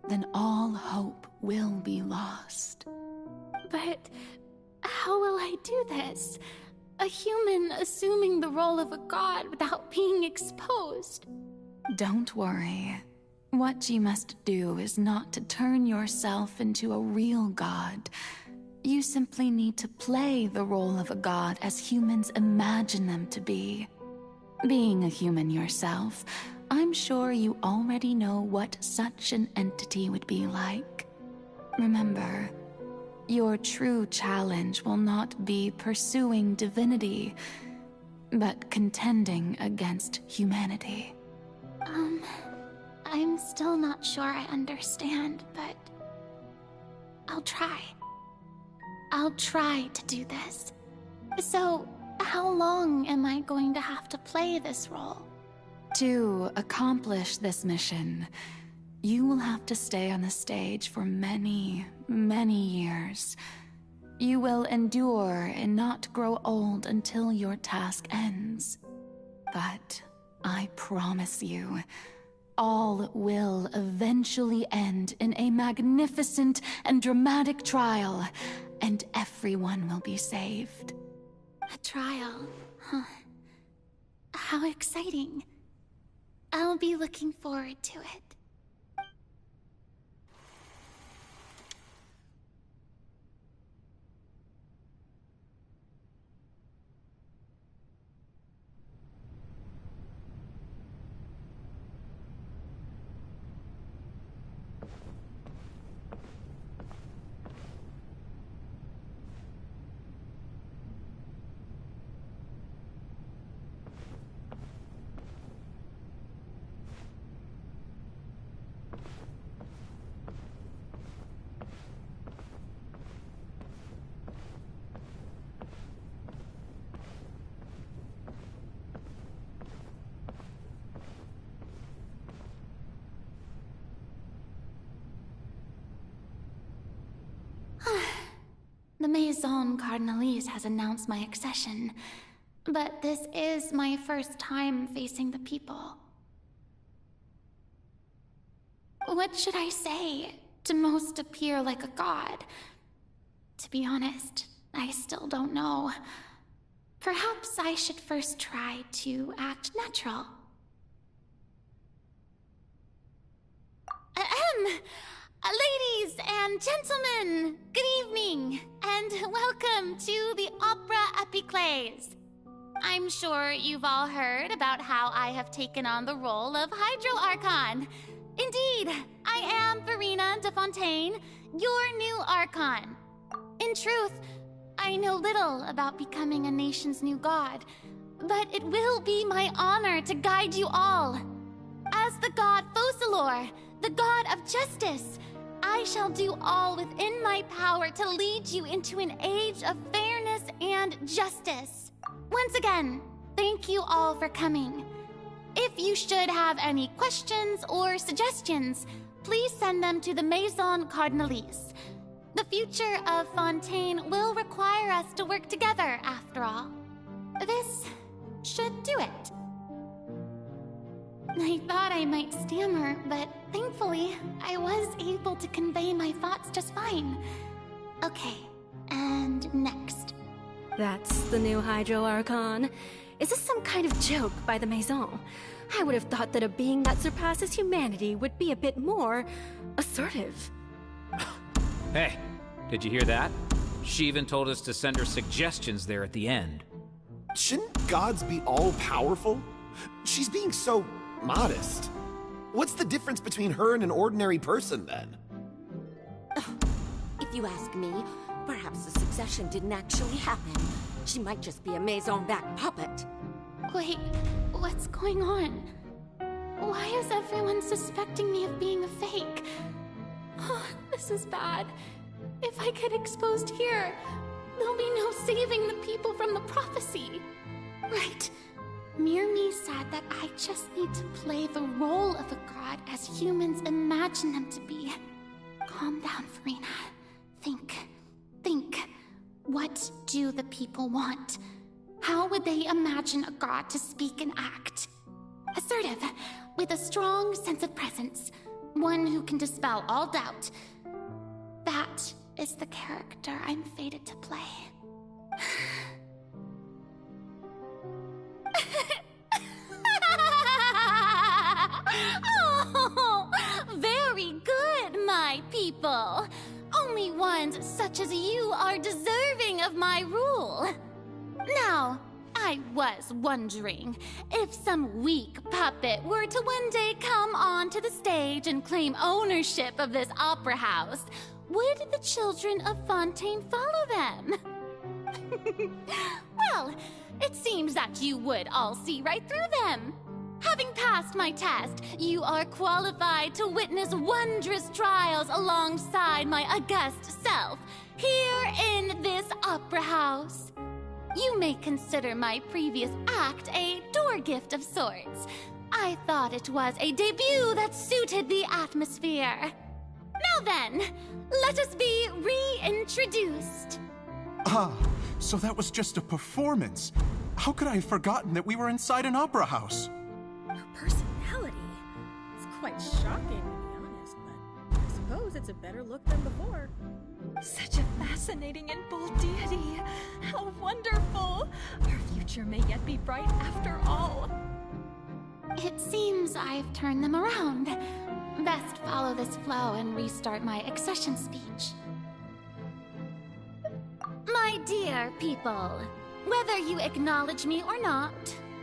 then all hope will be lost. But how will I do this? A human assuming the role of a god without being exposed. Don't worry. What you must do is not to turn yourself into a real god. You simply need to play the role of a god as humans imagine them to be. Being a human yourself, I'm sure you already know what such an entity would be like. Remember, your true challenge will not be pursuing divinity, but contending against humanity. I'm still not sure I understand, but I'll try. I'll try to do this. So, how long am I going to have to play this role? To accomplish this mission, you will have to stay on the stage for many, many years. You will endure and not grow old until your task ends. But I promise you, all will eventually end in a magnificent and dramatic trial, and everyone will be saved. A trial, huh? How exciting. I'll be looking forward to it. The Maison Cardinalise has announced my accession, but this is my first time facing the people. What should I say to most appear like a god? To be honest, I still don't know. Perhaps I should first try to act natural. Ladies and gentlemen, good evening, and welcome to the Opera Epiclese. I'm sure you've all heard about how I have taken on the role of Hydro Archon. Indeed, I am Verena de Fontaine, your new Archon. In truth, I know little about becoming a nation's new god, but it will be my honor to guide you all. As the god Focalor, the god of justice, I shall do all within my power to lead you into an age of fairness and justice. Once again, thank you all for coming. If you should have any questions or suggestions, please send them to the Maison Cardinalise. The future of Fontaine will require us to work together, after all. This should do it. I thought I might stammer, but thankfully, I was able to convey my thoughts just fine. Okay, and next. That's the new Hydro Archon. Is this some kind of joke by the Maison? I would have thought that a being that surpasses humanity would be a bit more assertive. Hey, did you hear that? She even told us to send her suggestions there at the end. Shouldn't gods be all-powerful? She's being so modest. What's the difference between her and an ordinary person, then? If you ask me, perhaps the succession didn't actually happen. She might just be a Maison-backed puppet. Wait, what's going on? Why is everyone suspecting me of being a fake? Oh, this is bad. If I get exposed here, there'll be no saving the people from the prophecy. Right. Mirmi said that I just need to play the role of a god as humans imagine them to be. Calm down, Verena. Think. What do the people want? How would they imagine a god to speak and act? Assertive, with a strong sense of presence. One who can dispel all doubt. That is the character I'm fated to play. Oh, very good, my people. Only ones such as you are deserving of my rule. Now, I was wondering, if some weak puppet were to one day come onto the stage and claim ownership of this opera house, would the children of Fontaine follow them? Well, it seems that you would all see right through them. Having passed my test, you are qualified to witness wondrous trials alongside my august self, here in this opera house. you may consider my previous act a door gift of sorts. I thought it was a debut that suited the atmosphere. Now then, let us be reintroduced. Ah, so that was just a performance. How could I have forgotten that we were inside an opera house? Her personality. It's quite shocking, to be honest, but I suppose it's a better look than before. Such a fascinating and bold deity. How wonderful! Our future may yet be bright after all. It seems I've turned them around. Best follow this flow and restart my accession speech. My dear people, whether you acknowledge me or not,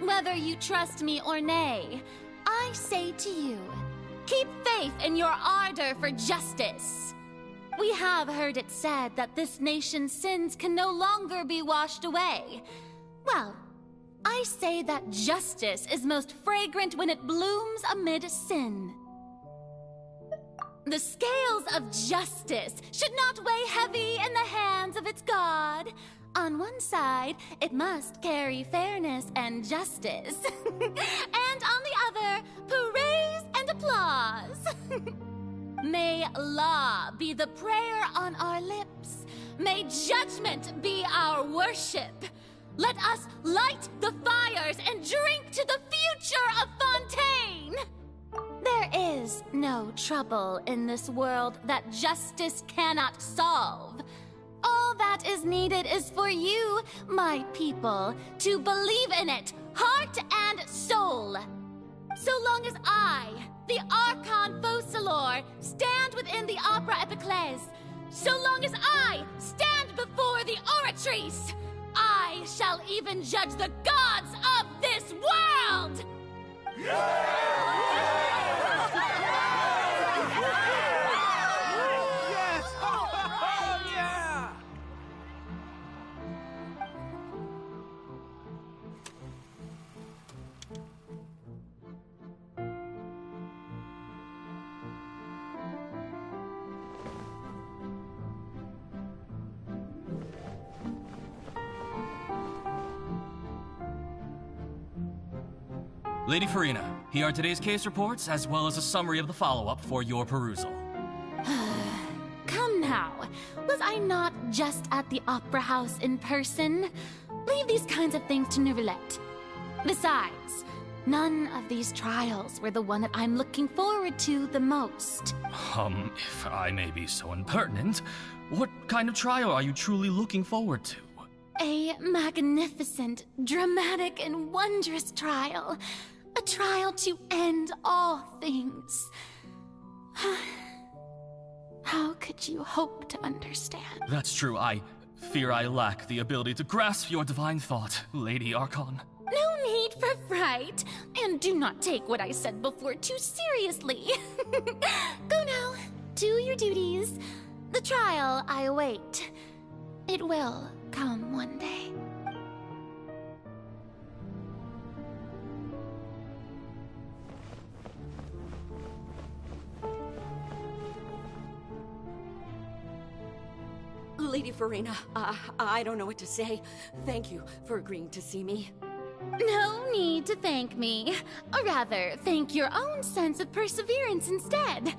whether you trust me or nay, I say to you, keep faith in your ardor for justice. We have heard it said that this nation's sins can no longer be washed away. Well, I say that justice is most fragrant when it blooms amid sin. The scales of justice should not weigh heavy in the hands of its God. On one side, it must carry fairness and justice. And on the other, praise and applause. May law be the prayer on our lips. May judgment be our worship. Let us light the fires and drink to the future of Fontaine! There is no trouble in this world that justice cannot solve. All that is needed is for you, my people, to believe in it, heart and soul. So long as I, the Archon Focalor, stand within the Opera Epiclese, so long as I stand before the Oratrice, I shall even judge the gods of this world! Lady Farina, here are today's case reports, as well as a summary of the follow-up for your perusal. Come now, was I not just at the Opera House in person? Leave these kinds of things to Neuvillette. Besides, none of these trials were the one that I'm looking forward to the most. If I may be so impertinent, what kind of trial are you truly looking forward to? A magnificent, dramatic, and wondrous trial. A trial to end all things. How could you hope to understand? That's true. I fear I lack the ability to grasp your divine thought, Lady Archon. No need for fright, and do not take what I said before too seriously. Go now, do your duties. The trial I await. It will come one day. Lady Farina, I don't know what to say. Thank you for agreeing to see me. No need to thank me. Or rather, thank your own sense of perseverance instead.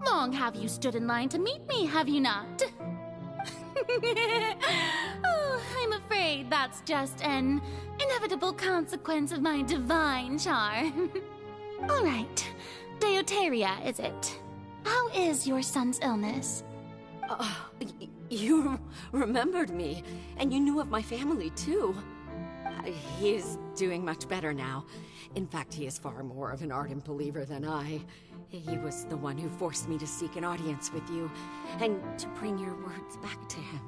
Long have you stood in line to meet me, have you not? Oh, I'm afraid that's just an inevitable consequence of my divine charm. All right, Deoteria, is it? How is your son's illness? You remembered me, and you knew of my family, too. He is doing much better now. In fact, he is far more of an ardent believer than I. He was the one who forced me to seek an audience with you, and to bring your words back to him.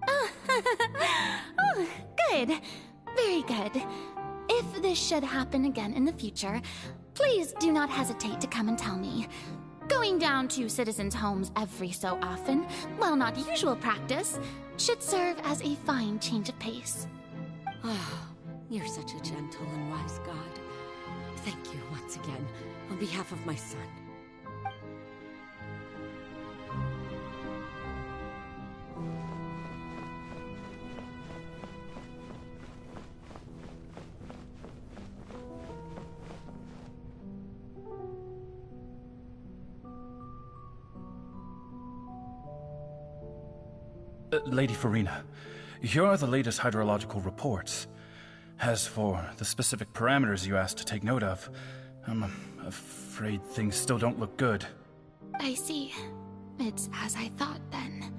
Oh, good. Very good. If this should happen again in the future, please do not hesitate to come and tell me. Going down to citizens' homes every so often, while not usual practice, should serve as a fine change of pace. Oh, you're such a gentle and wise god. Thank you once again, on behalf of my son. Lady Farina, here are the latest hydrological reports. As for the specific parameters you asked to take note of, I'm afraid things still don't look good. I see. It's as I thought then.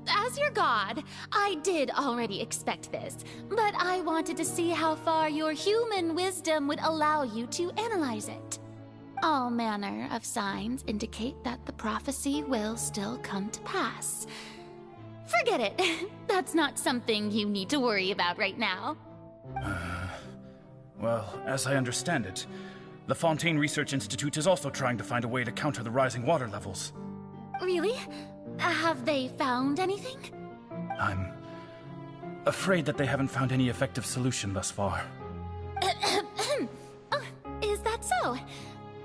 As your god, I did already expect this, but I wanted to see how far your human wisdom would allow you to analyze it. All manner of signs indicate that the prophecy will still come to pass. Forget it. That's not something you need to worry about right now. Well, as I understand it, the Fontaine Research Institute is also trying to find a way to counter the rising water levels. Really? Have they found anything? I'm afraid that they haven't found any effective solution thus far. Oh, is that so?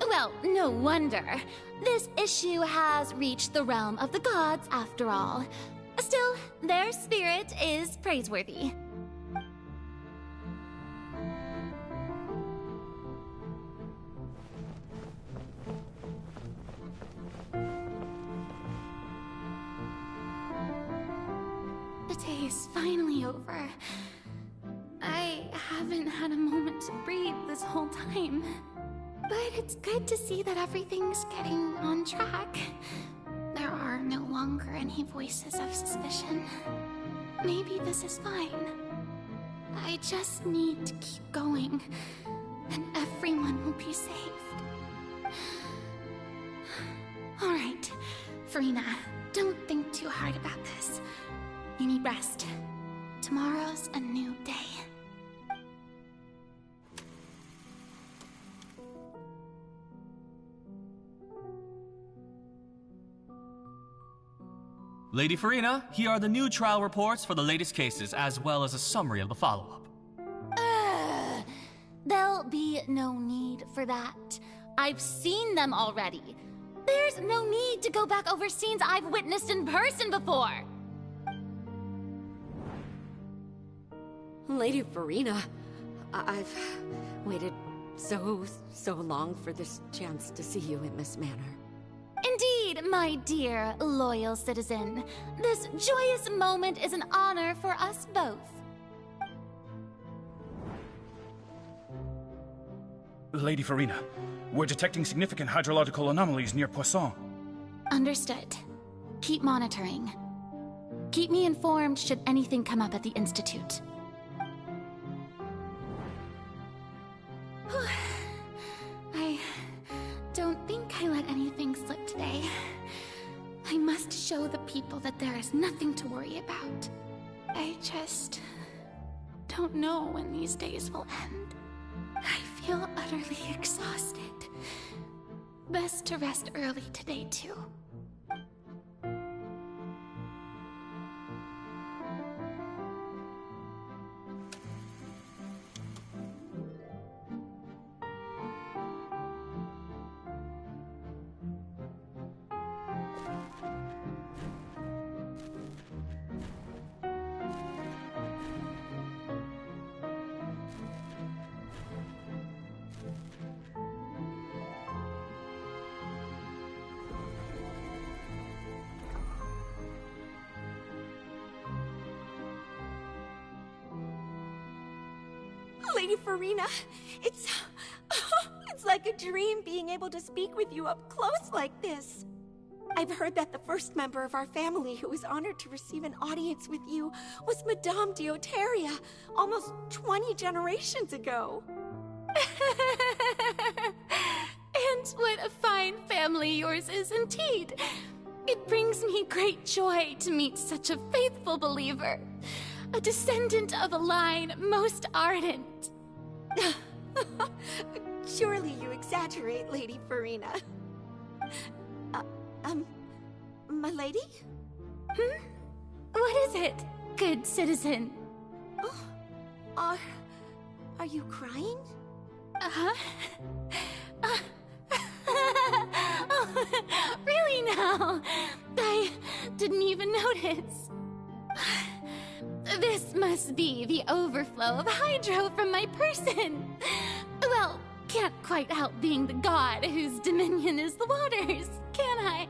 Well, no wonder. This issue has reached the realm of the gods, after all. Still, their spirit is praiseworthy. The day is finally over. I haven't had a moment to breathe this whole time. But it's good to see that everything's getting on track. There are no longer any voices of suspicion. Maybe this is fine. I just need to keep going, and everyone will be saved. Alright, Farina, don't think too hard about this. You need rest. Tomorrow's a new day. Lady Farina, here are the new trial reports for the latest cases, as well as a summary of the follow-up. There'll be no need for that. I've seen them already. There's no need to go back over scenes I've witnessed in person before. Lady Farina, I've waited so long for this chance to see you in this manner. Indeed, my dear, loyal citizen. This joyous moment is an honor for us both. Lady Farina, we're detecting significant hydrological anomalies near Poisson. Understood. Keep monitoring. Keep me informed should anything come up at the Institute. I don't think I let anything slip today. I must show the people that there is nothing to worry about. I just don't know when these days will end. I feel utterly exhausted. Best to rest early today, too. Lady Farina, it's like a dream being able to speak with you up close like this. I've heard that the first member of our family who was honored to receive an audience with you was Madame Deoteria, almost 20 generations ago. And what a fine family yours is indeed. It brings me great joy to meet such a faithful believer. A descendant of a line most ardent. Surely you exaggerate, Lady Farina. My lady? What is it, good citizen? Oh, are you crying? Uh-huh. Oh, really now? I didn't even notice. This must be the overflow of hydro from my person. Well, can't quite help being the god whose dominion is the waters, can I?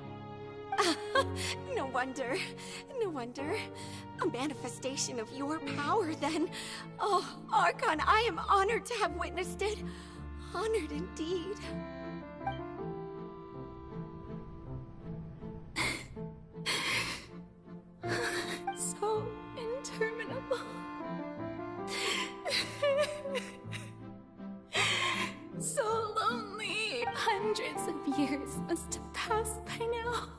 No wonder. No wonder. A manifestation of your power, then. Oh, Archon, I am honored to have witnessed it. Honored indeed. So interminable. So lonely. Hundreds of years must have passed by now.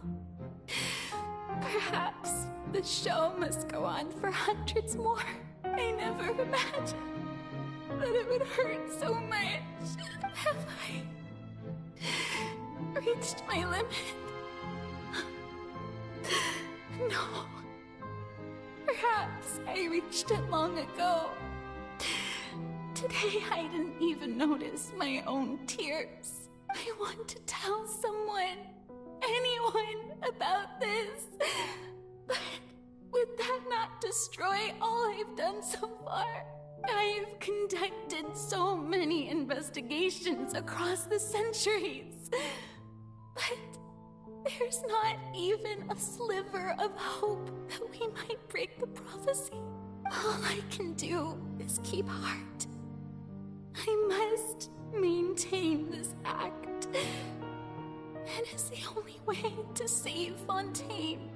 Perhaps the show must go on for hundreds more. I never imagined that it would hurt so much. Have I reached my limit? No. Perhaps I reached it long ago. Today I didn't even notice my own tears. I want to tell someone, anyone, about this. But would that not destroy all I've done so far? I've conducted so many investigations across the centuries. But there's not even a sliver of hope that we might break the prophecy. All I can do is keep heart. I must maintain this act. It is the only way to save Fontaine.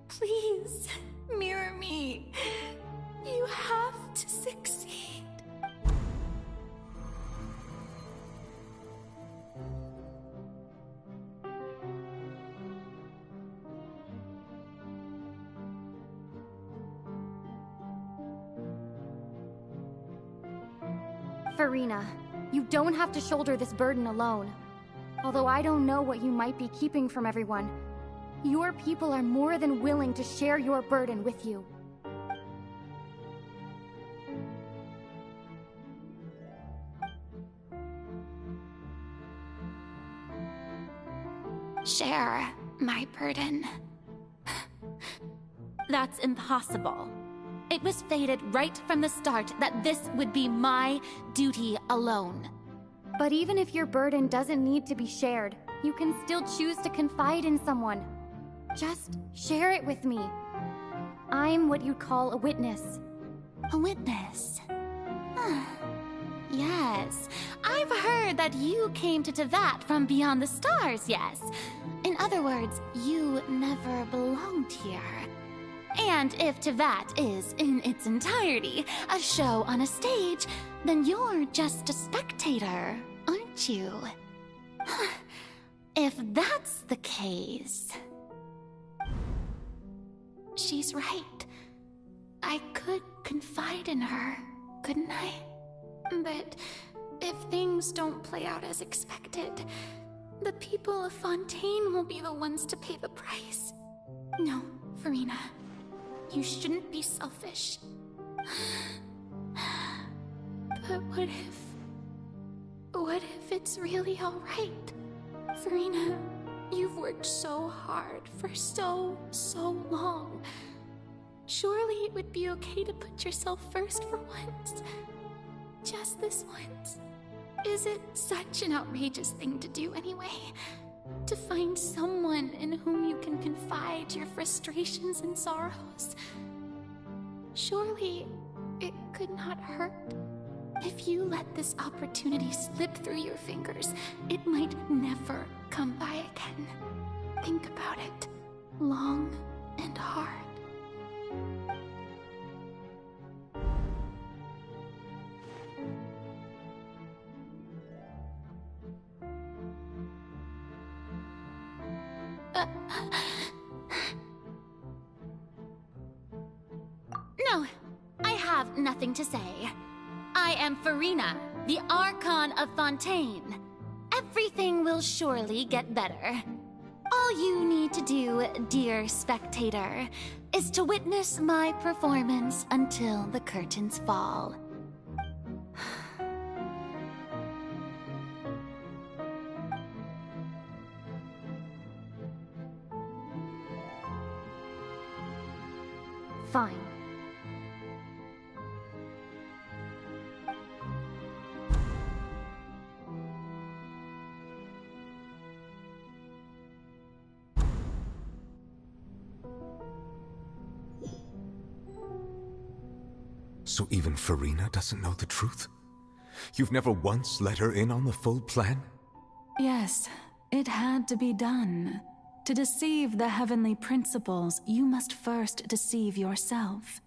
Please, mirror me. You have to succeed. Farina, you don't have to shoulder this burden alone. Although I don't know what you might be keeping from everyone, your people are more than willing to share your burden with you. Share my burden. That's impossible. It was fated right from the start that this would be my duty alone. But even if your burden doesn't need to be shared, you can still choose to confide in someone. Just share it with me. I'm what you'd call a witness. A witness? Yes, I've heard that you came to Tevat from beyond the stars, yes. In other words, you never belonged here. And if Tevat is, in its entirety, a show on a stage, then you're just a spectator, aren't you? If that's the case... She's right. I could confide in her, couldn't I? But if things don't play out as expected, the people of Fontaine will be the ones to pay the price. No, Farina. You shouldn't be selfish. But what if it's really alright? Farina, you've worked so hard for so long. Surely it would be okay to put yourself first for once. Just this once. Is it such an outrageous thing to do anyway? To find someone in whom you can confide your frustrations and sorrows? Surely it could not hurt. If you let this opportunity slip through your fingers, it might never come by again. Think about it long and hard. No, I have nothing to say. I am Farina, the Archon of Fontaine. Everything will surely get better. All you need to do, dear spectator, is to witness my performance until the curtains fall. Fine. So even Farina doesn't know the truth? You've never once let her in on the full plan? Yes, it had to be done. To deceive the heavenly principles, you must first deceive yourself.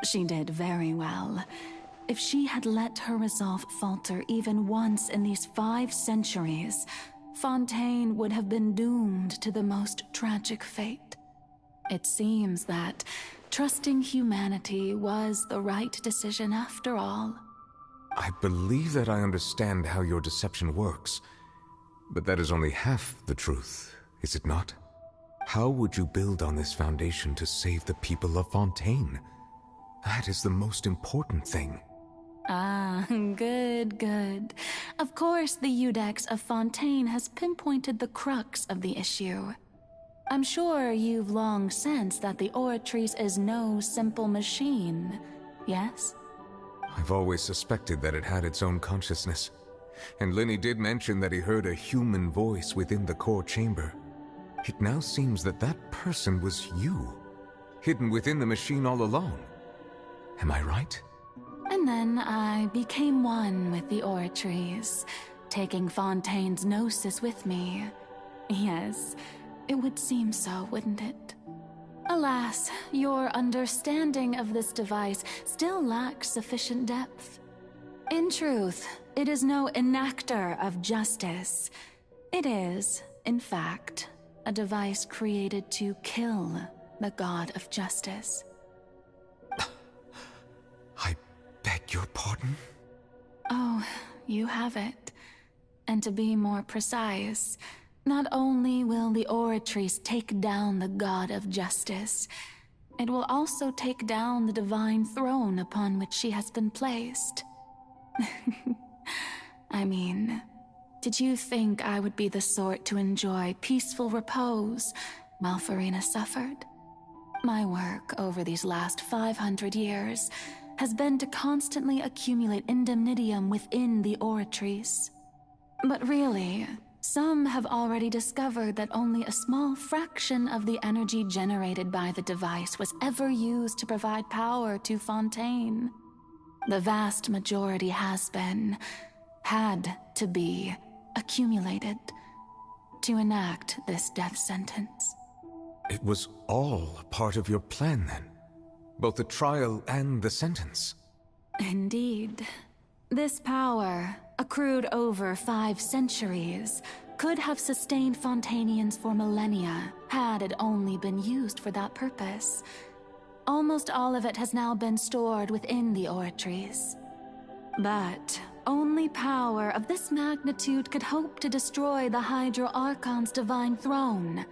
She did very well. If she had let her resolve falter even once in these 5 centuries, Fontaine would have been doomed to the most tragic fate. It seems that trusting humanity was the right decision after all. I believe that I understand how your deception works, but that is only half the truth, is it not? How would you build on this foundation to save the people of Fontaine? That is the most important thing. Ah, good, good. Of course, the Iudex of Fontaine has pinpointed the crux of the issue. I'm sure you've long sensed that the Oratrice is no simple machine, yes? I've always suspected that it had its own consciousness. And Lenny did mention that he heard a human voice within the core chamber. It now seems that that person was you, hidden within the machine all along. Am I right? And then I became one with the Oratrice, taking Fontaine's gnosis with me. Yes, it would seem so, wouldn't it? Alas, your understanding of this device still lacks sufficient depth. In truth, it is no enactor of justice. It is, in fact, a device created to kill the god of justice. I beg your pardon? Oh, you have it. And to be more precise, not only will the Oratrice take down the god of justice, it will also take down the divine throne upon which she has been placed. I mean, did you think I would be the sort to enjoy peaceful repose while Farina suffered? My work over these last 500 years has been to constantly accumulate indemnitium within the Oratrice. But really, some have already discovered that only a small fraction of the energy generated by the device was ever used to provide power to Fontaine. The vast majority had to be, accumulated to enact this death sentence. It was all a part of your plan, then? Both the trial and the sentence? Indeed. This power, accrued over 5 centuries, could have sustained Fontainians for millennia had it only been used for that purpose. Almost all of it has now been stored within the Oratrice. But only power of this magnitude could hope to destroy the Hydro Archon's divine throne,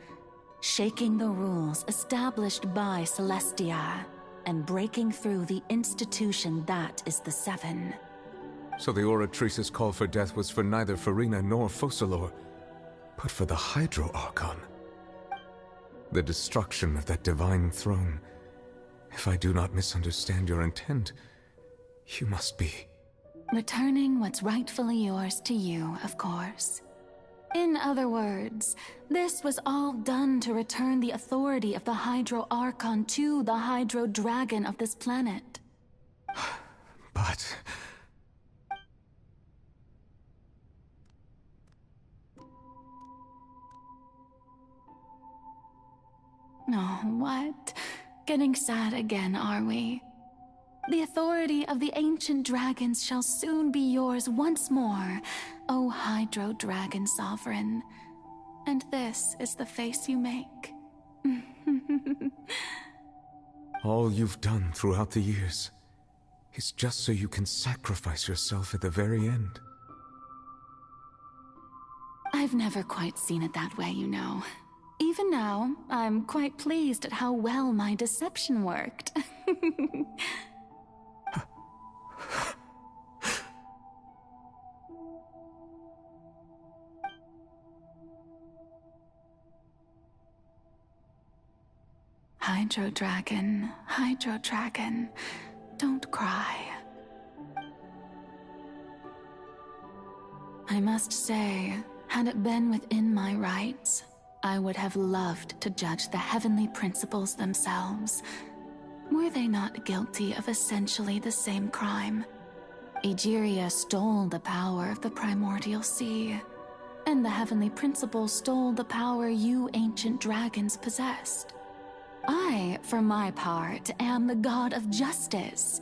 shaking the rules established by Celestia, and breaking through the institution that is the Seven. So the Oratrice's call for death was for neither Farina nor Focalor, but for the Hydro Archon. The destruction of that divine throne. If I do not misunderstand your intent, you must be... returning what's rightfully yours to you, of course. In other words, this was all done to return the authority of the Hydro Archon to the Hydro Dragon of this planet. But... Oh, what? Getting sad again, are we? The authority of the ancient dragons shall soon be yours once more, O Hydro Dragon Sovereign. And this is the face you make. all you've done throughout the years is just so you can sacrifice yourself at the very end. I've never quite seen it that way, you know. Even now, I'm quite pleased at how well my deception worked. Hydro Dragon, don't cry. I must say, had it been within my rights, I would have loved to judge the heavenly principles themselves. were they not guilty of essentially the same crime? Egeria stole the power of the primordial sea, and the heavenly principle stole the power you ancient dragons possessed. I, for my part, am the god of justice.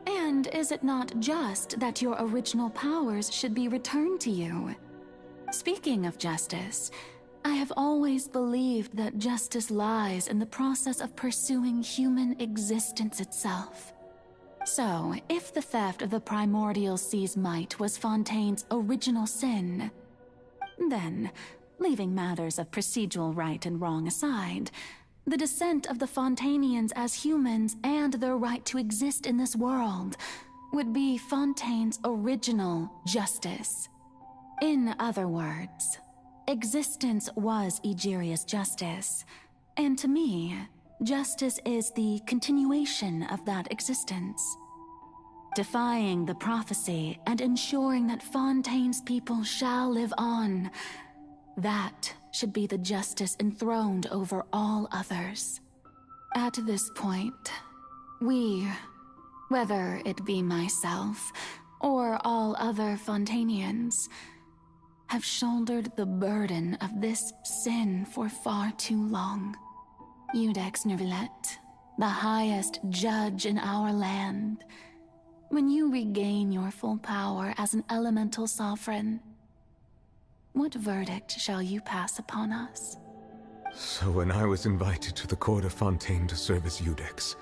And is it not just that your original powers should be returned to you? Speaking of justice, I have always believed that justice lies in the process of pursuing human existence itself. So, if the theft of the primordial sea's might was Fontaine's original sin, then, leaving matters of procedural right and wrong aside, the descent of the Fontainians as humans and their right to exist in this world would be Fontaine's original justice. In other words, existence was Egeria's justice, and to me, justice is the continuation of that existence. Defying the prophecy and ensuring that Fontaine's people shall live on, that should be the justice enthroned over all others. At this point, we, whether it be myself or all other Fontainians, have shouldered the burden of this sin for far too long. Iudex Neuvillette, the highest judge in our land, when you regain your full power as an elemental sovereign, what verdict shall you pass upon us? So when I was invited to the court of Fontaine to serve as Iudex,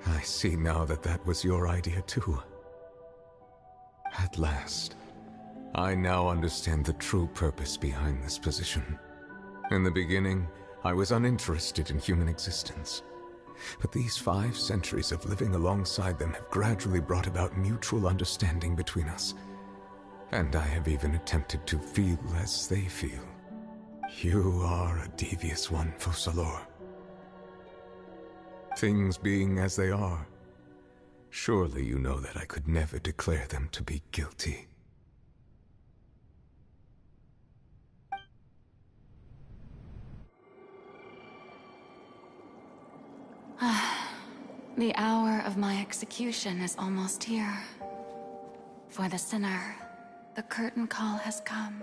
I see now that that was your idea too. At last, I now understand the true purpose behind this position. In the beginning, I was uninterested in human existence. But these 5 centuries of living alongside them have gradually brought about mutual understanding between us. And I have even attempted to feel as they feel. You are a devious one, Focalors. Things being as they are, surely you know that I could never declare them to be guilty. The hour of my execution is almost here. For the sinner, the curtain call has come.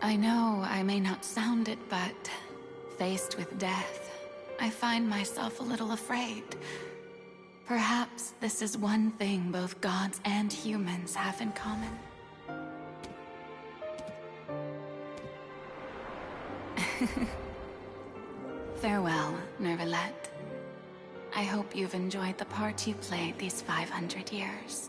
I know I may not sound it, but faced with death, I find myself a little afraid. Perhaps this is one thing both gods and humans have in common. Farewell, Neuvillette. I hope you've enjoyed the part you played these 500 years.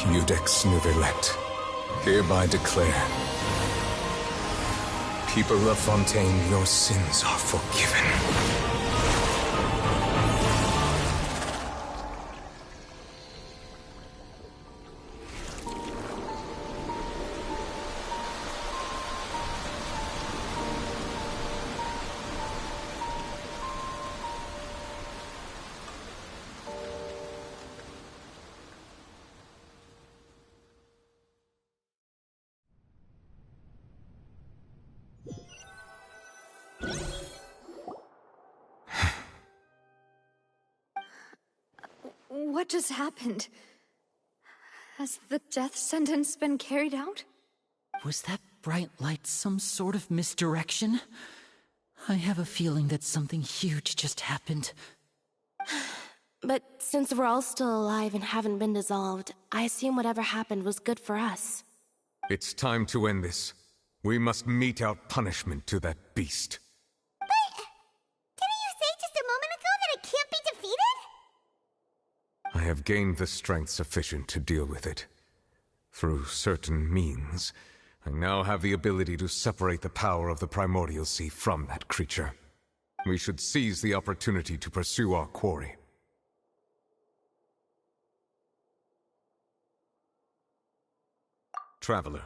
Iudex Neuvillette, hereby declare People of Fontaine, your sins are forgiven. What just happened? Has the death sentence been carried out? Was that bright light some sort of misdirection? I have a feeling that something huge just happened. But since we're all still alive and haven't been dissolved, I assume whatever happened was good for us. It's time to end this. We must mete out punishment to that beast. Didn't you say just a moment ago that it can't be defeated? I have gained the strength sufficient to deal with it. Through certain means, I now have the ability to separate the power of the Primordial Sea from that creature. We should seize the opportunity to pursue our quarry. Traveler,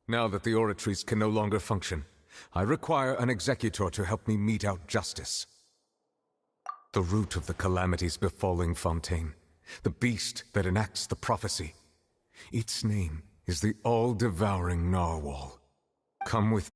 now that the oratories can no longer function, I require an executor to help me mete out justice. The root of the calamities befalling Fontaine, the beast that enacts the prophecy. Its name is the all-devouring Narwhal. Come with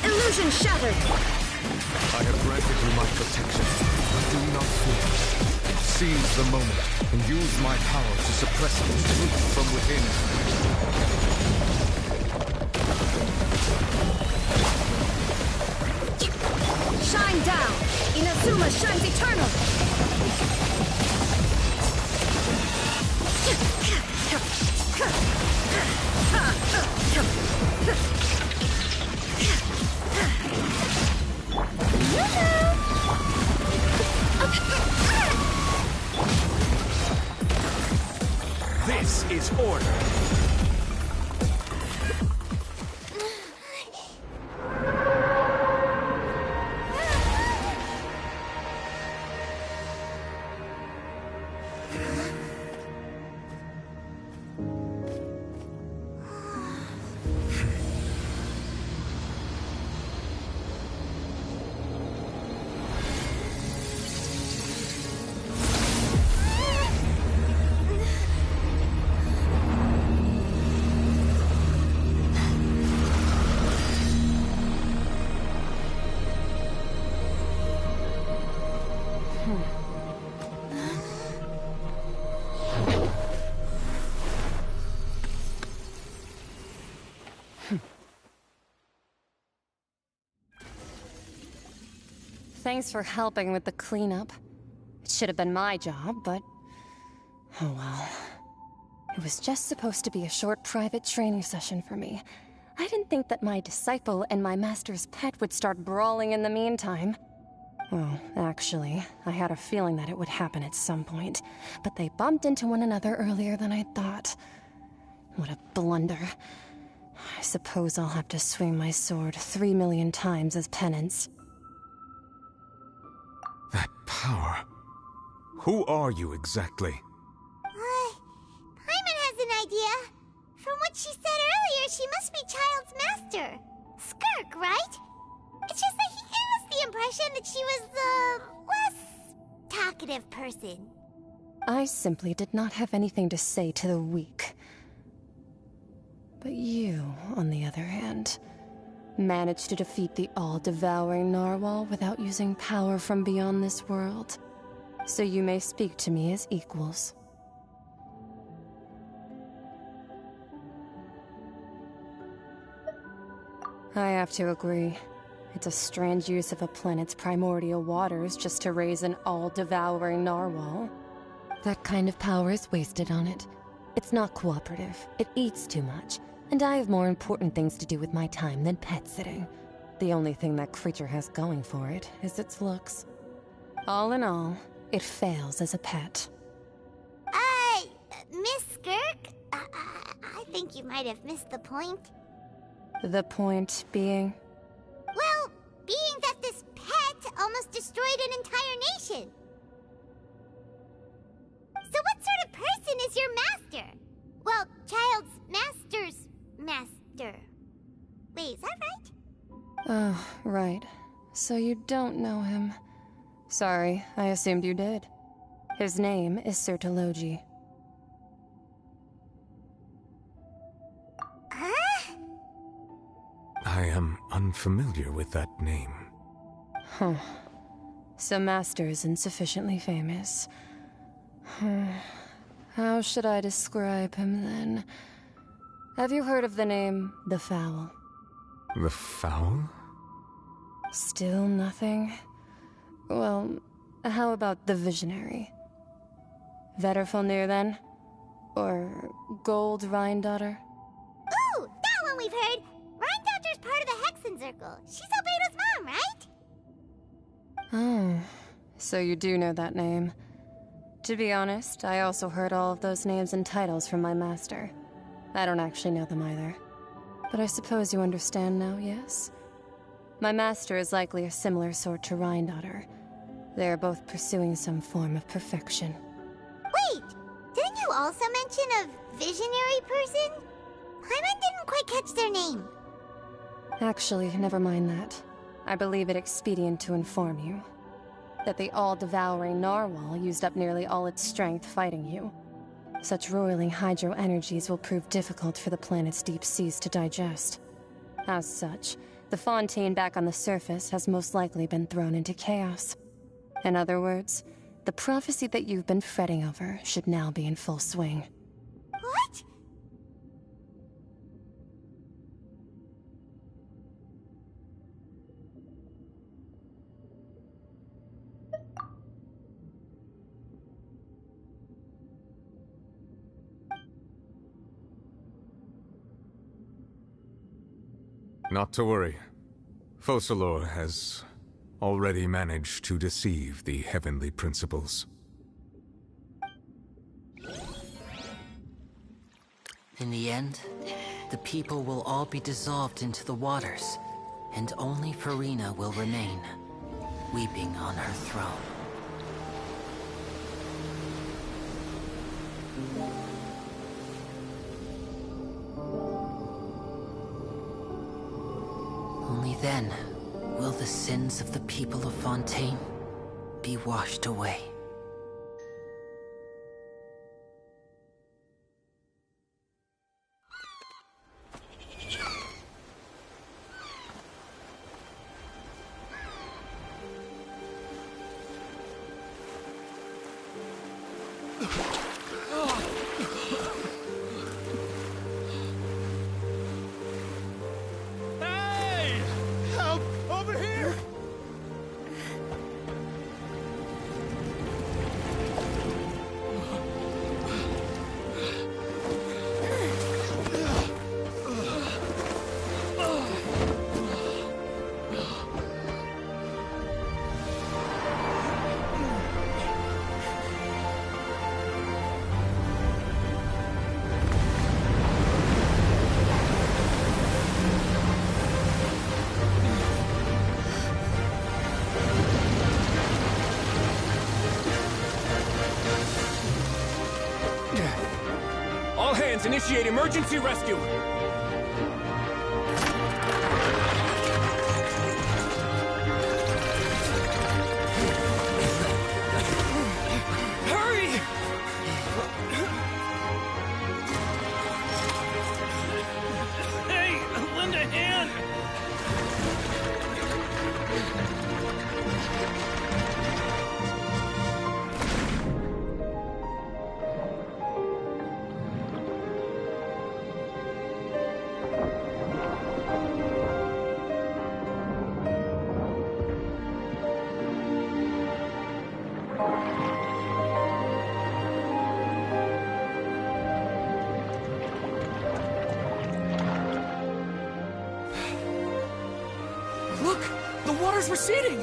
Illusion shattered! I have granted you my protection, but do not fear. Seize the moment and use my power to suppress the truth from within. Shine down! Inazuma shines eternal! is order. Thanks for helping with the cleanup. It should have been my job, but... oh well. It was just supposed to be a short private training session for me. I didn't think that my disciple and my master's pet would start brawling in the meantime. Well, actually, I had a feeling that it would happen at some point, but they bumped into one another earlier than I thought. What a blunder. I suppose I'll have to swing my sword 3 million times as penance. That power. Who are you exactly? Paimon has an idea. From what she said earlier, she must be Child's master. Skirk, right? It's just that he gave us the impression that she was the less talkative person. I simply did not have anything to say to the weak. But you, on the other hand, managed to defeat the all-devouring narwhal without using power from beyond this world. So you may speak to me as equals. I have to agree. It's a strange use of a planet's primordial waters just to raise an all-devouring narwhal. That kind of power is wasted on it. It's not cooperative. It eats too much. And I have more important things to do with my time than pet sitting. The only thing that creature has going for it is its looks. All in all, it fails as a pet. Miss Skirk? I think you might have missed the point. The point being? Well, being that this pet almost destroyed an entire nation. So what sort of person is your master? Well, Child's master's master. Wait, is that right? Oh, right. So you don't know him. Sorry, I assumed you did. His name is Sir Taloji. Huh? I am unfamiliar with that name. Huh. So Master isn't sufficiently famous. How should I describe him then? Have you heard of the name The Fowl? The Fowl? Still nothing? Well, how about the Visionary? Vetterfalnir then? Or Gold Rhine-Daughter? Ooh, that one we've heard! Rhine-Daughter's part of the Hexen Circle. She's Albedo's mom, right? Oh, so you do know that name. To be honest, I also heard all of those names and titles from my master. I don't actually know them either. But I suppose you understand now, yes? My master is likely a similar sort to Rhine-Daughter. They are both pursuing some form of perfection. Wait! Didn't you also mention a visionary person? Paimon didn't quite catch their name. Actually, never mind that. I believe it expedient to inform you that the all-devouring narwhal used up nearly all its strength fighting you. Such roiling hydro energies will prove difficult for the planet's deep seas to digest. As such, the fontaine back on the surface has most likely been thrown into chaos. In other words, the prophecy that you've been fretting over should now be in full swing. What? Not to worry. Focalor has already managed to deceive the heavenly principles. In the end, the people will all be dissolved into the waters, and only Farina will remain, weeping on her throne. Only then will the sins of the people of Fontaine be washed away. Hey! Help! Over here! All hands, initiate emergency rescue! Hurry! Hey, lend a hand! Look! The water's receding!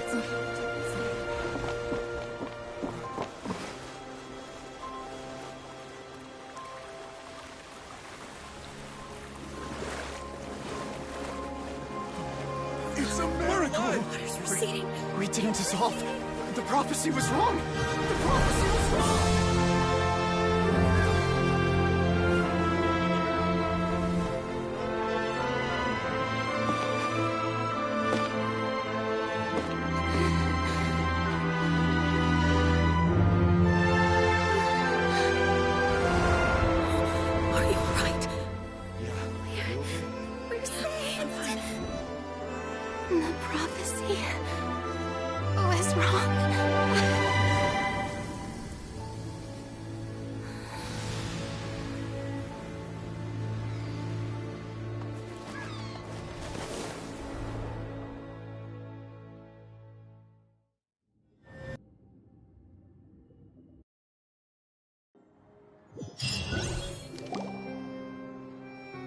It's a miracle! We didn't dissolve. The prophecy was wrong! The prophecy was wrong! Are you alright? We're saved! The prophecy was wrong.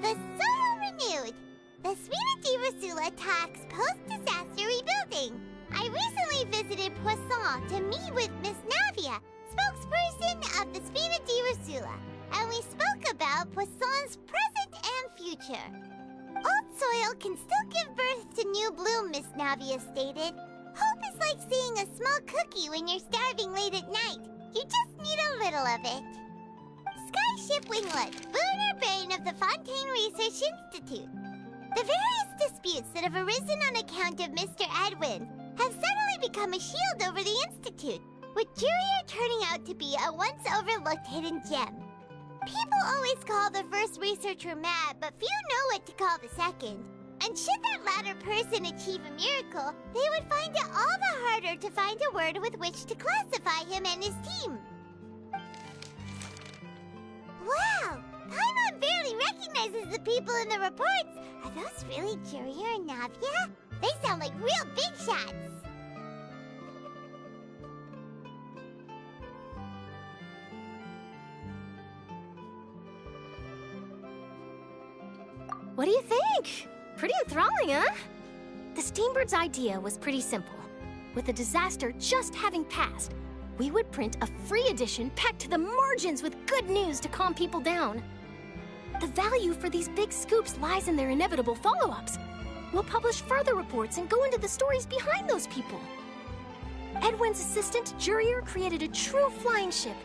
The Soul Renewed! The Spina di Rosula talks post-disaster rebuilding. I recently visited Poisson to meet with Miss Navia, spokesperson of the Spina di Rosula, and we spoke about Poisson's present and future. Old soil can still give birth to new bloom, Miss Navia stated. Hope is like seeing a small cookie when you're starving late at night. You just need a little of it. Skyship Winglet, boon or bane of the Fontaine Research Institute. The various disputes that have arisen on account of Mr. Edwin have suddenly become a shield over the Institute, with Jurier turning out to be a once overlooked hidden gem. People always call the first researcher mad, but few know what to call the second. And should that latter person achieve a miracle, they would find it all the harder to find a word with which to classify him and his team. Wow! Paimon barely recognizes the people in the reports. Are those really Jurier and Navia? They sound like real big shots. What do you think? Pretty enthralling, huh? The Steambird's idea was pretty simple. With the disaster just having passed, we would print a free edition packed to the margins with good news to calm people down. The value for these big scoops lies in their inevitable follow-ups. We'll publish further reports and go into the stories behind those people. Edwin's assistant, Jurier, created a true flying ship,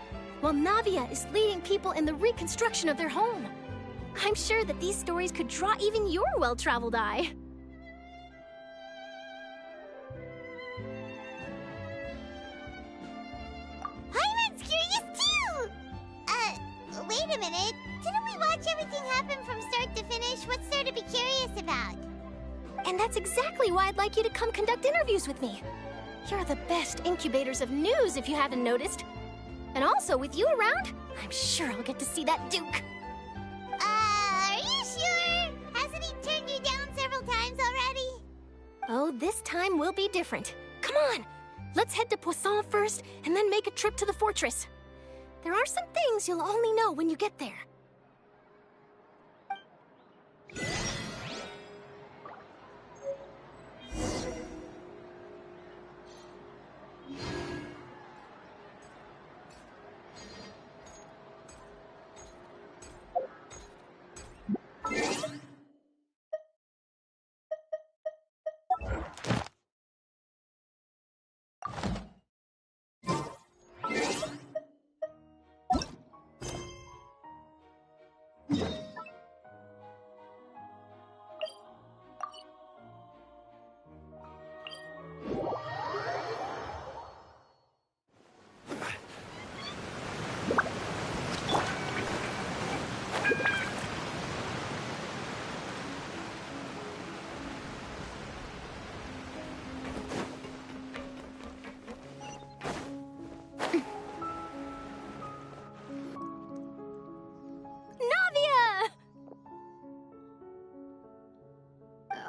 while Navia is leading people in the reconstruction of their home. I'm sure that these stories could draw even your well-traveled eye. Paimon's curious too! Wait a minute. Didn't we watch everything happen from start to finish? What's there to be curious about? And that's exactly why I'd like you to come conduct interviews with me. You're the best incubators of news, if you haven't noticed. And also, with you around, I'm sure I'll get to see that Duke. Are you sure? Hasn't he turned you down several times already? Oh, this time will be different. Come on! Let's head to Poisson first, and then make a trip to the fortress. There are some things you'll only know when you get there.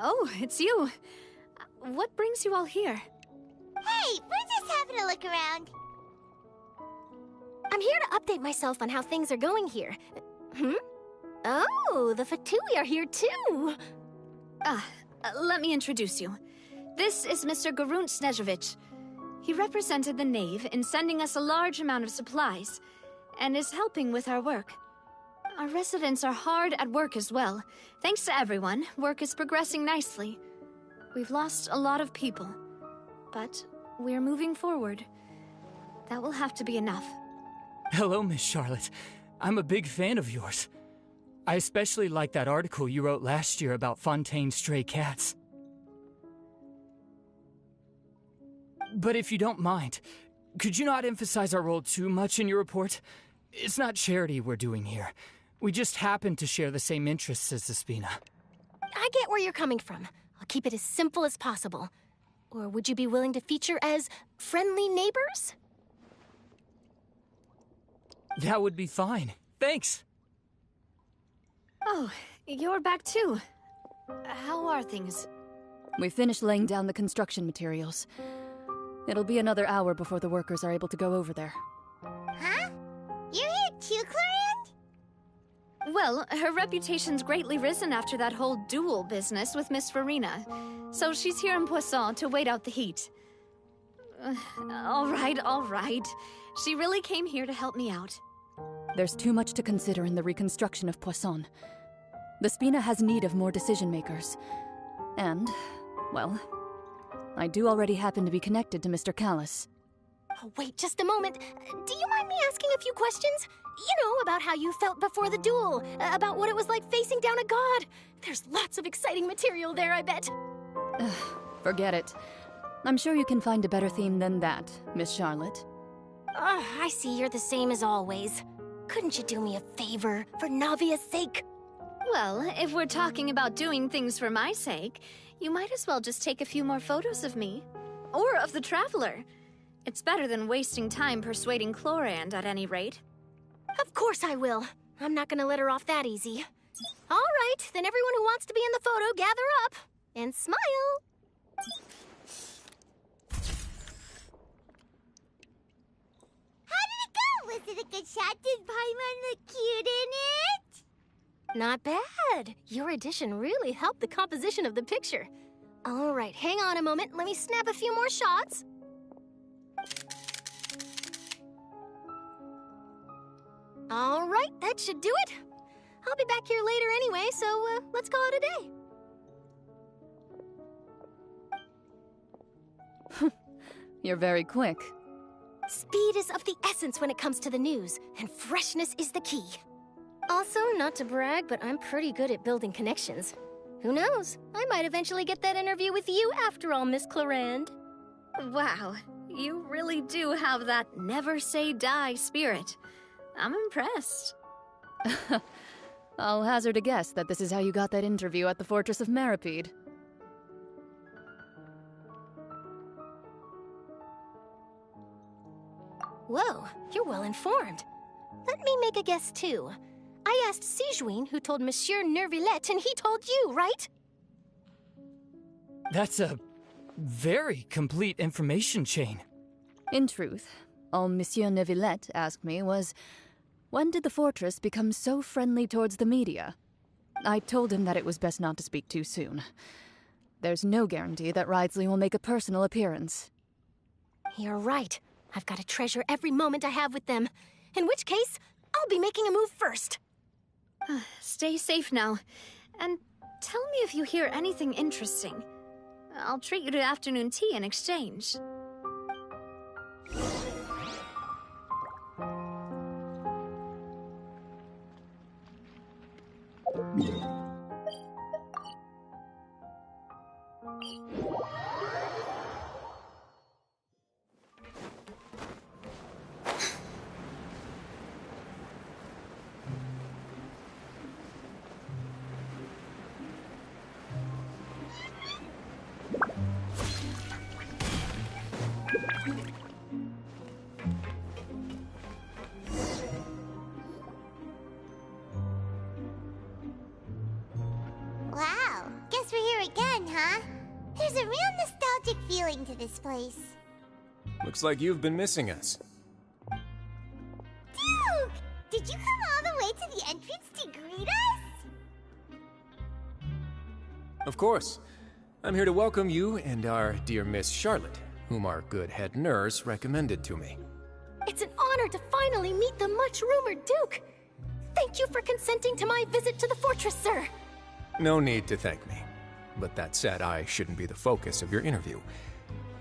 Oh, it's you. What brings you all here? Hey, we're just having a look around. I'm here to update myself on how things are going here. Oh, the Fatui are here too! Let me introduce you. This is Mr. Garunt Snežević. He represented the Knave in sending us a large amount of supplies, and is helping with our work. Our residents are hard at work as well. Thanks to everyone, work is progressing nicely. We've lost a lot of people, but we're moving forward. That will have to be enough. Hello, Miss Charlotte. I'm a big fan of yours. I especially like that article you wrote last year about Fontaine's stray cats. But if you don't mind, could you not emphasize our role too much in your report? It's not charity we're doing here. We just happen to share the same interests as Despina. I get where you're coming from. I'll keep it as simple as possible. Or would you be willing to feature as friendly neighbors? That would be fine. Thanks. Oh, you're back too. How are things? We finished laying down the construction materials. It'll be another hour before the workers are able to go over there. Huh? You're here too, Clorian? Well, her reputation's greatly risen after that whole duel business with Miss Farina. So she's here in Poisson to wait out the heat. All right. She really came here to help me out. There's too much to consider in the reconstruction of Poisson. The Spina has need of more decision-makers. And, well, I do already happen to be connected to Mr. Callis. Oh, wait just a moment. Do you mind me asking a few questions? You know, about how you felt before the duel, about what it was like facing down a god. There's lots of exciting material there, I bet. Forget it. I'm sure you can find a better theme than that, Miss Charlotte. I see you're the same as always. Couldn't you do me a favor, for Navia's sake? Well, if we're talking about doing things for my sake, you might as well just take a few more photos of me. Or of the Traveler. It's better than wasting time persuading Clorand, at any rate. Of course I will. I'm not gonna let her off that easy. All right, then everyone who wants to be in the photo, gather up. And smile. How did it go? Was it a good shot? Did Paimon look cute in it? Not bad. Your addition really helped the composition of the picture. All right, hang on a moment. Let me snap a few more shots. All right, that should do it. I'll be back here later anyway, so let's call it a day. You're very quick. Speed is of the essence when it comes to the news, and freshness is the key. Also, not to brag, but I'm pretty good at building connections. Who knows? I might eventually get that interview with you after all, Miss Clarand. Wow, you really do have that never say die spirit. I'm impressed. I'll hazard a guess that this is how you got that interview at the Fortress of Maripede. Whoa, you're well informed. Let me make a guess too. I asked Sijuin who told Monsieur Nervillet, and he told you, right? That's a very complete information chain. In truth, all Monsieur Nervillet asked me was, when did the fortress become so friendly towards the media? I told him that it was best not to speak too soon. There's no guarantee that Ridsley will make a personal appearance. You're right. I've got to treasure every moment I have with them. In which case, I'll be making a move first. Stay safe now. And tell me if you hear anything interesting. I'll treat you to afternoon tea in exchange. Wow, guess we're here again, huh? There's a real nostalgic feeling to this place. Looks like you've been missing us. Duke! Did you come all the way to the entrance to greet us? Of course. I'm here to welcome you and our dear Miss Charlotte, whom our good head nurse recommended to me. It's an honor to finally meet the much-rumored Duke. Thank you for consenting to my visit to the fortress, sir. No need to thank me. But that said, I shouldn't be the focus of your interview.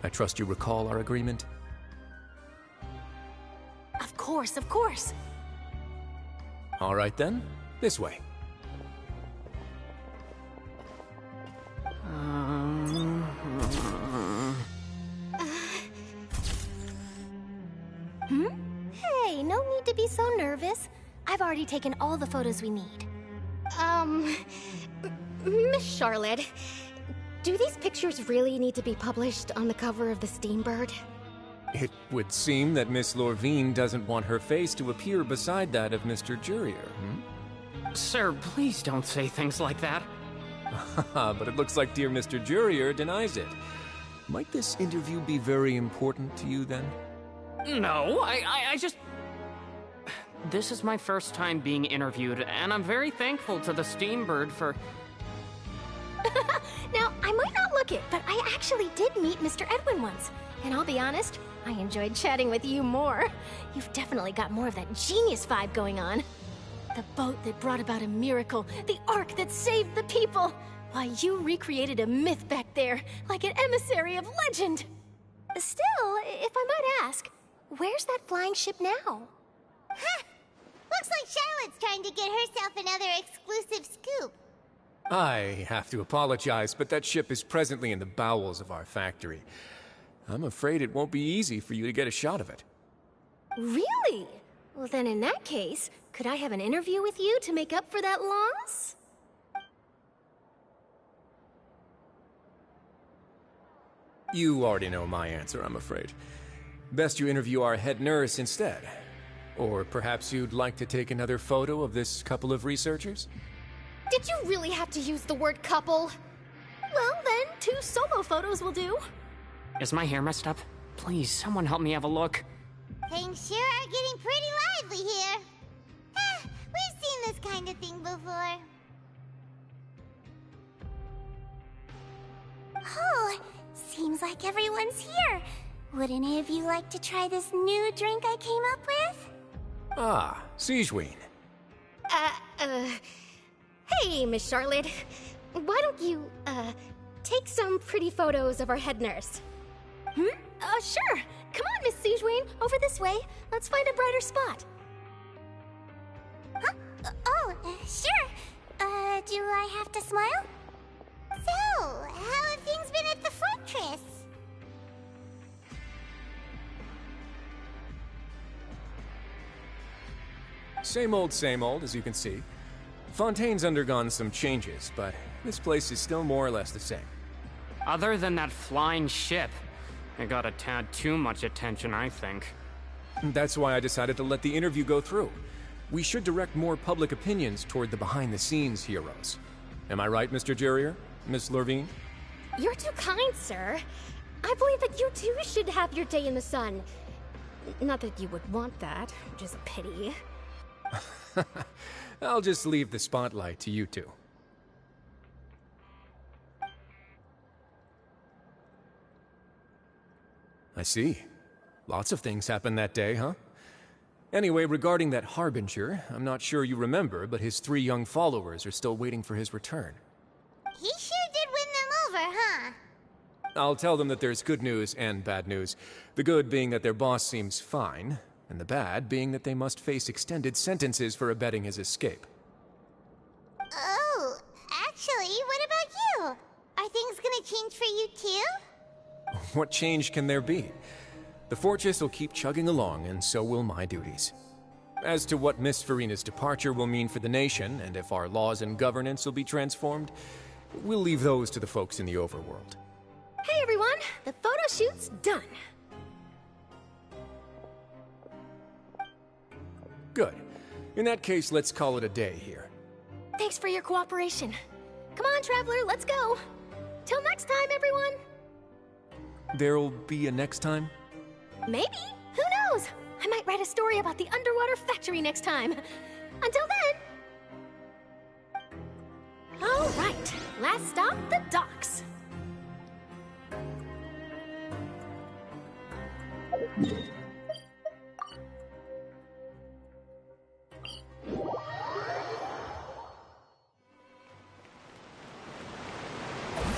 I trust you recall our agreement? Of course, of course. All right then, this way. Hey, no need to be so nervous. I've already taken all the photos we need. Miss Charlotte, do these pictures really need to be published on the cover of the Steambird? It would seem that Miss Lorvine doesn't want her face to appear beside that of Mr. Jurier, Sir, please don't say things like that. But it looks like dear Mr. Jurier denies it. Might this interview be very important to you, then? No, I just... This is my first time being interviewed, and I'm very thankful to the Steambird for... Now, I might not look it, but I actually did meet Mr. Edwin once. And I'll be honest, I enjoyed chatting with you more. You've definitely got more of that genius vibe going on. The boat that brought about a miracle, the ark that saved the people. Why, you recreated a myth back there, like an emissary of legend. Still, if I might ask, where's that flying ship now? Huh! Looks like Charlotte's trying to get herself another exclusive scoop. I have to apologize, but that ship is presently in the bowels of our factory. I'm afraid it won't be easy for you to get a shot of it. Really? Well, then in that case, could I have an interview with you to make up for that loss? You already know my answer, I'm afraid. Best you interview our head nurse instead. Or perhaps you'd like to take another photo of this couple of researchers? Did you really have to use the word couple? Well, then, 2 solo photos will do. Is my hair messed up? Please, someone help me have a look. Things sure are getting pretty lively here. We've seen this kind of thing before. Oh, seems like everyone's here. Would any of you like to try this new drink I came up with? Ah, Sijuin. Hey, Miss Charlotte. Why don't you, take some pretty photos of our head nurse? Sure. Come on, Miss Siegewayne. Over this way. Let's find a brighter spot. Huh? Sure. Do I have to smile? So, how have things been at the fortress? Same old, as you can see. Fontaine's undergone some changes, but this place is still more or less the same. Other than that flying ship, it got a tad too much attention, I think. That's why I decided to let the interview go through. We should direct more public opinions toward the behind-the-scenes heroes. Am I right, Mr. Jurrier? Miss Lurvine? You're too kind, sir. I believe that you too should have your day in the sun. Not that you would want that, which is a pity. I'll just leave the spotlight to you two. I see. Lots of things happened that day, huh? Anyway, regarding that Harbinger, I'm not sure you remember, but his 3 young followers are still waiting for his return. He sure did win them over, huh? I'll tell them that there's good news and bad news. The good being that their boss seems fine, and the bad being that they must face extended sentences for abetting his escape. Oh, actually, what about you? Are things gonna change for you too? What change can there be? The fortress will keep chugging along, and so will my duties. As to what Miss Furina's departure will mean for the nation, and if our laws and governance will be transformed, we'll leave those to the folks in the overworld. Hey everyone, the photo shoot's done. Good. In that case, let's call it a day here. Thanks for your cooperation. Come on, Traveler, let's go. Till next time, everyone. There'll be a next time? Maybe. Who knows? I might write a story about the underwater factory next time. Until then. All right. Last stop, the docks.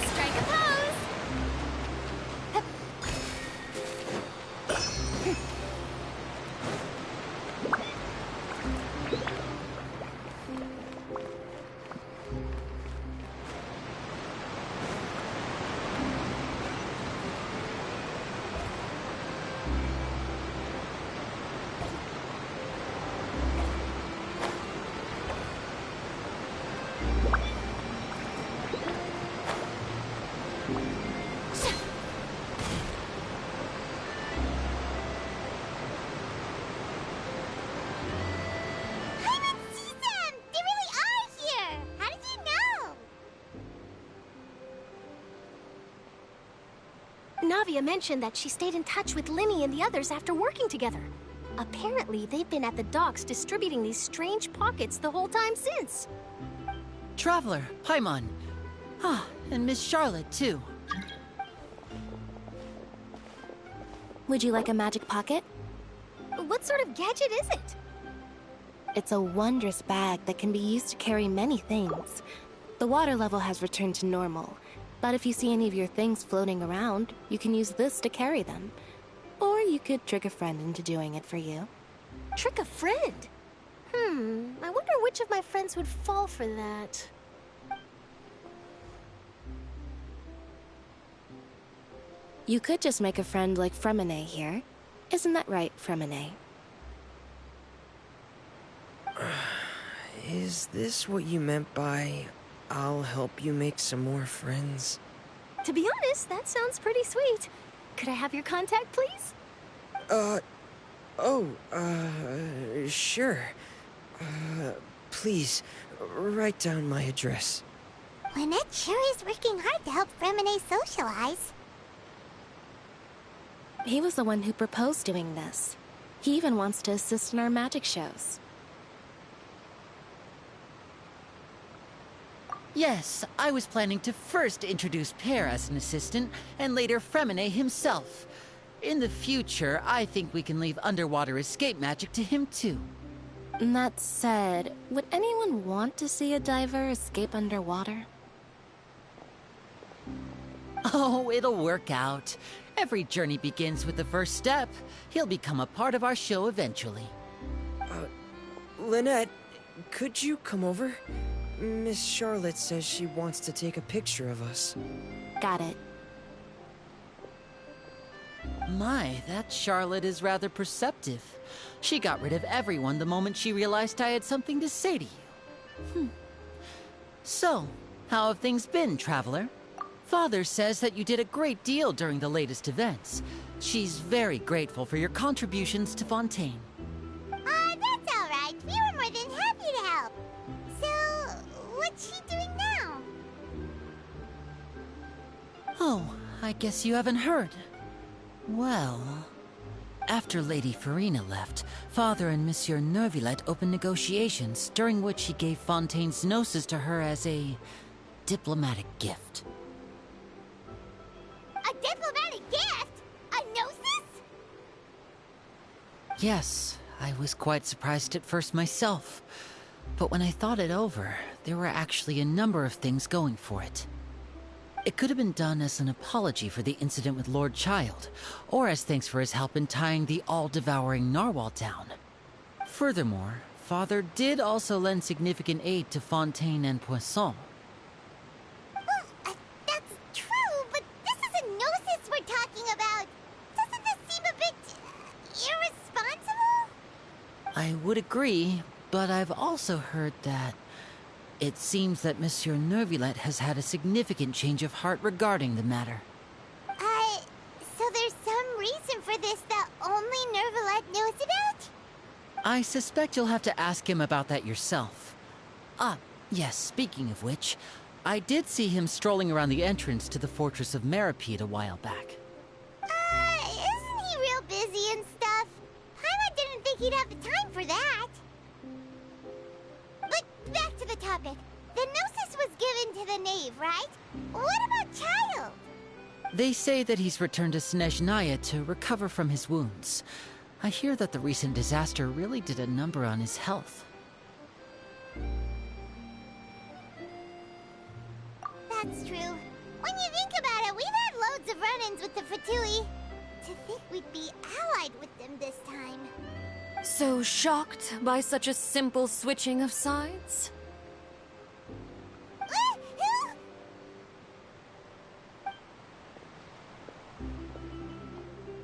Strike a pose. Navia mentioned that she stayed in touch with Linny and the others after working together. Apparently, they've been at the docks distributing these strange pockets the whole time since. Traveler, Paimon. Ah, and Miss Charlotte, too. Would you like a magic pocket? What sort of gadget is it? It's a wondrous bag that can be used to carry many things. The water level has returned to normal, but if you see any of your things floating around, you can use this to carry them. Or you could trick a friend into doing it for you. Trick a friend? I wonder which of my friends would fall for that. You could just make a friend like Fremine here. Isn't that right, Fremine? Is this what you meant by, I'll help you make some more friends? To be honest, that sounds pretty sweet. Could I have your contact, please? Sure. Please, write down my address. Lynette sure is working hard to help Fremine socialize. He was the one who proposed doing this. He even wants to assist in our magic shows. Yes, I was planning to first introduce Per as an assistant, and later Fremine himself. In the future, I think we can leave underwater escape magic to him too. That said, would anyone want to see a diver escape underwater? Oh, it'll work out. Every journey begins with the first step. He'll become a part of our show eventually. Lynette, could you come over? Miss Charlotte says she wants to take a picture of us. Got it. My, that Charlotte is rather perceptive. She got rid of everyone the moment she realized I had something to say to you. So, how have things been, Traveler? Father says that you did a great deal during the latest events. She's very grateful for your contributions to Fontaine. That's all right. We were more than happy to help. So, what's she doing now? Oh, I guess you haven't heard. Well, after Lady Farina left, Father and Monsieur Neuvillette opened negotiations, during which he gave Fontaine's gnosis to her as a diplomatic gift. A diplomatic gift? A gnosis? Yes, I was quite surprised at first myself. But when I thought it over, there were actually a number of things going for it. It could have been done as an apology for the incident with Lord Child, or as thanks for his help in tying the all-devouring narwhal down. Furthermore, Father did also lend significant aid to Fontaine and Poisson. Well, that's true, but this is a gnosis we're talking about. Doesn't this seem a bit irresponsible? I would agree, but I've also heard that it seems that Monsieur Neuvillette has had a significant change of heart regarding the matter. So there's some reason for this that only Neuvillette knows about? I suspect you'll have to ask him about that yourself. Yes, speaking of which, I did see him strolling around the entrance to the Fortress of Meripede a while back. Isn't he real busy and stuff? Paimon didn't think he'd have the time for that. But back to the topic. The gnosis was given to the knave, right? What about Child? They say that he's returned to Snezhnaya to recover from his wounds. I hear that the recent disaster really did a number on his health. That's true. When you think about it, we've had loads of run-ins with the Fatui. To think we'd be allied with them this time. So shocked by such a simple switching of sides?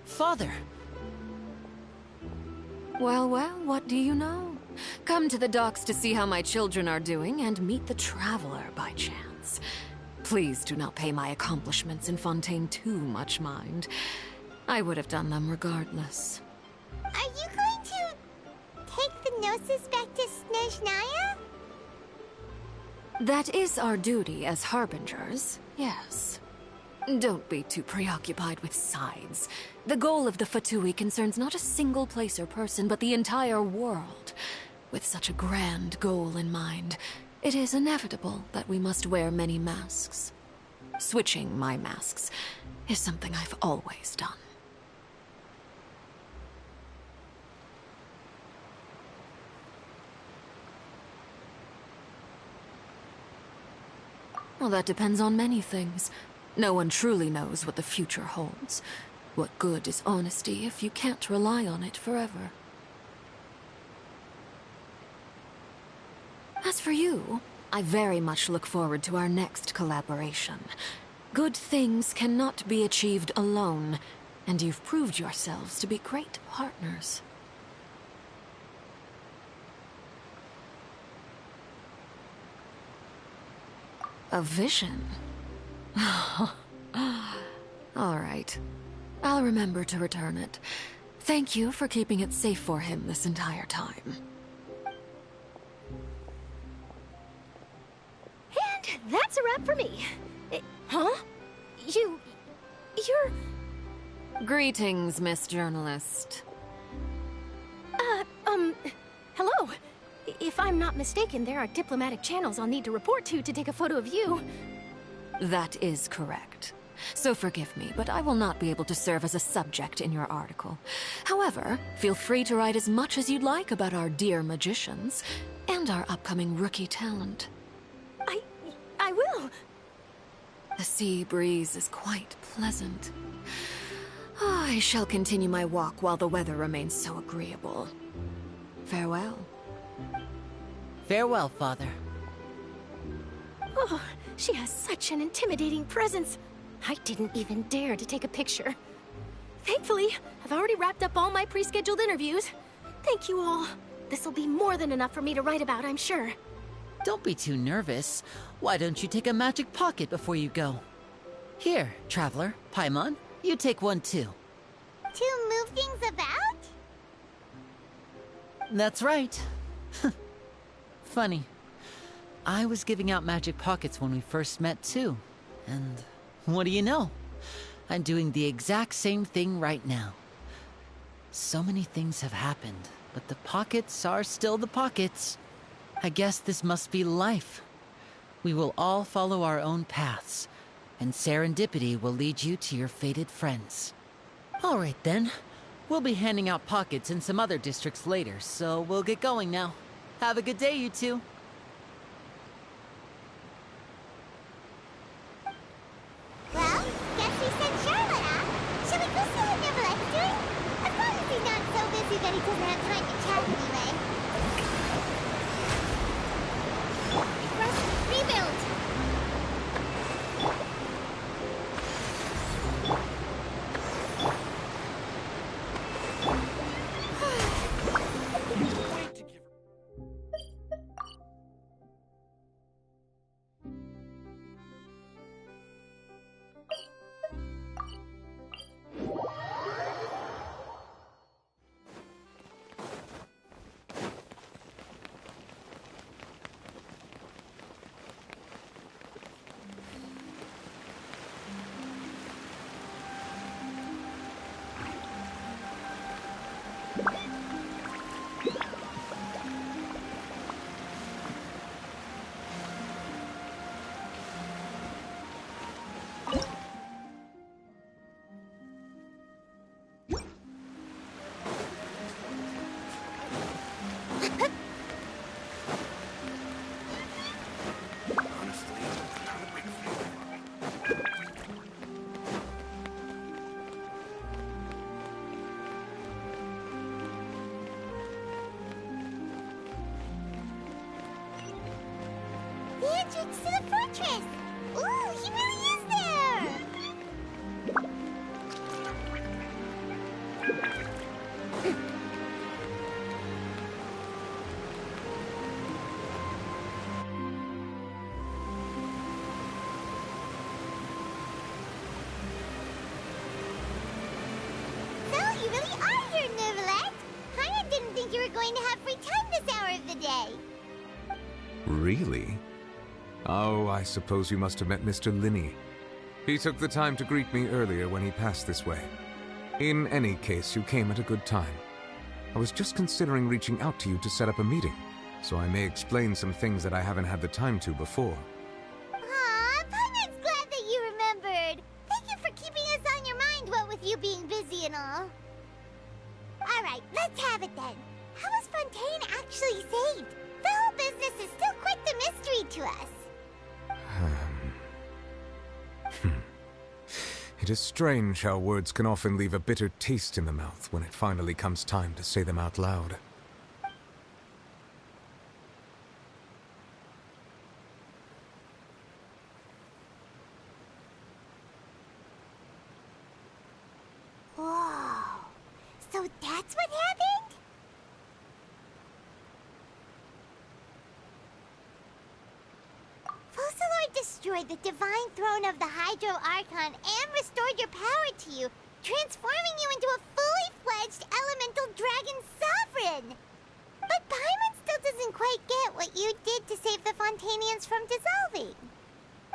Father! Well, what do you know? Come to the docks to see how my children are doing and meet the Traveler by chance. Please do not pay my accomplishments in Fontaine too much mind. I would have done them regardless. Are you going to take the gnosis back to Snezhnaya? That is our duty as harbingers, yes. Don't be too preoccupied with sides. The goal of the Fatui concerns not a single place or person, but the entire world. With such a grand goal in mind, it is inevitable that we must wear many masks. Switching my masks is something I've always done. Well, that depends on many things. No one truly knows what the future holds. What good is honesty if you can't rely on it forever? As for you, I very much look forward to our next collaboration. Good things cannot be achieved alone, and you've proved yourselves to be great partners. A vision? All right. I'll remember to return it. Thank you for keeping it safe for him this entire time. And that's a wrap for me. Huh? You're... Greetings, Miss Journalist. Hello. If I'm not mistaken, there are diplomatic channels I'll need to report to take a photo of you. That is correct. so forgive me, but I will not be able to serve as a subject in your article. However, feel free to write as much as you'd like about our dear magicians and our upcoming rookie talent. I will. The sea breeze is quite pleasant. I shall continue my walk while the weather remains so agreeable. Farewell. Farewell, Father. Oh, she has such an intimidating presence. I didn't even dare to take a picture. Thankfully, I've already wrapped up all my pre-scheduled interviews. Thank you all. This'll be more than enough for me to write about, I'm sure. Don't be too nervous. Why don't you take a magic pocket before you go? Here, Traveler, Paimon, you take one too. To move things about? That's right. Funny. I was giving out magic pockets when we first met too. And what do you know? I'm doing the exact same thing right now. So many things have happened, but the pockets are still the pockets. I guess this must be life. We will all follow our own paths, and serendipity will lead you to your fated friends. All right then. We'll be handing out pockets in some other districts later, so we'll get going now. Have a good day, you two. Well, guess we sent Charlotte off. Shall we go see what Neverlette's doing? As long as he's not so busy that he doesn't have time to chat anyway. Rush, rebuild! The entrance to the fortress! Ooh, he really is there! So, you really are here, Neverlet! Paimon didn't think you were going to have free time this hour of the day. Really? Oh, I suppose you must have met Mr. Linney. He took the time to greet me earlier when he passed this way. In any case, you came at a good time. I was just considering reaching out to you to set up a meeting, so I may explain some things that I haven't had the time to before. Aw, Paimon's glad that you remembered. Thank you for keeping us on your mind, what with you being busy and all. Alright, let's have it then. How was Fontaine actually saved? The whole business is still quite the mystery to us. It is strange how words can often leave a bitter taste in the mouth when it finally comes time to say them out loud. Whoa. So that's what happened? Focalord destroyed the divine throne of the Hydro Archon and restored your power to you, transforming you into a fully fledged elemental dragon sovereign. But Paimon still doesn't quite get what you did to save the Fontanians from dissolving.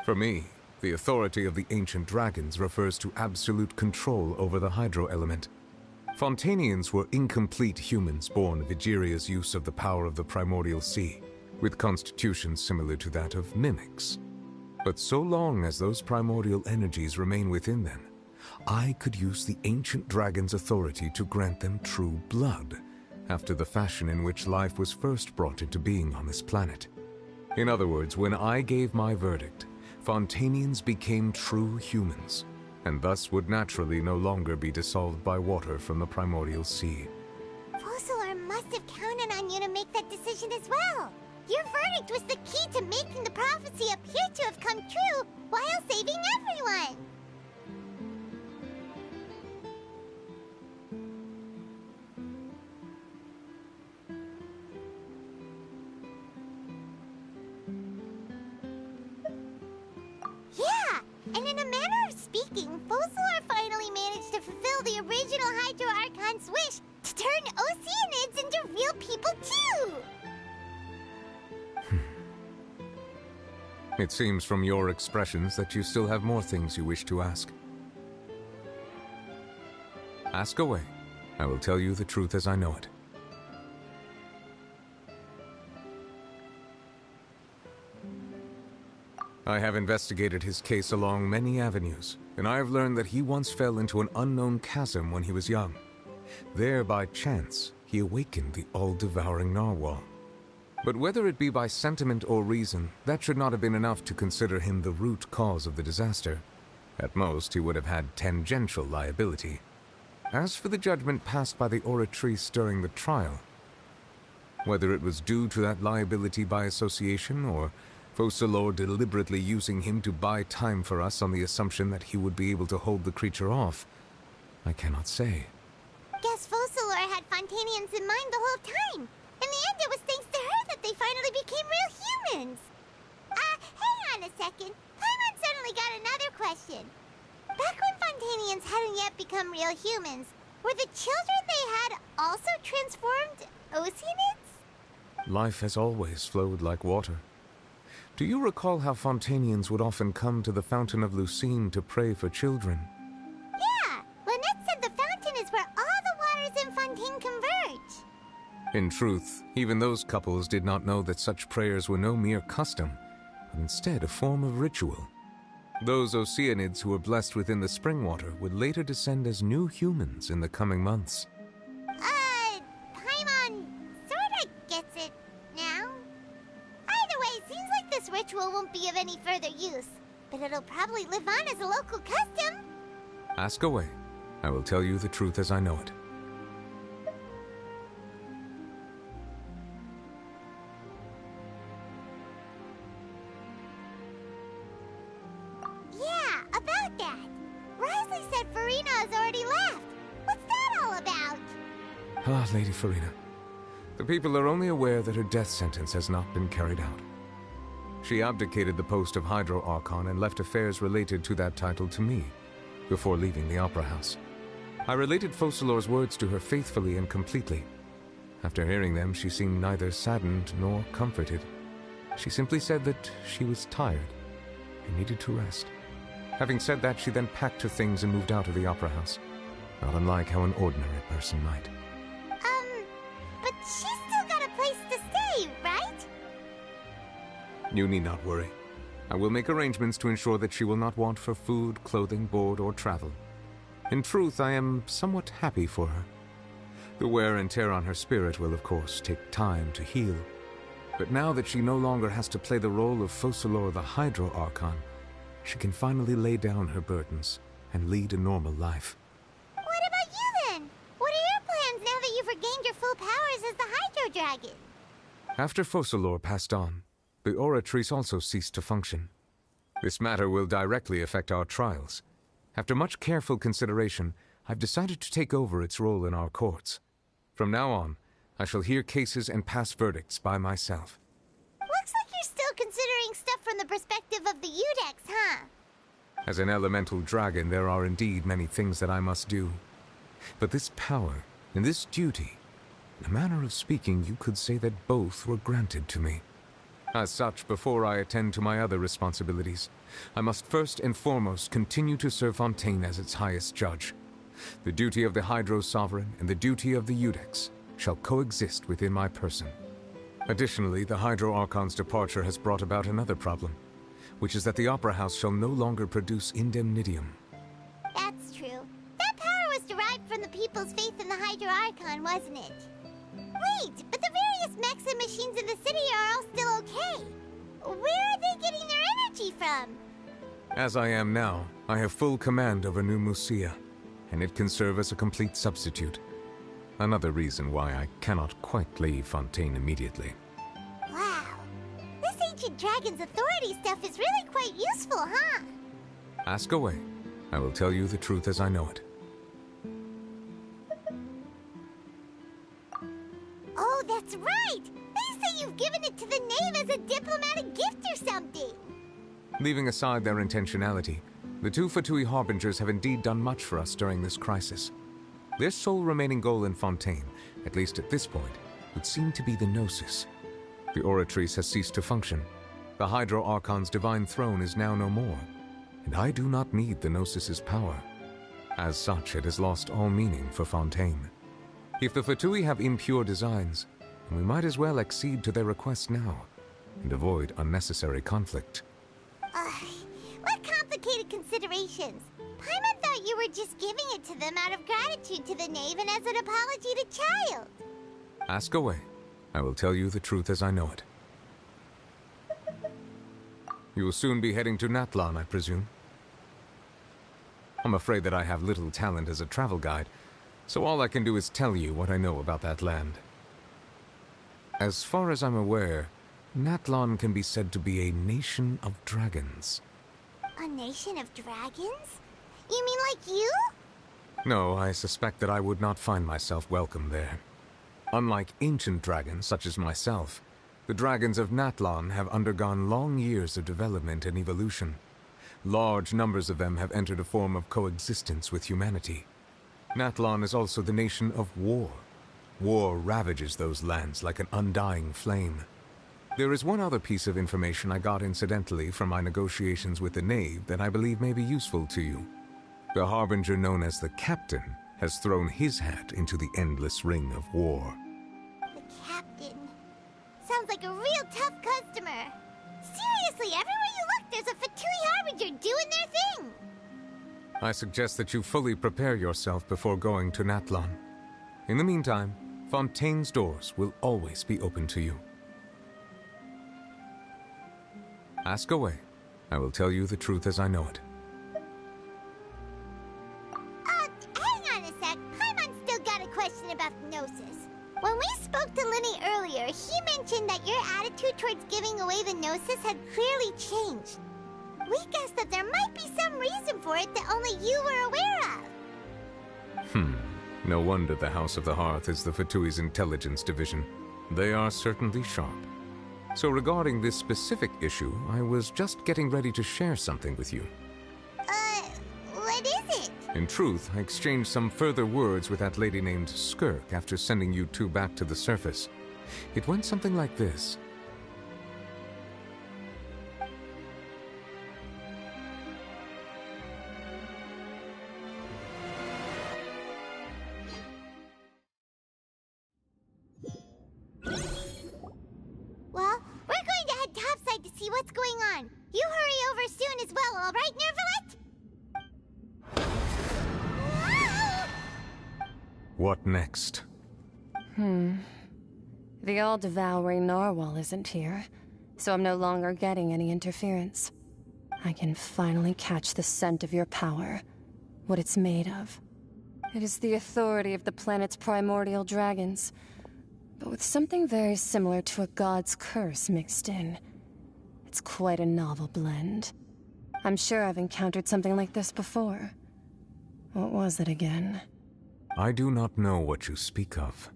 For me, the authority of the ancient dragons refers to absolute control over the hydro element. Fontanians were incomplete humans born of Egeria's use of the power of the primordial sea, with constitutions similar to that of mimics. But so long as those primordial energies remain within them, I could use the ancient dragon's authority to grant them true blood, after the fashion in which life was first brought into being on this planet. In other words, when I gave my verdict, Fontanians became true humans, and thus would naturally no longer be dissolved by water from the primordial sea. Fossilor must have counted on you to make that decision as well. Your verdict was the key to making the prophecy appear to have come true while saving everyone. Yeah, and in a manner of speaking, Fossilor finally managed to fulfill the original Hydro Archon's wish to turn Oceanids into real people too! It seems from your expressions that you still have more things you wish to ask. Ask away. I will tell you the truth as I know it. I have investigated his case along many avenues, and I have learned that he once fell into an unknown chasm when he was young. There, by chance, he awakened the all-devouring narwhal. But whether it be by sentiment or reason, that should not have been enough to consider him the root cause of the disaster. At most, he would have had tangential liability. As for the judgment passed by the Oratrice during the trial, whether it was due to that liability by association, or Fossilor deliberately using him to buy time for us on the assumption that he would be able to hold the creature off, I cannot say. Guess Fossilor had Fontanians in mind the whole time. In the end, it was thanks to her that they finally became real humans. Hang on a second. Paimon suddenly got another question. Back when Fontanians hadn't yet become real humans, were the children they had also transformed Oceanids? Life has always flowed like water. Do you recall how Fontanians would often come to the Fountain of Lucine to pray for children? Yeah! Lynette said the fountain is where all the waters in Fontaine converge. In truth, even those couples did not know that such prayers were no mere custom, but instead a form of ritual. Those Oceanids who were blessed within the spring water would later descend as new humans in the coming months. Paimon sorta gets it now. Either way, it seems like this ritual won't be of any further use, but it'll probably live on as a local custom. Ask away. I will tell you the truth as I know it. Yeah, about that. Risley said Farina has already left. What's that all about? Ah, Lady Farina. The people are only aware that her death sentence has not been carried out. She abdicated the post of Hydro Archon and left affairs related to that title to me, before leaving the Opera House. I related Fossilor's words to her faithfully and completely. After hearing them, she seemed neither saddened nor comforted. She simply said that she was tired and needed to rest. Having said that, she then packed her things and moved out of the Opera House, not unlike how an ordinary person might. But she's still got a place to stay, right? You need not worry. I will make arrangements to ensure that she will not want for food, clothing, board, or travel. In truth, I am somewhat happy for her. The wear and tear on her spirit will, of course, take time to heal. But now that she no longer has to play the role of Fossilor the Hydro Archon, she can finally lay down her burdens and lead a normal life. What about you then? What are your plans now that you've regained your full powers as the Hydro Dragon? After Fossilor passed on, the Oratrice also ceased to function. This matter will directly affect our trials. After much careful consideration, I've decided to take over its role in our courts. From now on, I shall hear cases and pass verdicts by myself. Looks like you're still considering stuff from the perspective of the Udex, huh? As an elemental dragon, there are indeed many things that I must do. But this power and this duty, in a manner of speaking, you could say that both were granted to me. As such, before I attend to my other responsibilities, I must first and foremost continue to serve Fontaine as its highest judge. The duty of the Hydro Sovereign and the duty of the Udex shall coexist within my person. Additionally, the Hydro Archon's departure has brought about another problem. which is that the Opera House shall no longer produce indemnitium. That's true. That power was derived from the people's faith in the Hydra Archon, wasn't it? Wait, but the various mechs and machines in the city are all still okay. Where are they getting their energy from? As I am now, I have full command over New Musia, and it can serve as a complete substitute. Another reason why I cannot quite leave Fontaine immediately. Wow. This ancient dragon's authority stuff is really quite useful, huh? Ask away. I will tell you the truth as I know it. Oh, that's right! They say you've given it to the knave as a diplomatic gift or something! Leaving aside their intentionality, the two Fatui Harbingers have indeed done much for us during this crisis. Their sole remaining goal in Fontaine, at least at this point, would seem to be the Gnosis. The Oratrice has ceased to function. The Hydro Archon's divine throne is now no more, and I do not need the Gnosis's power. As such, it has lost all meaning for Fontaine. If the Fatui have impure designs, then we might as well accede to their request now, and avoid unnecessary conflict. What complicated considerations? Paimon thought you were just giving it to them out of gratitude to the knave and as an apology to Child. Ask away. I will tell you the truth as I know it. You will soon be heading to Natlan, I presume? I'm afraid that I have little talent as a travel guide, so all I can do is tell you what I know about that land. As far as I'm aware, Natlan can be said to be a nation of dragons. A nation of dragons? You mean like you? No, I suspect that I would not find myself welcome there. Unlike ancient dragons such as myself, the dragons of Natlan have undergone long years of development and evolution. Large numbers of them have entered a form of coexistence with humanity. Natlan is also the nation of war. War ravages those lands like an undying flame. There is one other piece of information I got incidentally from my negotiations with the Knave that I believe may be useful to you. The Harbinger known as the Captain has thrown his hat into the endless ring of war. The Captain. Sounds like a real tough customer. Seriously, everywhere you look, there's a Fatui Harbinger doing their thing. I suggest that you fully prepare yourself before going to Natlan. In the meantime, Fontaine's doors will always be open to you. Ask away. I will tell you the truth as I know it. Hang on a sec. Paimon's still got a question about the Gnosis. When we spoke to Linny earlier, he mentioned that your attitude towards giving away the Gnosis had clearly changed. We guessed that there might be some reason for it that only you were aware of. No wonder the House of the Hearth is the Fatui's intelligence division. They are certainly sharp. So regarding this specific issue, I was just getting ready to share something with you. What is it? In truth, I exchanged some further words with that lady named Skirk after sending you two back to the surface. It went something like this. Well, we're going to head topside to see what's going on. You hurry over soon as well, all right, Nervalet? What next? The all-devouring narwhal isn't here, so I'm no longer getting any interference. I can finally catch the scent of your power, what it's made of. It is the authority of the planet's primordial dragons, but with something very similar to a god's curse mixed in. It's quite a novel blend. I'm sure I've encountered something like this before. What was it again? I do not know what you speak of.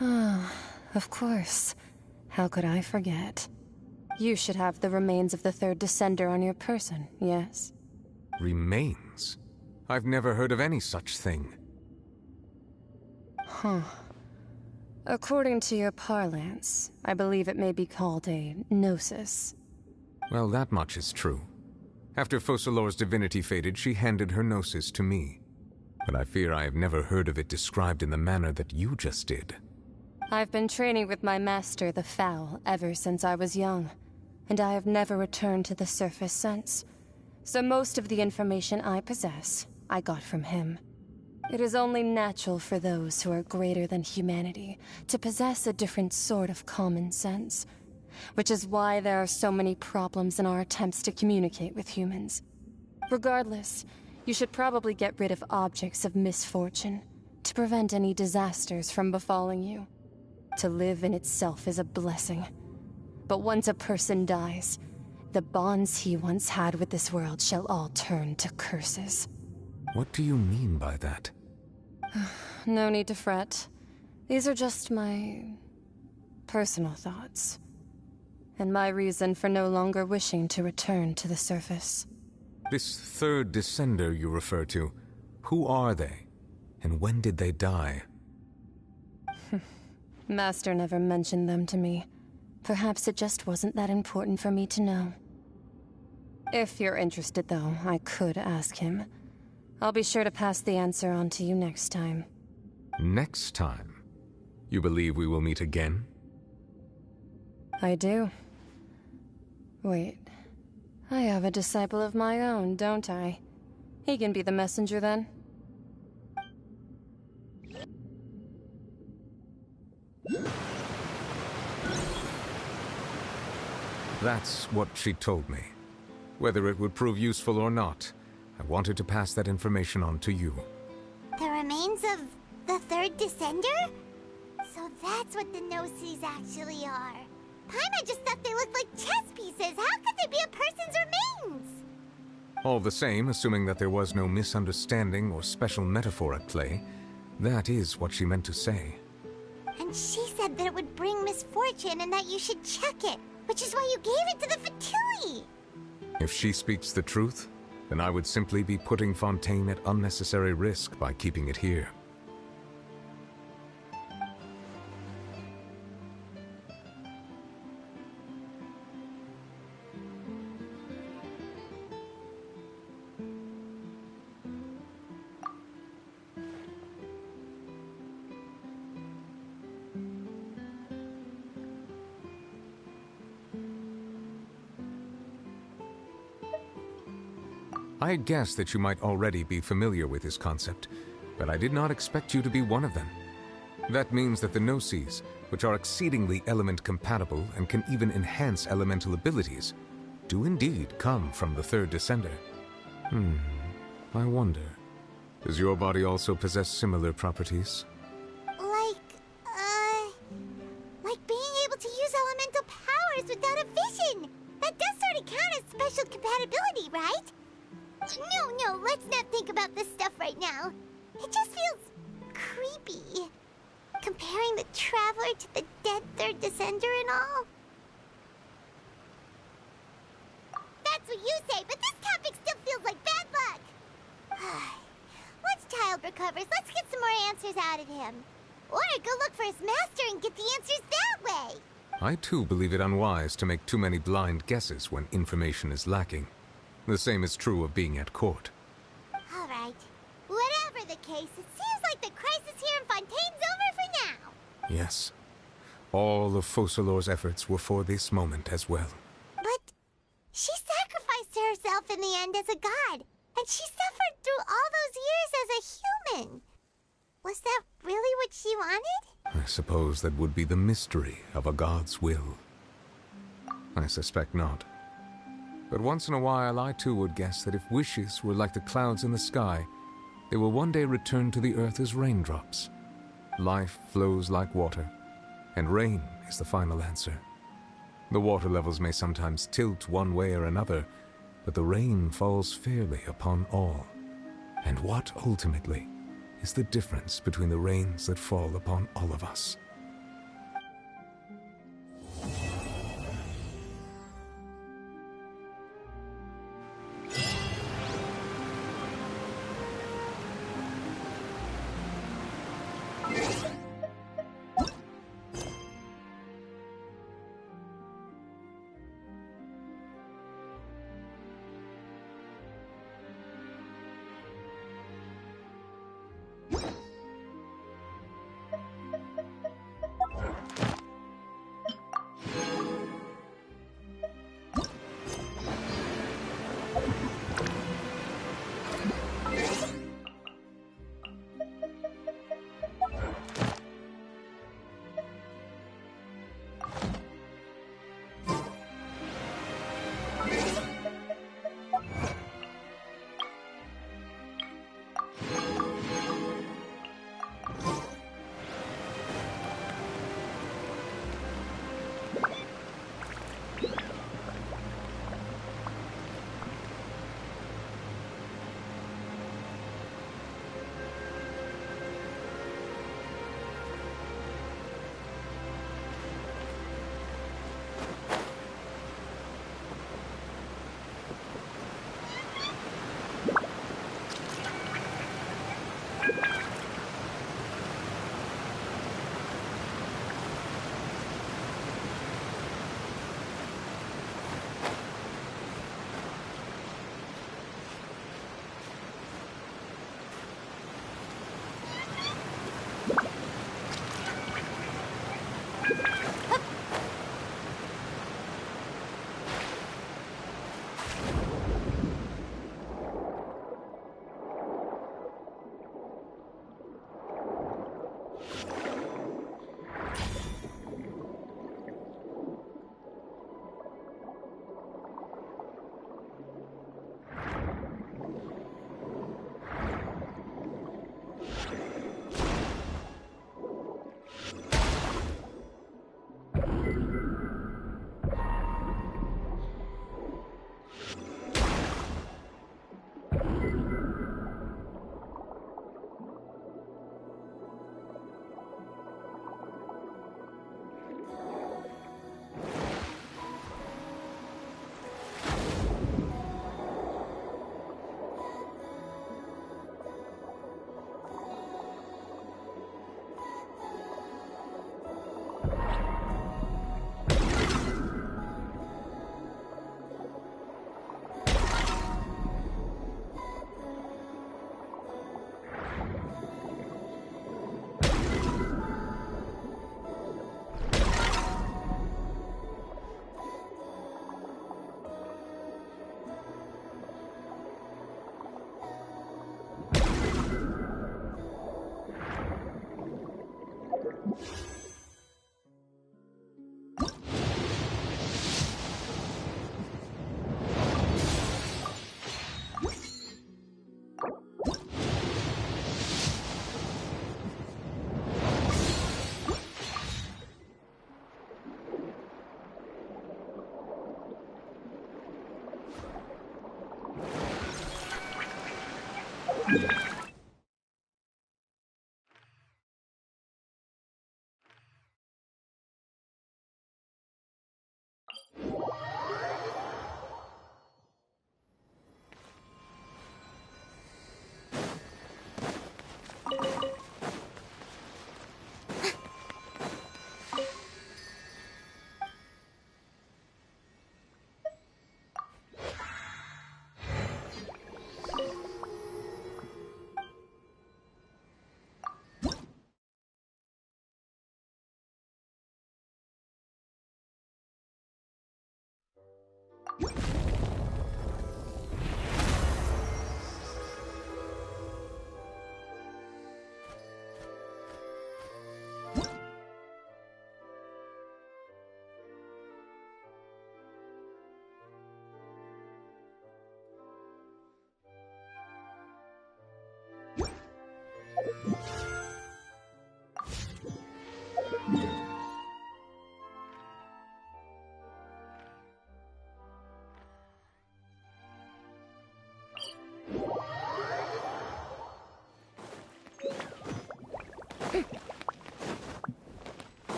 Ah, of course. How could I forget? You should have the remains of the third Descender on your person, yes? Remains? I've never heard of any such thing. According to your parlance, I believe it may be called a gnosis. Well, that much is true. After Focalor's divinity faded, she handed her gnosis to me. But I fear I have never heard of it described in the manner that you just did. I've been training with my master, the Foul, ever since I was young. and I have never returned to the surface since. So most of the information I possess, I got from him. It is only natural for those who are greater than humanity to possess a different sort of common sense, which is why there are so many problems in our attempts to communicate with humans. Regardless, you should probably get rid of objects of misfortune to prevent any disasters from befalling you. To live in itself is a blessing. But once a person dies, the bonds he once had with this world shall all turn to curses. What do you mean by that? No need to fret. These are just my personal thoughts, and my reason for no longer wishing to return to the surface. This third descender you refer to, who are they? And when did they die? Master never mentioned them to me. Perhaps it just wasn't that important for me to know. If you're interested, though, I could ask him. I'll be sure to pass the answer on to you next time. Next time? You believe we will meet again? I do. Wait. I have a disciple of my own, don't I? He can be the messenger, then. That's what she told me. Whether it would prove useful or not, I wanted to pass that information on to you. The remains of the third descender? So that's what the Gnosis actually are. Paimon just thought they looked like chess pieces. How could they be a person's remains? All the same, assuming that there was no misunderstanding or special metaphor at play, that is what she meant to say. And she said that it would bring misfortune and that you should check it, which is why you gave it to the Fatui. If she speaks the truth, then I would simply be putting Fontaine at unnecessary risk by keeping it here. I guessed that you might already be familiar with this concept, but I did not expect you to be one of them. That means that the Gnosis, which are exceedingly element-compatible and can even enhance elemental abilities, do indeed come from the third descender. I wonder, does your body also possess similar properties? Like being able to use elemental powers without a vision. That does sort of count as special compatibility, right? No, let's not think about this stuff right now. It just feels creepy. Comparing the Traveler to the dead third descender and all. That's what you say, but this topic still feels like bad luck. Once Child recovers, let's get some more answers out of him. Or go look for his master and get the answers that way. I too believe it unwise to make too many blind guesses when information is lacking. The same is true of being at court. All right. Whatever the case, it seems like the crisis here in Fontaine's over for now. Yes. All of Focalor's efforts were for this moment as well. But she sacrificed herself in the end as a god, and she suffered through all those years as a human. Was that really what she wanted? I suppose that would be the mystery of a god's will. I suspect not. But once in a while, I too would guess that if wishes were like the clouds in the sky, they will one day return to the earth as raindrops. Life flows like water, and rain is the final answer. The water levels may sometimes tilt one way or another, but the rain falls fairly upon all. And what, ultimately, is the difference between the rains that fall upon all of us?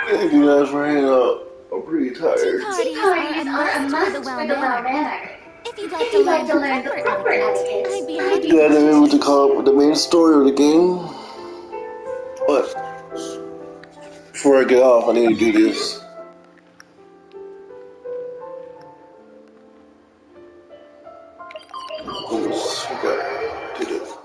Thank you guys for hanging out. I'm pretty tired. Tea parties are a must for the well mannered. If you'd like to learn the proper etiquette, I'd be happy Yeah, to then teach able to come up with the main story of the game. But before I get off, I need to do this. Okay, do this.